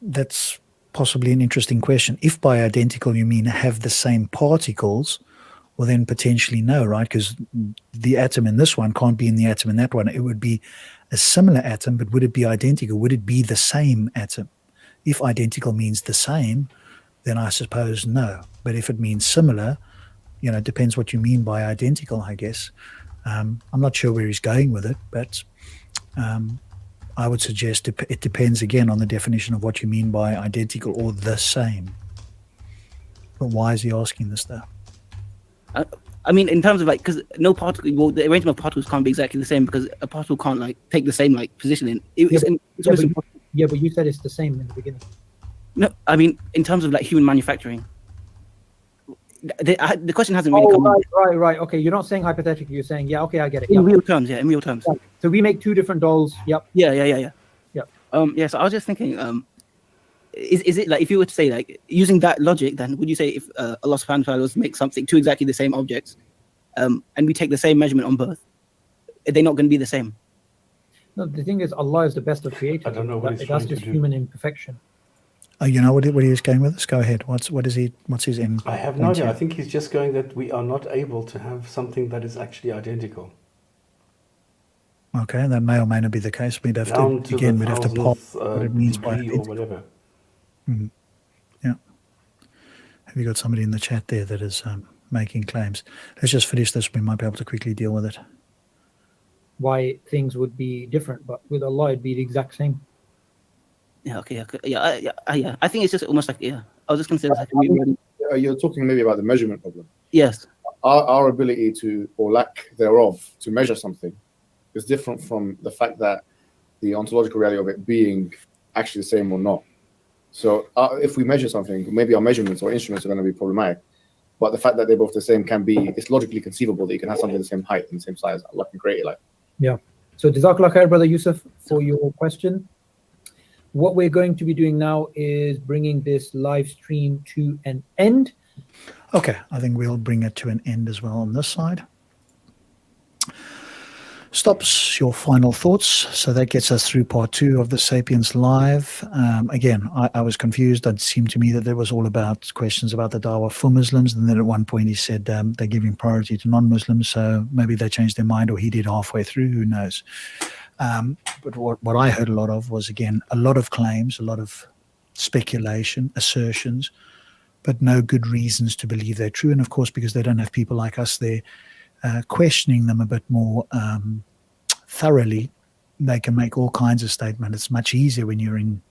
that's possibly an interesting question. If by identical you mean have the same particles, well then potentially no, right? Because the atom in this one can't be in the atom in that one. It would be a similar atom, but would it be identical? Would it be the same atom? If identical means the same, then I suppose no. But if it means similar, you know, it depends what you mean by identical, I guess. I'm not sure where he's going with it, but I would suggest it depends again on the definition of what you mean by identical or the same. But why is he asking this though? I mean, in terms of like, because no particle, well, the arrangement of particles can't be exactly the same because a particle can't like take the same like position in. But you said it's the same in the beginning. No, I mean, in terms of like human manufacturing, the question hasn't really come up. Right. Okay, you're not saying hypothetically. You're saying, yeah, okay, I get it. In real terms, yeah, in real terms. Right. So we make two different dolls. Yep. Yeah. Yeah. So I was just thinking, is it like if you were to say like using that logic, then would you say if Allah subhanahu wa ta'ala was to make something two exactly the same objects, and we take the same measurement on both, are they not going to be the same? No, the thing is, Allah is the best of creators. I don't know what he's that's trying to just do. human imperfection. You know what he is going with this? Go ahead. What's his end? I have no idea. I think he's just going that we are not able to have something that is actually identical. Okay, that may or may not be the case. We'd have we'd have to pop what it means by or whatever. Mm-hmm. Yeah. Have you got somebody in the chat there that is making claims? Let's just finish this. We might be able to quickly deal with it. Why things would be different, but with Allah it'd be the exact same. Yeah. Okay. Yeah. I think it's just almost like I was just considering like you're talking maybe about the measurement problem. Yes. Our ability to, or lack thereof, to measure something is different from the fact that the ontological reality of it being actually the same or not. So if we measure something, maybe our measurements or instruments are going to be problematic. But the fact that they're both the same it's logically conceivable that you can have something the same height and the same size. Allah can create it like. Yeah. So Jazakallah khair, Brother Yusuf, for your question. What we're going to be doing now is bringing this live stream to an end. Okay, I think we'll bring it to an end as well on this side. Stops, your final thoughts. So that gets us through part 2 of the Sapience Live. Again, I was confused. It seemed to me that there was all about questions about the Dawah for Muslims. And then at one point he said they're giving priority to non-Muslims. So maybe they changed their mind, or he did halfway through. Who knows? But what I heard a lot of was, again, a lot of claims, a lot of speculation, assertions, but no good reasons to believe they're true. And of course, because they don't have people like us there questioning them a bit more thoroughly, they can make all kinds of statements. It's much easier when you're in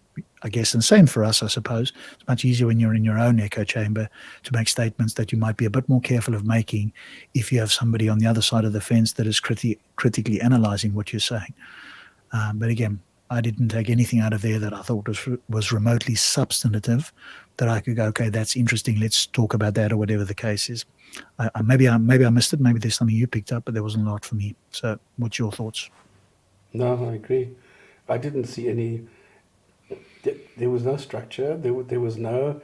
I guess, and same for us, I suppose. It's much easier when you're in your own echo chamber to make statements that you might be a bit more careful of making if you have somebody on the other side of the fence that is critically analyzing what you're saying. But again, I didn't take anything out of there that I thought was remotely substantive, that I could go, okay, that's interesting, let's talk about that, or whatever the case is. Maybe I missed it. Maybe there's something you picked up, but there wasn't a lot for me. So what's your thoughts? No, I agree. I didn't see any. There was no structure. There was no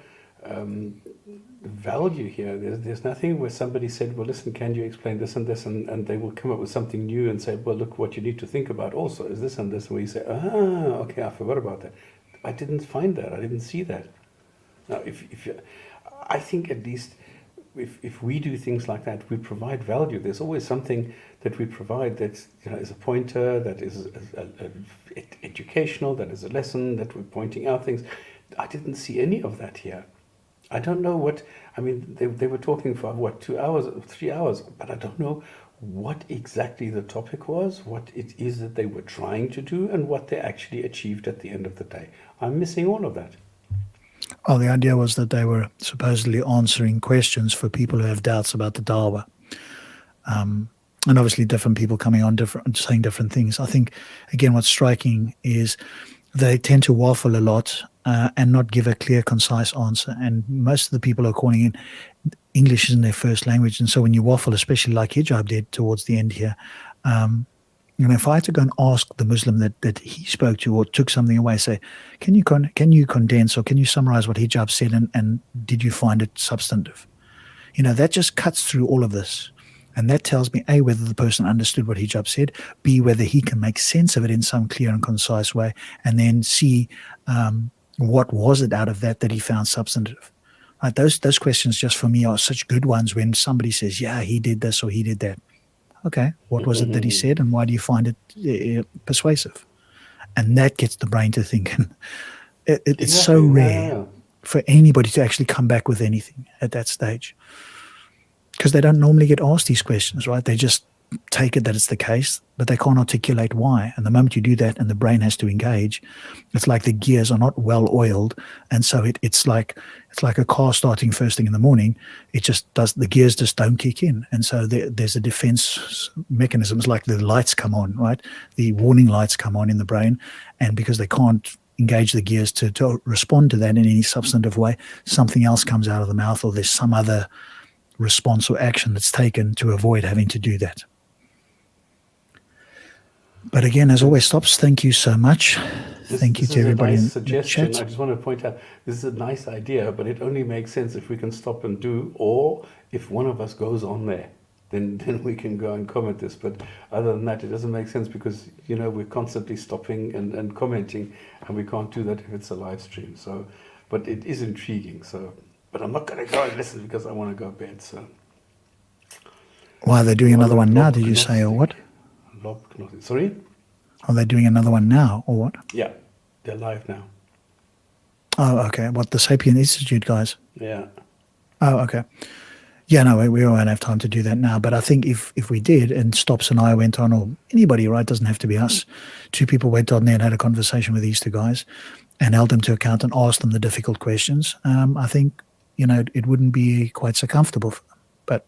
value here. There's nothing where somebody said, well, listen, can you explain this and this? And they will come up with something new and say, well, look, what you need to think about also is this and this. And where you say, okay, I forgot about that. I didn't find that. I didn't see that. Now, I think at least if we do things like that, we provide value. There's always something that we provide that is a pointer, that is educational, that is a lesson, that we're pointing out things. I didn't see any of that here. I don't know what, I mean, they were talking for, 2 hours, 3 hours, but I don't know what exactly the topic was, what it is that they were trying to do, and what they actually achieved at the end of the day. I'm missing all of that. Well, the idea was that they were supposedly answering questions for people who have doubts about the Dawah. And obviously different people coming on, saying different things. I think, again, what's striking is they tend to waffle a lot and not give a clear, concise answer. And most of the people are calling in, English isn't their first language. And so when you waffle, especially like Hijab did towards the end here, if I had to go and ask the Muslim that he spoke to or took something away, say, can you condense or can you summarize what Hijab said and did you find it substantive? That just cuts through all of this. And that tells me, A, whether the person understood what Hijab said, B, whether he can make sense of it in some clear and concise way, and then C, what was it out of that he found substantive. Right? Those questions just for me are such good ones when somebody says, yeah, he did this or he did that. Okay, what was it that he said and why do you find it persuasive? And that gets the brain to thinking. It's so rare for anybody to actually come back with anything at that stage. Because they don't normally get asked these questions, right? They just take it that it's the case, but they can't articulate why. And the moment you do that and the brain has to engage, it's like the gears are not well oiled. And so it's like a car starting first thing in the morning. It just does, the gears just don't kick in. And so there's a defense mechanism. It's like the lights come on, right? The warning lights come on in the brain. And because they can't engage the gears to respond to that in any substantive way, something else comes out of the mouth, or there's some other response or action that's taken to avoid having to do that. But again, as always, Stops, thank you so much. Thank you to everybody in the chat. I just want to point out, this is a nice idea, but it only makes sense if we can stop and do, or if one of us goes on there, then we can go and comment this. But other than that, it doesn't make sense because, we're constantly stopping and commenting, and we can't do that if it's a live stream. So, but it is intriguing. So, but I'm not going to go and listen because I want to go to bed. So, why are they doing another one now? Did you say, or what? Sorry? Are they doing another one now, or what? Yeah, they're live now. Oh, okay. What, the Sapience Institute guys? Yeah. Oh, okay. Yeah, no, we won't have time to do that now. But I think if we did, and Stops and I went on, or anybody, right, doesn't have to be us, two people went on there and had a conversation with these two guys and held them to account and asked them the difficult questions, I think, it wouldn't be quite so comfortable for them. But,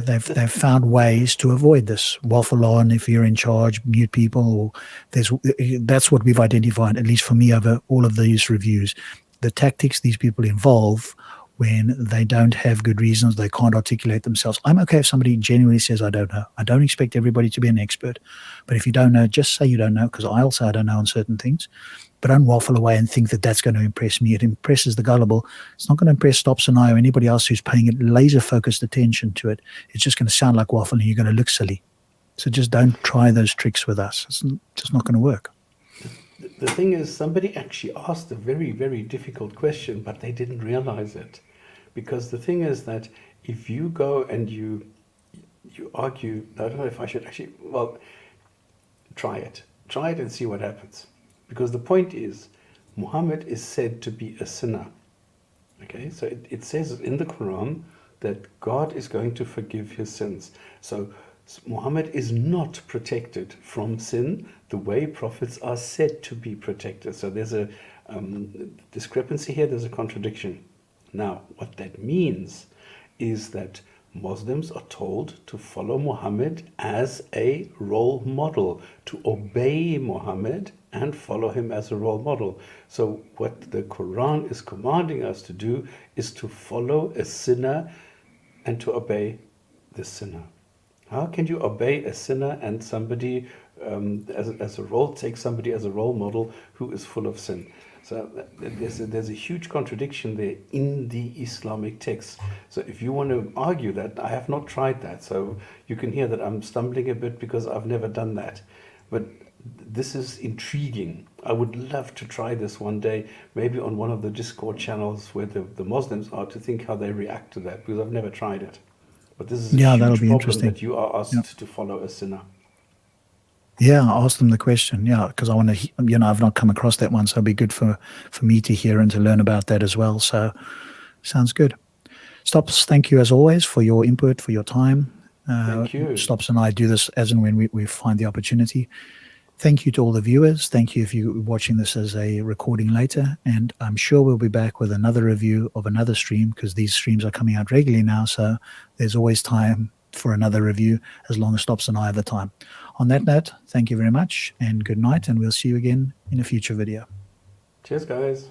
they've found ways to avoid this. Waffle on if you're in charge, mute people. That's what we've identified, at least for me, over all of these reviews. The tactics these people involve when they don't have good reasons, they can't articulate themselves. I'm okay if somebody genuinely says, I don't know. I don't expect everybody to be an expert. But if you don't know, just say you don't know, because I'll say I don't know on certain things. But don't waffle away and think that that's going to impress me. It impresses the gullible. It's not going to impress Stops and I or anybody else who's paying laser-focused attention to it. It's just going to sound like waffle and you're going to look silly. So just don't try those tricks with us. It's just not going to work. The thing is, somebody actually asked a very, very difficult question, but they didn't realize it. Because the thing is that if you go and you argue, I don't know if I should actually, well, try it. Try it and see what happens. Because the point is, Muhammad is said to be a sinner. Okay, so it says in the Quran that God is going to forgive his sins. So Muhammad is not protected from sin the way prophets are said to be protected. So there's a discrepancy here, there's a contradiction. Now, what that means is that Muslims are told to follow Muhammad as a role model, to obey Muhammad and follow him as a role model. So what the Quran is commanding us to do is to follow a sinner and to obey the sinner. How can you obey a sinner and somebody take somebody as a role model who is full of sin? So there's a huge contradiction there in the Islamic text. So if you want to argue that, I have not tried that. So you can hear that I'm stumbling a bit because I've never done that. But this is intriguing. I would love to try this one day, maybe on one of the Discord channels where the Muslims are, to think how they react to that, because I've never tried it. But this is a that'll huge be problem interesting. that you are asked to follow a sinner. Yeah, ask them the question. Yeah, because I want to, I've not come across that one, so it'd be good for me to hear and to learn about that as well. So, sounds good. Stops, thank you as always for your input, for your time. Thank you. Stops and I do this as and when we find the opportunity. Thank you to all the viewers. Thank you if you're watching this as a recording later. And I'm sure we'll be back with another review of another stream, because these streams are coming out regularly now. So there's always time for another review as long as Stops and I have the time. On that note, thank you very much and good night. And we'll see you again in a future video. Cheers, guys.